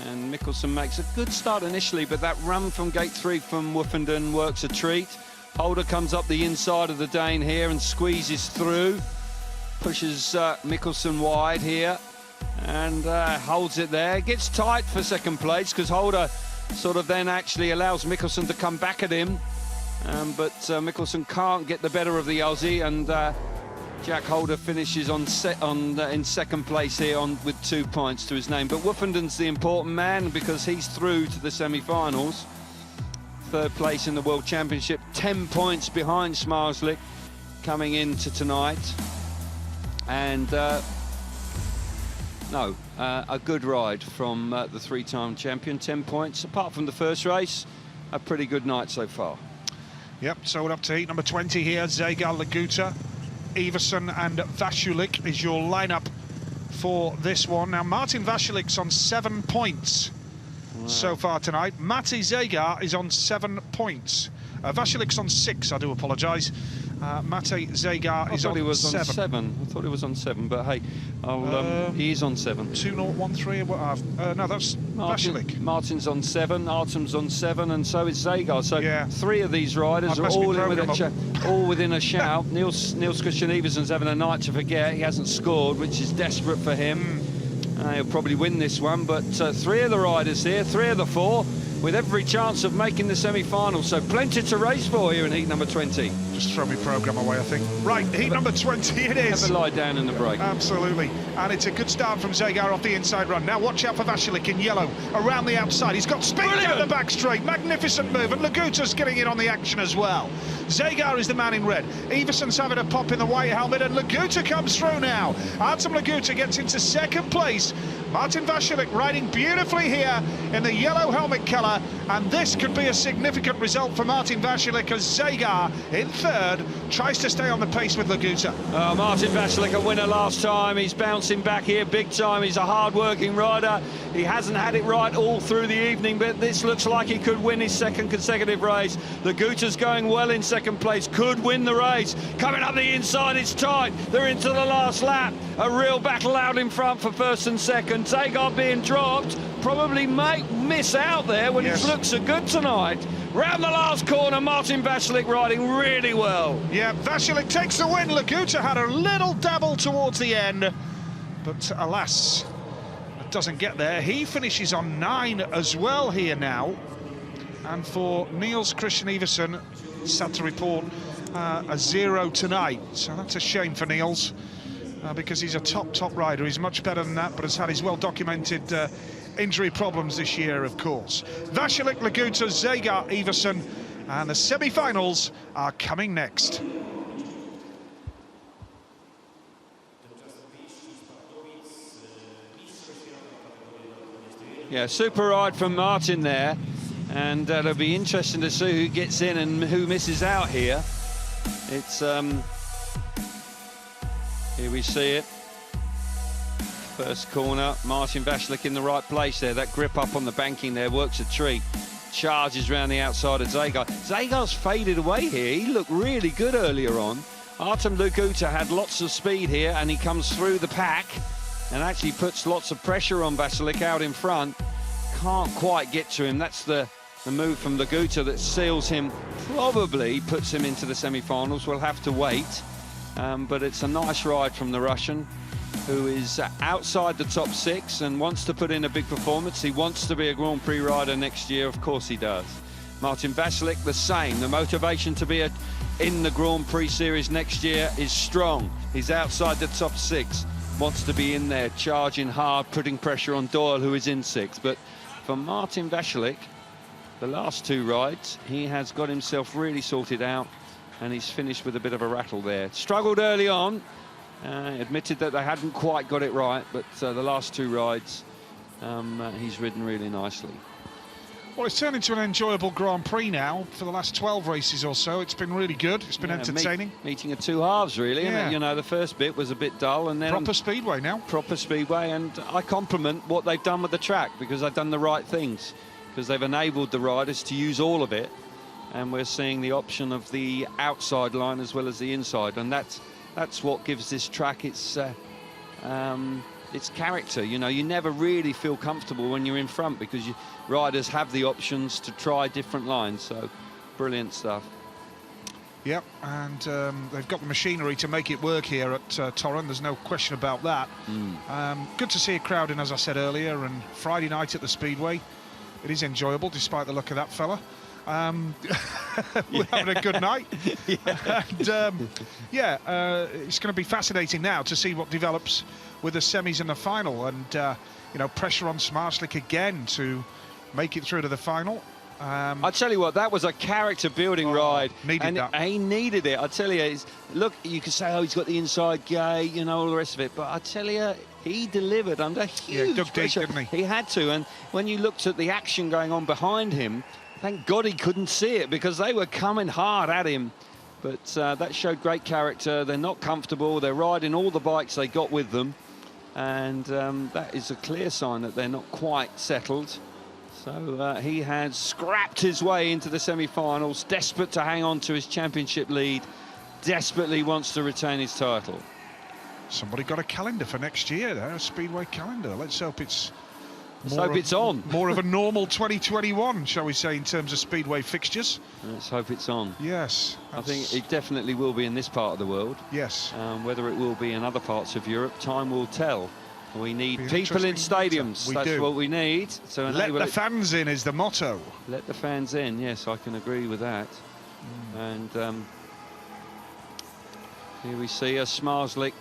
And Mikkelsen makes a good start initially, but that run from gate 3 from Woffinden works a treat. Holder comes up the inside of the Dane here and squeezes through. Pushes Mikkelsen wide here and holds it there. Gets tight for second place because Holder sort of then actually allows Mikkelsen to come back at him. But Mikkelsen can't get the better of the Aussie, and Jack Holder finishes in second place here with 2 points to his name. But Woffinden's the important man because he's through to the semi-finals. Third place in the World Championship, 10 points behind Smarslik coming into tonight. And a good ride from the 3-time champion, 10 points. Apart from the first race, a pretty good night so far. Yep, so we're up to heat number 20 here. Zagar, Laguta, Iversen and Vasulik is your lineup for this one. Now, Martin Vasulik's on 7 points so far tonight. Matti Zagar is on 7 points. Vasulik's on 6, I do apologise. Matti Zagar is on 7. I thought he was on 7, but hey, he's on 7. 2013. No, that's Vasulik. Martin's on 7, Artem's on 7, and so is Zagar. So yeah, 3 of these riders are all within a shout. Niels Christian Iversen's having a night to forget. He hasn't scored, which is desperate for him. He'll probably win this one, but 3 of the riders here, 3 of the 4, with every chance of making the semi-final. So plenty to race for here in heat number 20. Just throw my programme away, I think. Right, heat number 20 it is. Have a lie down in the break. Absolutely. And it's a good start from Zagar off the inside run. Now watch out for Vasulik in yellow around the outside. He's got speed down the back straight. Magnificent move. And Laguta's getting in on the action as well. Zagar is the man in red. Iversen's having a pop in the white helmet, and Laguta comes through now. Artem Laguta gets into second place. Martin Vasulik riding beautifully here in the yellow helmet colour, and this could be a significant result for Martin Vasulik as Zagar in third tries to stay on the pace with Laguta. Martin Vasulik, a winner last time. He's bouncing back here big time. He's a hard-working rider. He hasn't had it right all through the evening, but this looks like he could win his second consecutive race. Laguta's going well in second place, could win the race. Coming up the inside, it's tight. They're into the last lap. A real battle out in front for first and second. Zagar being dropped, probably might miss out there when he looks so good tonight. Round the last corner, Martin Vasulik riding really well. Yeah, Vasulik takes the win. Laguta had a little dabble towards the end, but alas, it doesn't get there. He finishes on 9 as well here now. And for Niels Christian Iversen, sad to report a 0 tonight. So that's a shame for Niels, because he's a top rider. He's much better than that, but has had his well-documented injury problems this year, of course. Vasilik, Laguta, Zagar, Iversen, and the semi-finals are coming next. Yeah, super ride from Martin there, and it'll be interesting to see who gets in and who misses out here. It's here we see it. First corner, Martin Vasilik in the right place there. That grip up on the banking there works a treat. Charges around the outside of Zagar. Zagar's faded away here. He looked really good earlier on. Artem Laguta had lots of speed here, and he comes through the pack and actually puts lots of pressure on Vasilik out in front. Can't quite get to him. That's the move from Laguta that seals him, probably puts him into the semi-finals. We'll have to wait. But it's a nice ride from the Russian, who is outside the top 6 and wants to put in a big performance. He wants to be a Grand Prix rider next year. Of course he does. Martin Vasilik, the same. The motivation to be in the Grand Prix series next year is strong. He's outside the top 6. Wants to be in there, charging hard, putting pressure on Doyle, who is in 6th. But for Martin Vasilik, the last 2 rides, he has got himself really sorted out, and he's finished with a bit of a rattle there. Struggled early on, admitted that they hadn't quite got it right, but the last 2 rides, he's ridden really nicely. Well, it's turned into an enjoyable Grand Prix now for the last 12 races or so. It's been really good. It's been entertaining. Meeting of 2 halves, really. Yeah. And, you know, the first bit was a bit dull, and then proper speedway now. Proper speedway, and I compliment what they've done with the track, because they've done the right things, because they've enabled the riders to use all of it, and we're seeing the option of the outside line as well as the inside, and that's what gives this track its character. You know, you never really feel comfortable when you're in front, because riders have the options to try different lines. So brilliant stuff. Yep, and they've got the machinery to make it work here at Torun. There's no question about that. Good to see a crowd in, as I said earlier, and Friday night at the Speedway. It is enjoyable, despite the look of that fella. We're having a good night. And it's going to be fascinating now to see what develops with the semis and the final, and you know, pressure on Smarslik again to make it through to the final. I tell you what, that was a character-building ride, and he needed it. I tell you, look, you can say, oh, he's got the inside gate, you know, all the rest of it, but I tell you, he delivered under huge pressure. Deep, didn't he? He had to, and when you looked at the action going on behind him, thank God he couldn't see it, because they were coming hard at him. But that showed great character. They're not comfortable. They're riding all the bikes they got with them, and that is a clear sign that they're not quite settled. So he has scrapped his way into the semi-finals, desperate to hang on to his championship lead, desperately wants to retain his title. Somebody got a calendar for next year there, a Speedway calendar. Let's hope it's on. More of a normal 2021, shall we say, in terms of Speedway fixtures. Let's hope it's on. Yes. I think it definitely will be in this part of the world. Yes. Whether it will be in other parts of Europe, time will tell. We need people in stadiums. That's what we need. So let the fans in is the motto. Let the fans in, yes, I can agree with that. And here we see a Smarslik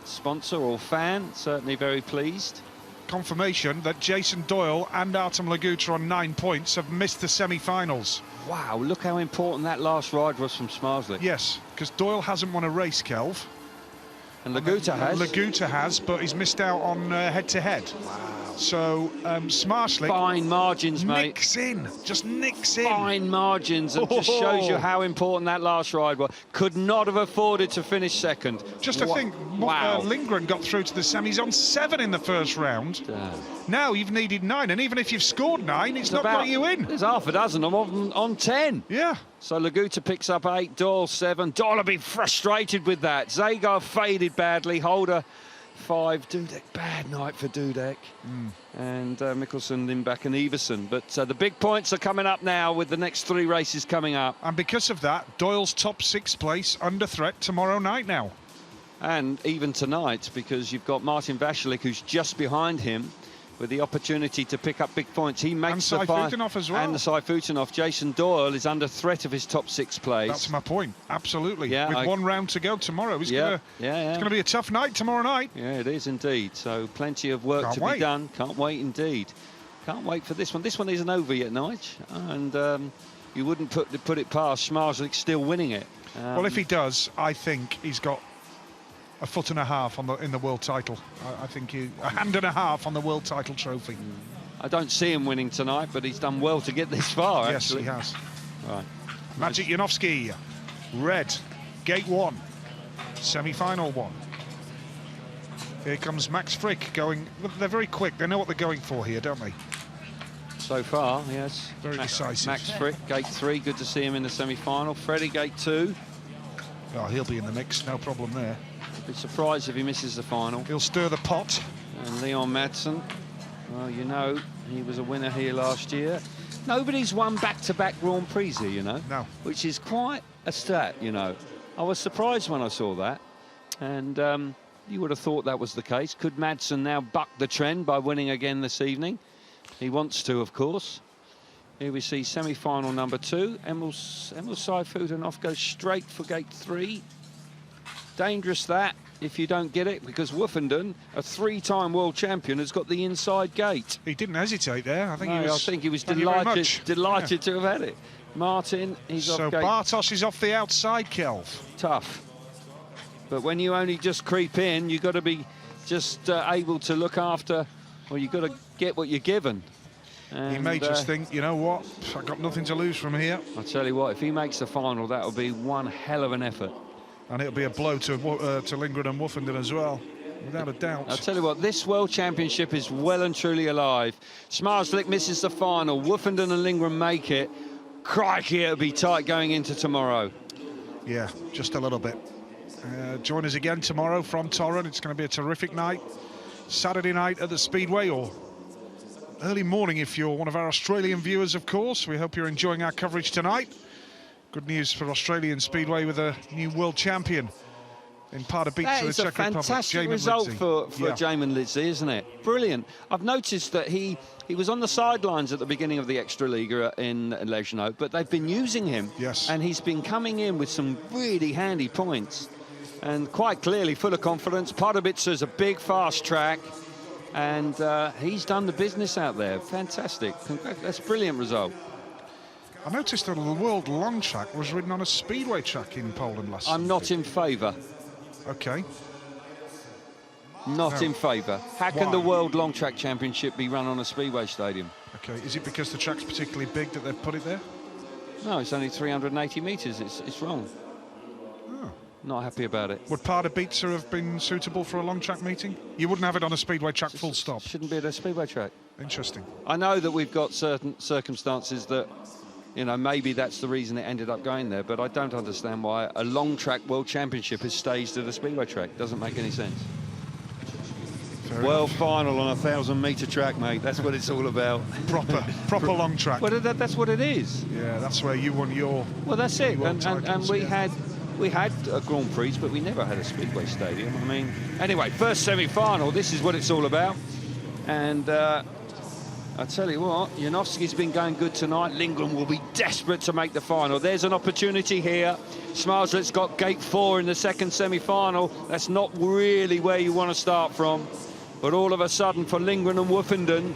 sponsor or fan, certainly very pleased. Confirmation that Jason Doyle and Artem Laguta on 9 points have missed the semi-finals. Wow, look how important that last ride was from Smarslik. Yes, because Doyle hasn't won a race, Kelv. And Laguta has. Laguta has, but he's missed out on head-to-head. Wow. So Smarslik... Fine margins, mate. Nicks in, just nicks in. Fine margins, and just shows you how important that last ride was. Could not have afforded to finish second. Just to think, Lindgren got through to the semis on 7 in the first round. Now you've needed 9, and even if you've scored 9, it's not got you in. There's half a dozen on 10. Yeah. So Laguta picks up 8, Doyle 7. Doyle will be frustrated with that. Zagar faded badly. Holder 5. Dudek, bad night for Dudek. And Mikkelsen, Lindback and Iversen. But the big points are coming up now with the next 3 races coming up. And because of that, Doyle's top 6 place under threat tomorrow night now. And even tonight, because you've got Martin Vasilik, who's just behind him, with the opportunity to pick up big points. He makes and the final. Saifutinov as well. And the Saifutinov. Jason Doyle is under threat of his top 6 place. That's my point. Absolutely. Yeah, with 1 round to go tomorrow, it's yeah, going to be a tough night tomorrow night. Yeah, it is indeed. So plenty of work Can't to wait. be done. Can't wait indeed. Can't wait for this one. This one isn't over yet, Nige. And you wouldn't put it past Schmarzlik still winning it. Well, if he does, I think he's got a foot and a half in the world title. I think a hand and a half on the world title trophy. I don't see him winning tonight, but he's done well to get this far. Yes, actually. he has. Right. Maciej Janowski, red, gate 1, semi-final 1. Here comes Max Frick going. They're very quick. They know what they're going for here, don't they? So far, yes. Very decisive. Max Frick, gate 3. Good to see him in the semi-final. Freddie, gate 2. Oh, he'll be in the mix. No problem there. I'd be surprised if he misses the final. He'll stir the pot. And Leon Madsen. Well, you know, he was a winner here last year. Nobody's won back-to-back Grand Prix here, you know. No. Which is quite a stat, you know. I was surprised when I saw that. And you would have thought that was the case. Could Madsen now buck the trend by winning again this evening? He wants to, of course. Here we see semi-final number 2. Emil Saifutinov goes straight for gate 3. Dangerous that if you don't get it, because Woofenden, a 3-time world champion, has got the inside gate. He didn't hesitate there. I think he was Thank you very much. delighted to have had it. Martin, he's off gate. So Bartos is off the outside, Kelv. Tough. But when you only just creep in, you've got to be just able to look after, well, you've got to get what you're given. And, he may just think, you know what, I've got nothing to lose from here. I'll tell you what, if he makes the final, that will be one hell of an effort. And it'll be a blow to Lindgren and Woofenden as well, without a doubt. I'll tell you what, this World Championship is well and truly alive. Schmarzlik misses the final. Woofenden and Lindgren make it. Crikey, it'll be tight going into tomorrow. Yeah, just a little bit. Join us again tomorrow from Torun. It's going to be a terrific night. Saturday night at the Speedway, or early morning if you're one of our Australian viewers, of course. We hope you're enjoying our coverage tonight. Good news for Australian Speedway with a new world champion in Pardubice, That the is a Czech Republic. fantastic Jamin result Lidze. for Jamin Lidze, isn't it? Brilliant. I've noticed that he was on the sidelines at the beginning of the Extraliga in Lejno, but they've been using him. Yes. And he's been coming in with some really handy points. And quite clearly full of confidence. Pardubice is a big, fast track. And he's done the business out there. Fantastic. That's a brilliant result. I noticed that the world long track was ridden on a speedway track in Poland last I'm season. not in favour. Okay. Not No. in favour. How can Why? the World Long Track Championship be run on a speedway stadium? Okay. Is it because the track's particularly big that they've put it there? No, it's only 380 metres. It's wrong. Oh. Not happy about it. Would Pardubice have been suitable for a long track meeting? You wouldn't have it on a speedway track full stop. Shouldn't be at a speedway track. Interesting. I know that we've got certain circumstances that, you know, maybe that's the reason it ended up going there, but I don't understand why a long track world championship is staged at a speedway track. Doesn't make any sense. Fair World enough. final on a 1,000-metre track, mate. That's what it's all about. Proper long track. Well, that's what it is. Yeah, that's where you won your... Well, that's it. World And titles, we yeah. had a Grand Prix, but we never had a speedway stadium. I mean, anyway, first semi-final. This is what it's all about. And I tell you what, Janowski's been going good tonight. Lindgren will be desperate to make the final. There's an opportunity here. Schmarzlik's got gate 4 in the second semi-final. That's not really where you want to start from. But all of a sudden, for Lindgren and Woofenden,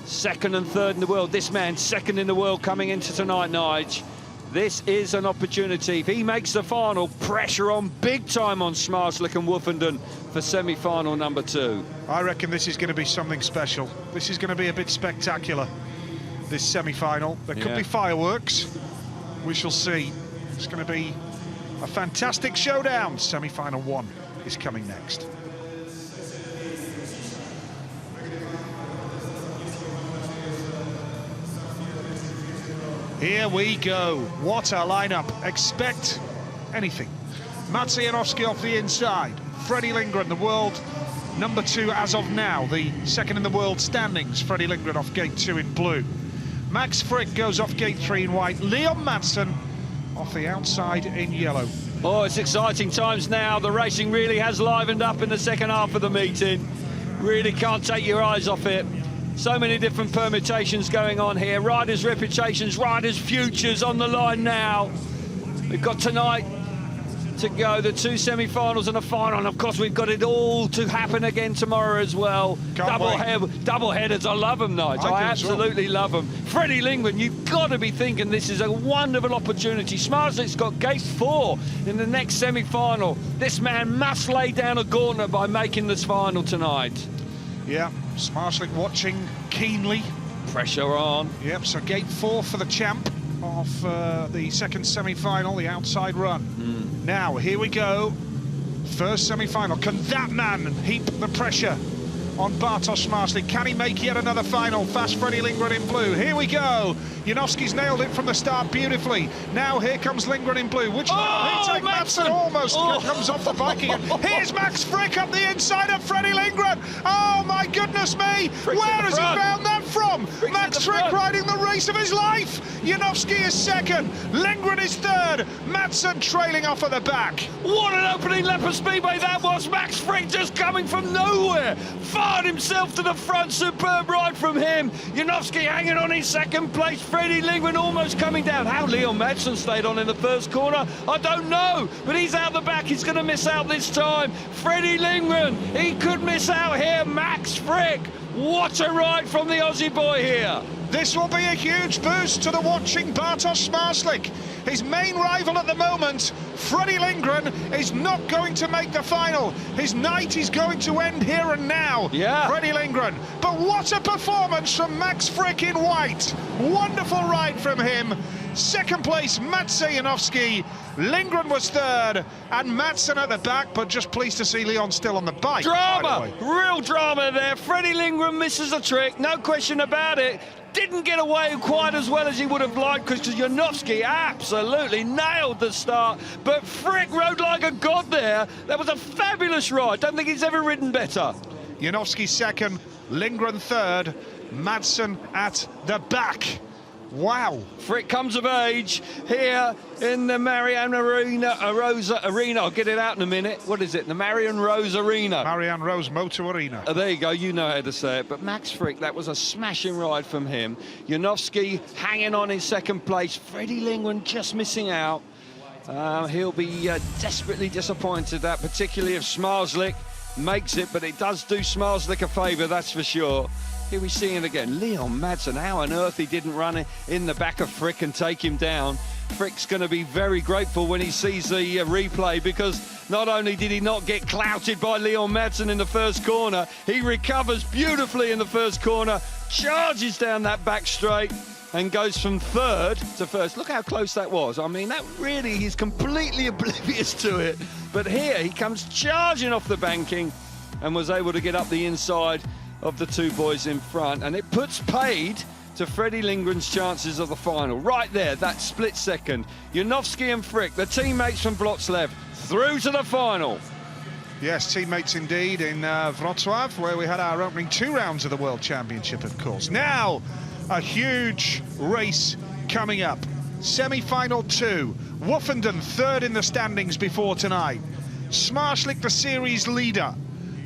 second and third in the world. This man, second in the world coming into tonight, Nige. This is an opportunity. If he makes the final, pressure on big time on Schmarzlik and Woofenden for semi-final number 2. I reckon this is going to be something special. This is going to be a bit spectacular, this semi-final. There could Yeah. be fireworks. We shall see. It's going to be a fantastic showdown. Semi-final 1 is coming next. Here we go. What a lineup. Expect anything. Maciej Janowski off the inside. Freddie Lindgren, the world number 2 as of now, the second in the world standings. Freddie Lindgren off gate 2 in blue. Max Frick goes off gate 3 in white. Leon Madsen off the outside in yellow. Oh, it's exciting times now. The racing really has livened up in the second half of the meeting. Really can't take your eyes off it. So many different permutations going on here. Riders' reputations, riders' futures on the line now. We've got tonight to go, the 2 semi-finals and a final, and of course we've got it all to happen again tomorrow as well. Double headers, I love them, Nigel. I absolutely love them. Freddie Lindgren, you've got to be thinking this is a wonderful opportunity. Smarslik's got gate 4 in the next semi-final. This man must lay down a gauntlet by making this final tonight. Yeah, Smarslik watching keenly. Pressure on. Yep, so gate 4 for the champ of the second semi-final, the outside run. Now, here we go. First semi-final. Can that man heap the pressure on Bartosz Smarslik? Can he make yet another final? Fast Freddie Lindgren in blue. Here we go. Janowski's nailed it from the start beautifully. Now here comes Lindgren in blue. Which Madsen almost comes off the bike again. Here's Max Frick up the inside of Freddie Lindgren. Oh my goodness me! Where has he found that from? Max Frick riding the race of his life. Janowski is second. Lindgren is third. Madsen trailing off at the back. What an opening lap of Speedway that was. Max Frick just coming from nowhere. Fired himself to the front. Superb ride from him. Janowski hanging on in second place. Freddie Lindgren almost coming down. How Leon Madsen stayed on in the first corner, I don't know. But he's out the back. He's going to miss out this time. Freddie Lindgren, he could miss out here. Max Frick. What a ride from the Aussie boy here. This will be a huge boost to the watching Bartosz Smarslik. His main rival at the moment, Freddie Lindgren, is not going to make the final. His night is going to end here and now. Yeah. Freddie Lindgren. But what a performance from Max Frick in white. Wonderful ride from him. Second place, Mats Janowski. Lindgren was third, and Madsen at the back, but just pleased to see Leon still on the bike. Drama, real drama there. Freddie Lindgren misses a trick, no question about it. Didn't get away quite as well as he would have liked, because Janowski absolutely nailed the start, but Frick rode like a god there. That was a fabulous ride. Don't think he's ever ridden better. Janowski second, Lindgren third, Madsen at the back. Wow. Frick comes of age here in the Marianne Rosa Arena. I'll get it out in a minute. What is it? The Marianne Rose Arena. Marianne Rose Motor Arena. There you go. You know how to say it. But Max Frick, that was a smashing ride from him. Janowski hanging on in second place. Freddie Lindgren just missing out. He'll be desperately disappointed, that particularly if Smarslik makes it. But it does do Smarslik a favour, that's for sure. Here we see him again. Leon Madsen, how on earth he didn't run in the back of Frick and take him down. Frick's going to be very grateful when he sees the replay, because not only did he not get clouted by Leon Madsen in the first corner, he recovers beautifully in the first corner, charges down that back straight and goes from third to first. Look how close that was. I mean, that really, he's completely oblivious to it. But here he comes charging off the banking and was able to get up the inside of the two boys in front, and it puts paid to Freddie Lindgren's chances of the final. Right there, that split second. Janowski and Frick, the teammates from Wrocław, through to the final. Yes, teammates indeed in Wrocław, where we had our opening 2 rounds of the World Championship, of course. Now, a huge race coming up. Semi-final 2. Woofenden third in the standings before tonight. Smarslik, the series leader,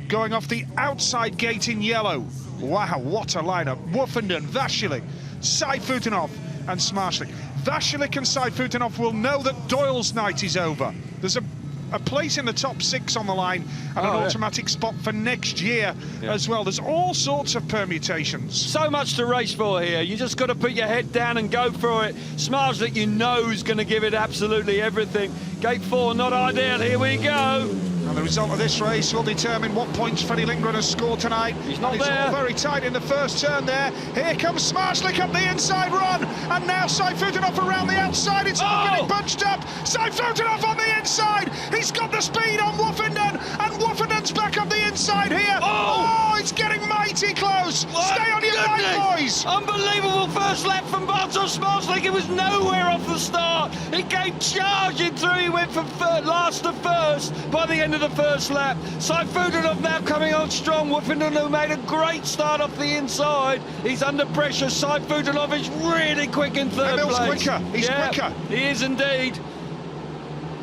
going off the outside gate in yellow. Wow, what a lineup. Woofenden, Vasilik, Sayfutinov and Smarslik. Vasilik and Sayfutinov will know that Doyle's night is over. There's a place in the top 6 on the line and an automatic spot for next year as well. There's all sorts of permutations. So much to race for here. You just got to put your head down and go for it. Smarslik, you know, is going to give it absolutely everything. Gate 4, not ideal. Here we go. And the result of this race will determine what points Freddie Lindgren has scored tonight. He's not there. It's all very tight in the first turn there. Here comes Smarslik up the inside run. And now Sayfutinov around the outside. It's all getting bunched up. Sayfutinov on the inside. He's got the speed on Woofenden. And Woofenden's back up the inside here. Oh, it's getting mighty close. Stay on your line, boys. Unbelievable first lap from Bartosz Smarslik. It was nowhere off the start. He came charging through. He went from last to first by the end of the first lap. Sayfutinov now coming on strong. Woofenden, who made a great start off the inside. He's under pressure. Sayfutinov is really quick in third place. Quicker. He's quicker. He is indeed.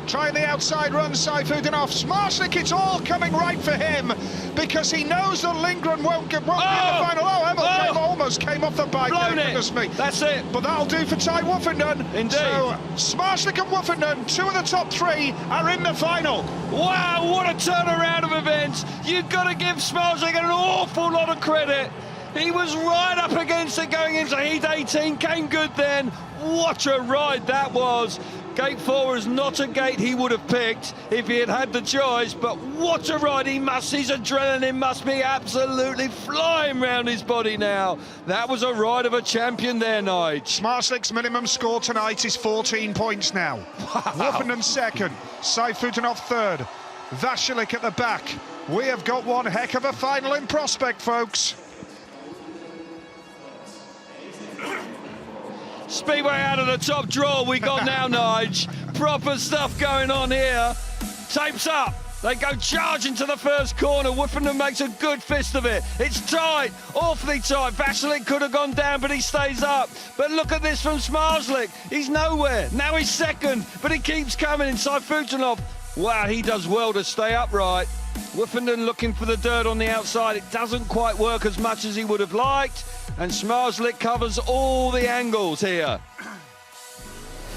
Trying the outside run, Saifutinov. Smarslik, it's all coming right for him because he knows that Lindgren won't be in the final. Oh, Emil almost came off the bike. Goodness me. That's it. But that'll do for Ty Woofenden. Indeed. So Smarslik and Woofenden, 2 of the top 3, are in the final. Wow, what a turnaround of events. You've got to give Smarslik an awful lot of credit. He was right up against it going into heat 18, came good then. What a ride that was. Gate 4 is not a gate he would have picked if he had had the choice, but what a ride. His adrenaline must be absolutely flying round his body now. That was a ride of a champion there, Nige. Smarslik's minimum score tonight is 14 points now. Woofenden second, Saifutinov third, Vasilik at the back. We have got one heck of a final in prospect, folks. Speedway out of the top draw we got now, Nige. Proper stuff going on here. Tapes up. They go charging to the first corner. Woofenden makes a good fist of it. It's tight, awfully tight. Vasilik could have gone down, but he stays up. But look at this from Smarslik. He's nowhere. Now he's second, but he keeps coming. Inside Futunov. Wow, he does well to stay upright. Woofenden looking for the dirt on the outside. It doesn't quite work as much as he would have liked. And Smarslik covers all the angles here.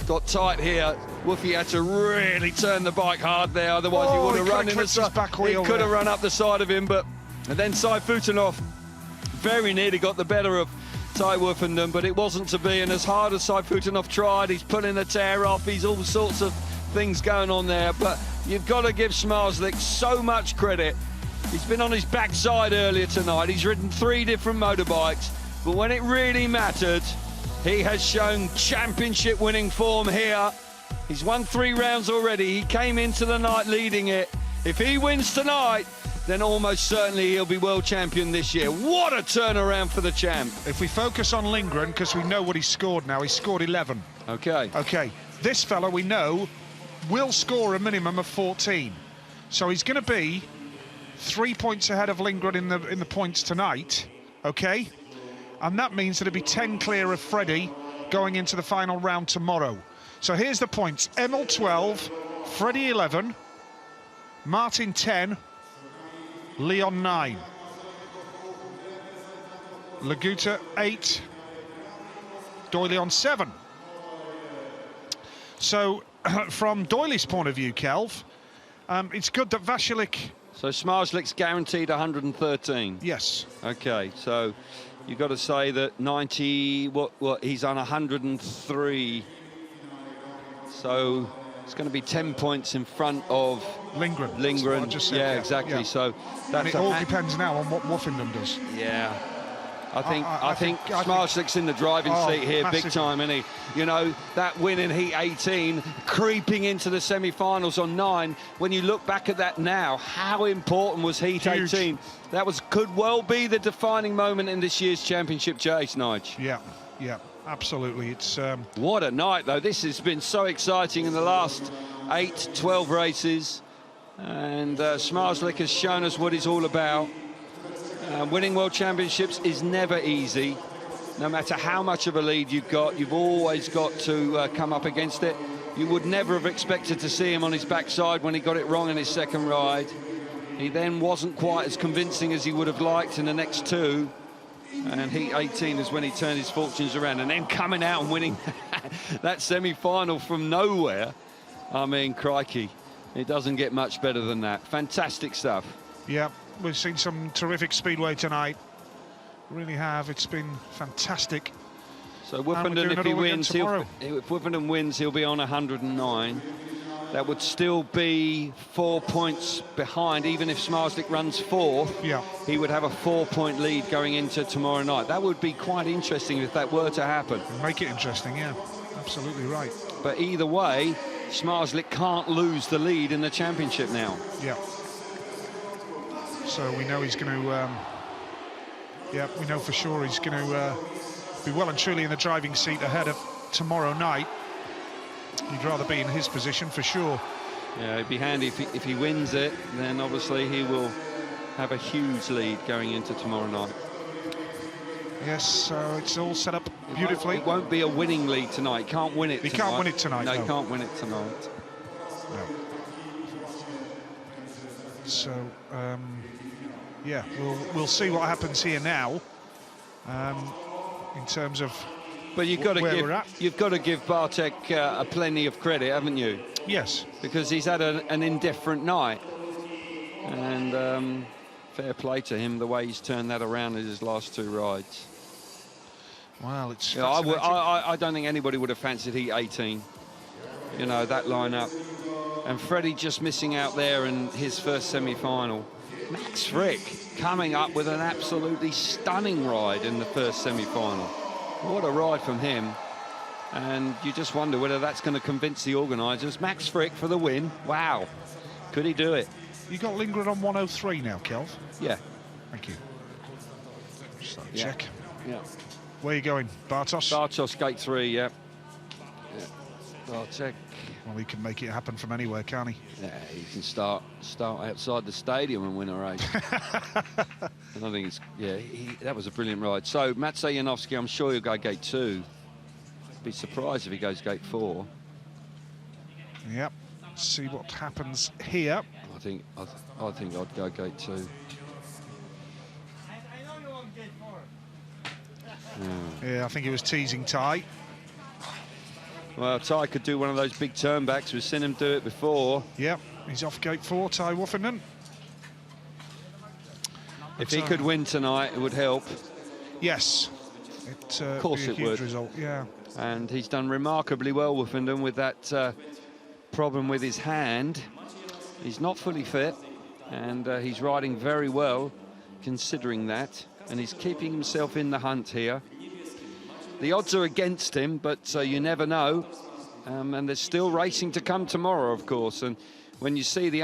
Got tight here. Woofy had to really turn the bike hard there, otherwise he would have run in the side. He could have run up the side of him, and then Saifutinov very nearly got the better of Ty Woofenden, but it wasn't to be. And as hard as Saifutinov tried, he's pulling the tear off. He's all sorts of things going on there, but you've got to give Smarslik so much credit. He's been on his backside earlier tonight. He's ridden 3 different motorbikes, but when it really mattered, he has shown championship winning form here. He's won 3 rounds already. He came into the night leading it. If he wins tonight, then almost certainly he'll be world champion this year. What a turnaround for the champ. If we focus on Lindgren, because we know what he scored now, he scored 11. Okay. This fella we know will score a minimum of 14. So he's going to be 3 points ahead of Lindgren in the points tonight, okay? And that means that it'll be 10 clear of Freddie going into the final round tomorrow. So here's the points. Emil 12, Freddie 11, Martin 10, Leon 9, Laguta 8, Doyley on 7. So from Doyley's point of view, Kelv, it's good that Vasilik... So Smarslik's guaranteed 113? Yes. Okay, so you've got to say that 90, what he's on 103. So it's going to be 10 points in front of Lindgren. Lindgren. I just said, yeah, exactly. Yeah. So that's and it all depends now on what Woofenden does. Yeah. I think Smarslik's in the driving seat here, massive. Big time, isn't he? You know, that win in Heat 18, creeping into the semi-finals on 9. When you look back at that now, how important was Heat 18? That could well be the defining moment in this year's championship chase, Nige. Yeah, absolutely. It's what a night, though. This has been so exciting in the last 8, 12 races. And Smarslik has shown us what it's all about. Winning world championships is never easy. No matter how much of a lead you've got, you've always got to come up against it. You would never have expected to see him on his backside when he got it wrong in his second ride. He then wasn't quite as convincing as he would have liked in the next 2. And Heat 18 is when he turned his fortunes around. And then coming out and winning that semi-final from nowhere. I mean, crikey, it doesn't get much better than that. Fantastic stuff. Yeah. We've seen some terrific speedway tonight. Really have. It's been fantastic. So Woofenden, if he wins, if Woofenden wins, he'll be on 109. That would still be 4 points behind, even if Smarslik runs 4th. Yeah. He would have a 4-point lead going into tomorrow night. That would be quite interesting if that were to happen. Make it interesting, yeah. Absolutely right. But either way, Smarslik can't lose the lead in the championship now. Yeah. So we know he's going to, we know for sure he's going to be well and truly in the driving seat ahead of tomorrow night. You'd rather be in his position for sure. Yeah, it'd be handy if he wins it, then obviously he will have a huge lead going into tomorrow night. Yes, so it's all set up beautifully. It won't be a winning lead tonight. He can't win it tonight. He can't win it tonight, No, he can't win it tonight. No. So, yeah, we'll see what happens here now in terms of But you've got to give Bartek a plenty of credit, haven't you? Yes. Because he's had an indifferent night. And fair play to him, the way he's turned that around in his last 2 rides. Well, it's I don't think anybody would have fancied Heat 18. You know, that lineup. And Freddie just missing out there in his first semi-final. Max Frick coming up with an absolutely stunning ride in the first semi-final. What a ride from him. And you just wonder whether that's going to convince the organisers. Max Frick for the win. Wow. Could he do it? You got Lindgren on 103 now, Kelv? Yeah. Thank you. Just that check. Yeah. Where are you going? Bartos? Bartos, gate 3, yeah. Bartek. Well, he can make it happen from anywhere, can't he? Yeah, he can start outside the stadium and win a race. And I think it's, yeah, that was a brilliant ride. So, Maciej Janowski, I'm sure he'll go gate 2. Be surprised if he goes gate 4. Yep. See what happens here. I think I'd go gate 2. Yeah, I think he was teasing Ty. Well, Ty could do one of those big turnbacks. We've seen him do it before. Yep, he's off gate 4, Ty Woffenden. If he could win tonight, it would help. Yes. Of course be a it huge would. result, yeah. And he's done remarkably well, Woffenden, with that problem with his hand. He's not fully fit, and he's riding very well, considering that. And he's keeping himself in the hunt here. The odds are against him, but you never know. And there's still racing to come tomorrow, of course. And when you see the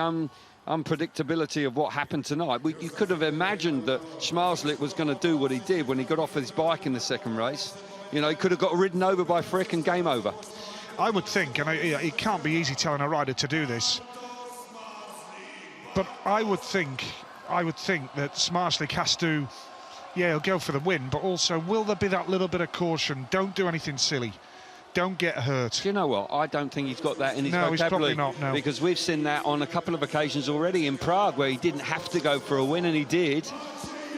unpredictability of what happened tonight, you could have imagined that Schmarzlik was going to do what he did when he got off his bike in the second race. You know, he could have got ridden over by Frick and game over. I would think, and it can't be easy telling a rider to do this, but I would think that Schmarzlik has to, yeah, he'll go for the win, but also will there be that little bit of caution? Don't do anything silly. Don't get hurt. Do you know what? I don't think he's got that in his vocabulary. vocabulary. He's probably not, no. Because we've seen that on a couple of occasions already in Prague, where he didn't have to go for a win, and he did.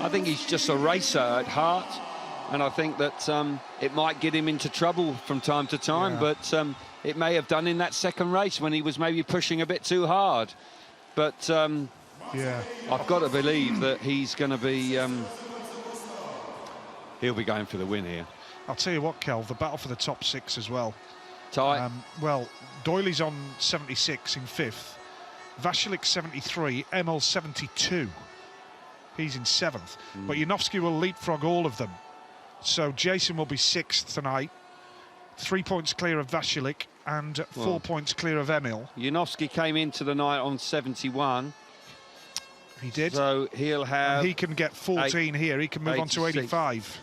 I think he's just a racer at heart, and I think that it might get him into trouble from time to time, yeah. but it may have done in that second race when he was maybe pushing a bit too hard. But yeah, I've got to believe that he's going to be... he'll be going for the win here. I'll tell you what, Kel, the battle for the top 6 as well. Tight. Well, Doyley's on 76 in 5th. Vasilik 73, Emil 72. He's in 7th. But Janowski will leapfrog all of them. So Jason will be 6th tonight. 3 points clear of Vasilik and 4 points clear of Emil. Janowski came into the night on 71. He did. So he'll have... And he can get 14 here. He can move on to 86. 85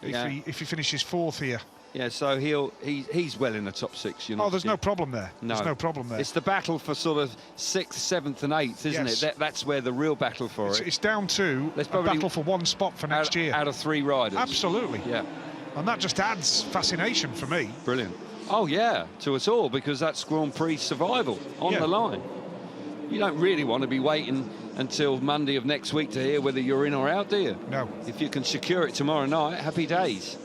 Yeah. if he finishes 4th here. Yeah, so he's well in the top 6, you know. Oh, there's no problem there. No. There's no problem there. It's the battle for sort of 6th, 7th and 8th, isn't Yes. it? That's where the real battle for it. It's down to a battle for 1 spot for next year. Out of 3 riders. Absolutely. Yeah. And that just adds fascination for me. Brilliant. Oh, yeah, to us all, because that's Grand Prix survival on the line. You don't really want to be waiting until Monday of next week to hear whether you're in or out, do you? No. If you can secure it tomorrow night, happy days.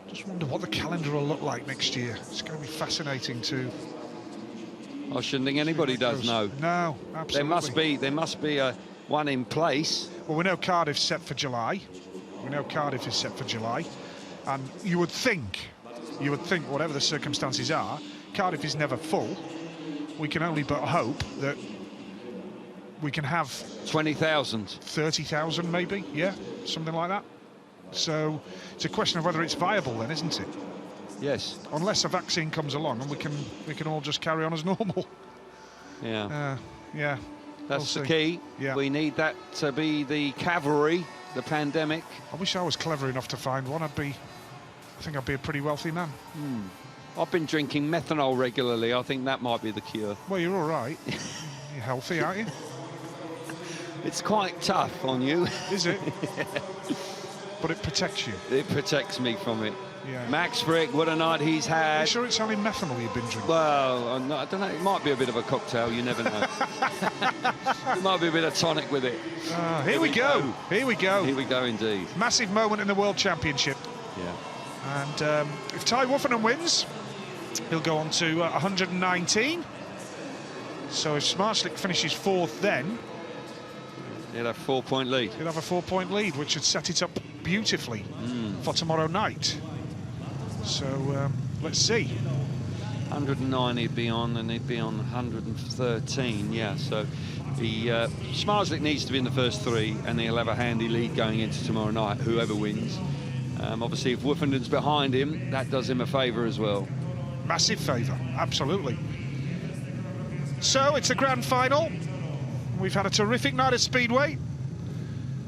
Just wonder what the calendar will look like next year. It's going to be fascinating to... I shouldn't think anybody does know. No, absolutely. There must be a one in place. Well, we know Cardiff's set for July. We know Cardiff is set for July. And you would think, whatever the circumstances are, Cardiff is never full. We can only but hope that we can have 20,000. 30,000 maybe, yeah, something like that. So it's a question of whether it's viable then, isn't it? Yes. Unless a vaccine comes along and we can all just carry on as normal. Yeah. Yeah. That's we'll the see. key. Yeah. We need that to be the cavalry, the pandemic. I wish I was clever enough to find one. I think I'd be a pretty wealthy man. I've been drinking methanol regularly. I think that might be the cure. Well, you're all right. You're healthy, aren't you? It's quite tough on you. Is it? But it protects you. It protects me from it. Yeah. Max Frick, what a night he's Are had. you sure it's only methanol you've been drinking? Well, I don't know. It might be a bit of a cocktail. You never know. It might be a bit of tonic with it. Here we go. Here we go. Here we go, indeed. Massive moment in the World Championship. Yeah. And if Ty Woffinden wins, he'll go on to 119. So if Smarslik finishes 4th then, He'll have a 4-point lead. he'll have a 4-point lead, which would set it up beautifully for tomorrow night. So let's see. 109 he'd be on, and he'd be on 113, yeah. So Smarslik needs to be in the first 3, and he'll have a handy lead going into tomorrow night, whoever wins. Obviously, if Wooffinden's behind him, that does him a favour as well. Massive favour, absolutely. So it's the grand final. We've had a terrific night at Speedway.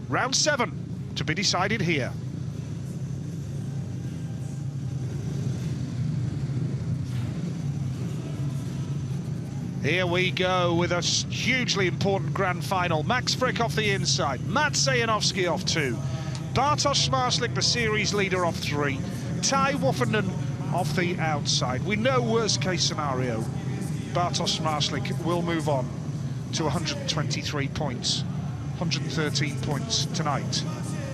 Round 7 to be decided here. Here we go with a hugely important grand final. Max Frick off the inside, Matt Sajanowski off 2, Bartosz Smarslik, the series leader, off 3, Ty Woffinden off the outside. We know worst case scenario, Bartosz Smarslik will move on to 123 points, 113 points tonight.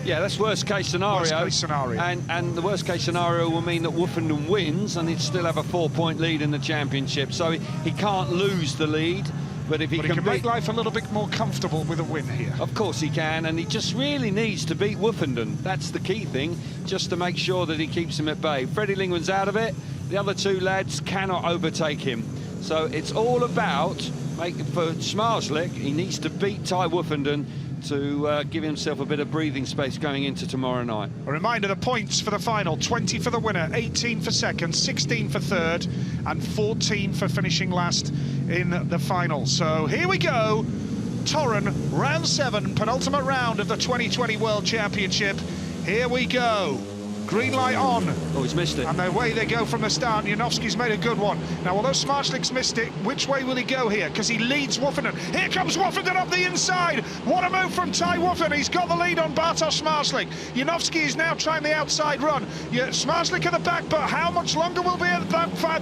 Yeah, that's worst case scenario. Worst case scenario. And the worst case scenario will mean that Woffinden wins, and he'd still have a 4-point lead in the championship. So he can't lose the lead, but if he can make life a little bit more comfortable with a win here. Of course he can, and he just really needs to beat Woffinden. That's the key thing, just to make sure that he keeps him at bay. Freddie Lingman's out of it. The other 2 lads cannot overtake him. So it's all about making for Smarslik. He needs to beat Ty Woffinden to give himself a bit of breathing space going into tomorrow night. A reminder, the points for the final: 20 for the winner, 18 for second, 16 for third, and 14 for finishing last in the final. So here we go. Torun, round 7, penultimate round of the 2020 World Championship. Here we go. Green light on. Oh, he's missed it. And away they go from the start. Janowski's made a good one. Now, although Smarslik's missed it, which way will he go here? Because he leads Woffinden. Here comes Woffinden up the inside. What a move from Ty Woffinden. He's got the lead on Bartosz Smarslik. Janowski is now trying the outside run. Smarslik at the back, but how much longer will be at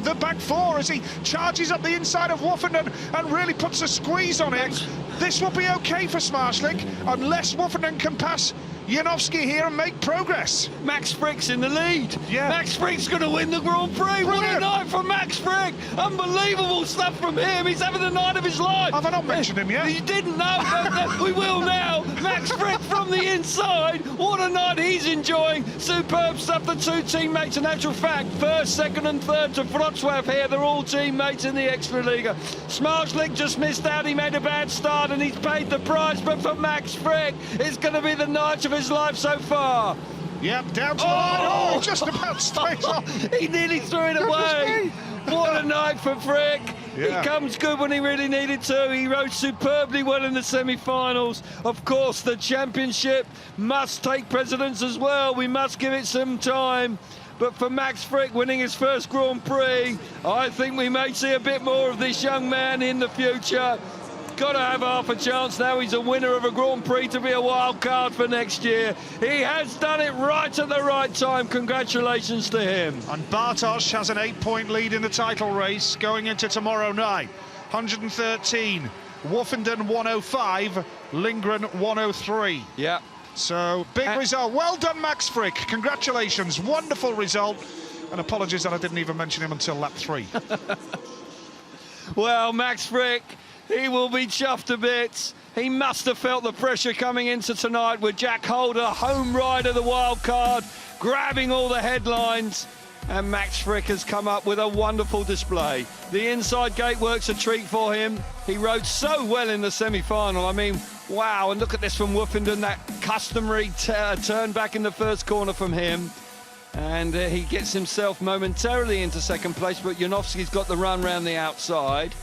the back 4 as he charges up the inside of Woffinden and really puts a squeeze on it? This will be okay for Smarslik unless Woffinden can pass Janowski here and make progress. Max Frick's in the lead. Yeah. Max Frick's going to win the Grand Prix. Brilliant. What a night from Max Frick. Unbelievable stuff from him. He's having the night of his life. Have I not mentioned him yet? You didn't know. We will now. Max Frick from the inside. What a night he's enjoying. Superb stuff. The 2 teammates, in actual fact, first, second and third to Wrocław here. They're all teammates in the Extraliga. Smarslik just missed out. He made a bad start and he's paid the price. But for Max Frick, it's going to be the night of his life so far. Yep, down to the line. Oh, just about straight on. He nearly threw it away. What a night for Frick. Yeah. He comes good when he really needed to. He rode superbly well in the semi-finals. Of course, the championship must take precedence as well. We must give it some time. But for Max Frick winning his first Grand Prix, I think we may see a bit more of this young man in the future. Got to have half a chance now. He's a winner of a Grand Prix to be a wild card for next year. He has done it right at the right time. Congratulations to him. And Bartosz has an 8-point lead in the title race going into tomorrow night. 113, Woffinden 105, Lindgren 103. Yeah. So big result. Well done, Max Frick. Congratulations. Wonderful result. And apologies that I didn't even mention him until lap 3. Well, Max Frick, he will be chuffed to bits. He must have felt the pressure coming into tonight with Jack Holder, home rider, the wild card, grabbing all the headlines. And Max Frick has come up with a wonderful display. The inside gate works a treat for him. He rode so well in the semi-final. I mean, wow, and look at this from Woffinden, that customary turn back in the first corner from him. And he gets himself momentarily into second place, but Janowski's got the run round the outside.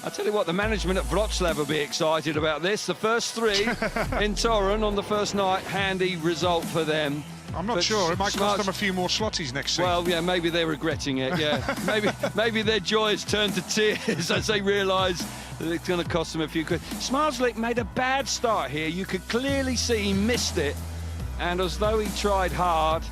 I tell you what, the management at Wrocław will be excited about this. The first 3 in Torun on the first night, handy result for them. I'm not sure. It might cost them a few more slotties next season. Well, yeah, maybe they're regretting it, yeah. maybe their joy has turned to tears as they realise that it's going to cost them a few quid. Smarslik made a bad start here. You could clearly see he missed it. And as though he tried hard,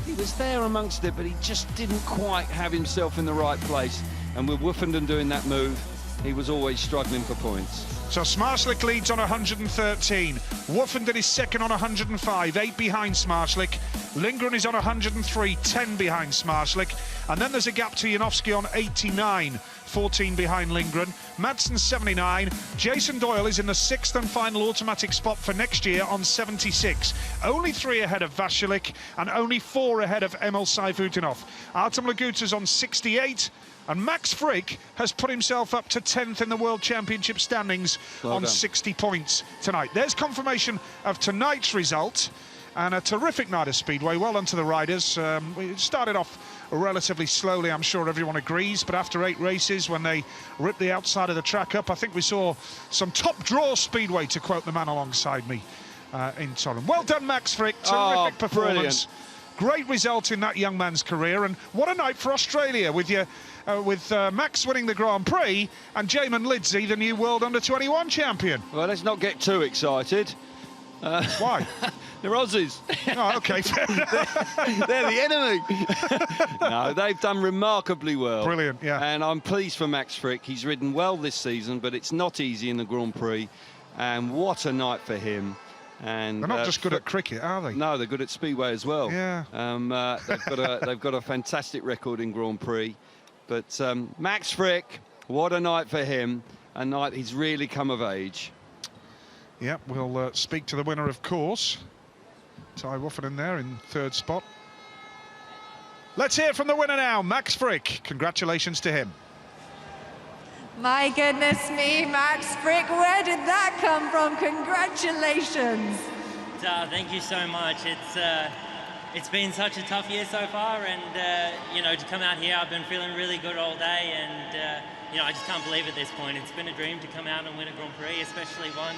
he was there amongst it, but he just didn't quite have himself in the right place. And with Woofenden doing that move, he was always struggling for points. So Smarslik leads on 113. Woofenden is second on 105, 8 behind Smarslik. Lindgren is on 103, 10 behind Smarslik. And then there's a gap to Janowski on 89, 14 behind Lindgren. Madsen 79. Jason Doyle is in the 6th and final automatic spot for next year on 76. Only 3 ahead of Vasilik and only 4 ahead of Emil Sayfutinov. Artem Laguta's on 68. And Max Frick has put himself up to 10th in the World Championship standings on 60 points tonight. There's confirmation of tonight's result, and a terrific night of Speedway. Well done to the riders. We started off relatively slowly, I'm sure everyone agrees, but after 8 races, when they ripped the outside of the track up, I think we saw some top draw Speedway, to quote the man alongside me in Torun. Well done, Max Frick. Terrific performance. Brilliant. Great result in that young man's career, and what a night for Australia with Max winning the Grand Prix and Jamin Lidzi, the new World Under-21 champion. Well, let's not get too excited. Why? They're Aussies. Oh, OK. They're the enemy. No, they've done remarkably well. Brilliant, yeah. And I'm pleased for Max Frick. He's ridden well this season, but it's not easy in the Grand Prix. And what a night for him. And they're not just good at cricket, are they? No, they're good at Speedway as well. Yeah. They've got a fantastic record in Grand Prix. But Max Frick, what a night for him. A night he's really come of age. Yeah, we'll speak to the winner, of course. Ty Woofenden there in 3rd spot. Let's hear from the winner now, Max Frick. Congratulations to him. My goodness me, Max Frick, where did that come from? Congratulations. Thank you so much. It's been such a tough year so far, and you know, to come out here, I've been feeling really good all day, and you know, I just can't believe at this point. It's been a dream to come out and win a Grand Prix, especially one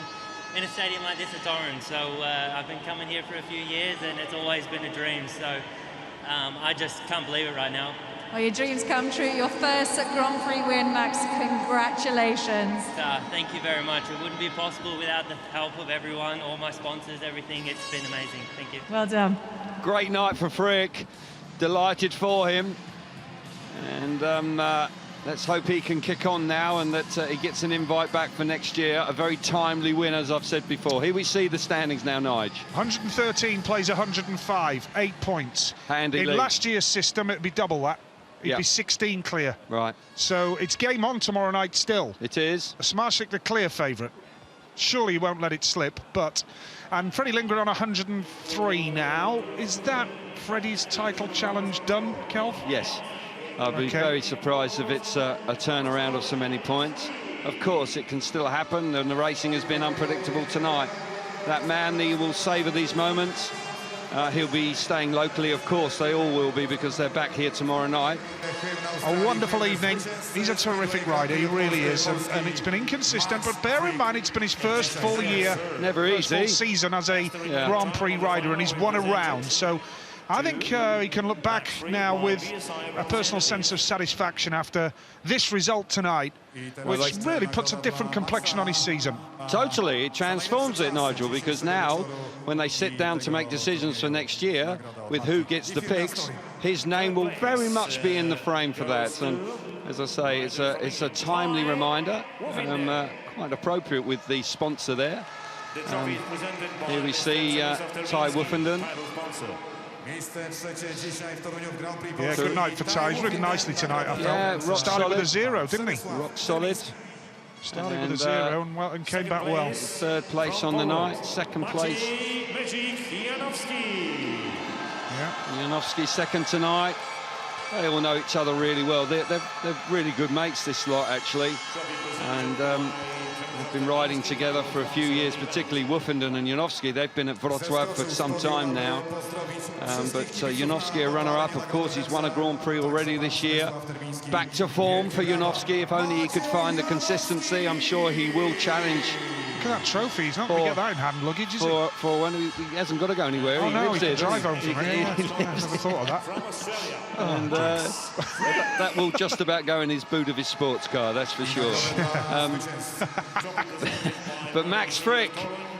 in a stadium like this at Torun. So I've been coming here for a few years, and it's always been a dream. So I just can't believe it right now. Well, your dreams come true. Your first Grand Prix win, Max. Congratulations. Thank you very much. It wouldn't be possible without the help of everyone, all my sponsors, everything. It's been amazing. Thank you. Well done. Great night for Frick. Delighted for him. And let's hope he can kick on now and that he gets an invite back for next year. A very timely win, as I've said before. Here we see the standings now, Nige. 113 plays 105, 8 points. Handy in lead. Last year's system, it'd be double that. It'd be 16 clear. Right. So it's game on tomorrow night still. It is. Smarslik the clear favourite. Surely he won't let it slip, but... And Freddie Lindgren on 103 now. Is that Freddie's title challenge done, Kelv? Yes. I'll be very surprised if it's a turnaround of so many points. Of course, it can still happen, and the racing has been unpredictable tonight. That man, he will savour these moments. He'll be staying locally, of course. They all will be, because they're back here tomorrow night. A wonderful evening. He's a terrific rider, he really is, and it's been inconsistent, but bear in mind it's been his first full year, never easy, full season as a Grand Prix rider, and he's won a round. So I think he can look back now with a personal sense of satisfaction after this result tonight, which really puts a different complexion on his season. Totally, it transforms it, Nigel, because now, when they sit down to make decisions for next year, with who gets the picks, his name will very much be in the frame for that. And as I say, it's a timely reminder, quite appropriate with the sponsor there. Here we see Ty Woofenden. Yeah, good night for Ty. He's ridden nicely tonight, I felt. Yeah, rock started solid. with a 0, didn't he? Rock solid. Started with a 0 and came back well. 3rd place on the night, 2nd place. Janowski 2nd tonight. They all know each other really well. They're really good mates, this lot, actually. And they've been riding together for a few years, particularly Woofenden and Janowski. They've been at Wrocław for some time now. But Janowski, a runner-up, of course, he's won a Grand Prix already this year. Back to form for Janowski. If only he could find the consistency, I'm sure he will challenge. Look at that trophy. He's not going to get that in hand luggage, is he? For when he hasn't got to go anywhere. Oh, he no, lives he it. can drive home from here. I never thought of that. And that will just about go in his boot of his sports car, that's for sure. But Max Frick,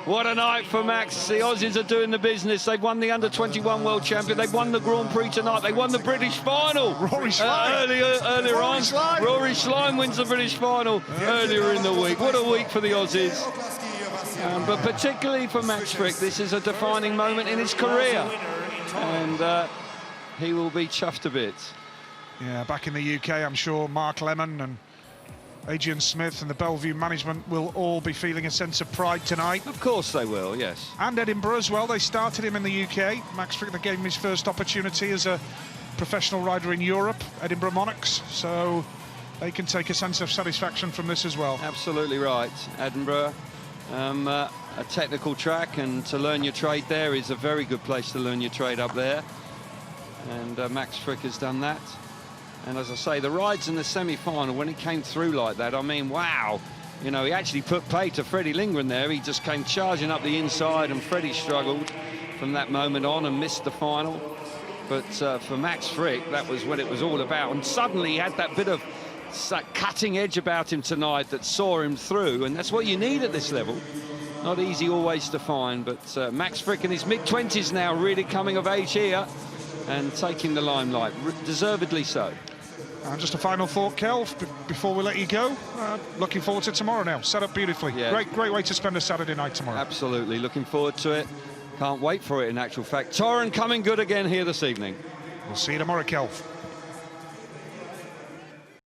What a night for Max. The Aussies are doing the business. They've won the Under-21 World Champion. They've won the Grand Prix tonight. They won the British final. Rory Schlein. Earlier Rory on. Schlein. Rory Schlein wins the British final earlier in the week. What a week for the Aussies. But particularly for Max Frick, this is a defining moment in his career. And he will be chuffed a bit. Yeah, back in the UK, I'm sure Mark Lemon and Adrian Smith and the Bellevue management will all be feeling a sense of pride tonight. Of course they will, yes. And Edinburgh as well. They started him in the UK. Max Frick, they gave him his first opportunity as a professional rider in Europe, Edinburgh Monarchs. So they can take a sense of satisfaction from this as well. Absolutely right. Edinburgh, a technical track, and to learn your trade there is a very good place to learn your trade up there. And Max Frick has done that. And as I say, the rides in the semi-final, when he came through like that, I mean, wow. You know, he actually put pay to Freddie Lindgren there. He just came charging up the inside, and Freddie struggled from that moment on and missed the final. But for Max Frick, that was what it was all about. And suddenly he had that bit of cutting edge about him tonight that saw him through, and that's what you need at this level. Not easy always to find, but Max Frick in his mid-20s now, really coming of age here and taking the limelight, deservedly so. And just a final thought, Kel, before we let you go. Looking forward to tomorrow now. Set up beautifully. Yeah. Great way to spend a Saturday night tomorrow. Absolutely, looking forward to it. Can't wait for it, in actual fact. Torun coming good again here this evening. We'll see you tomorrow, Kel.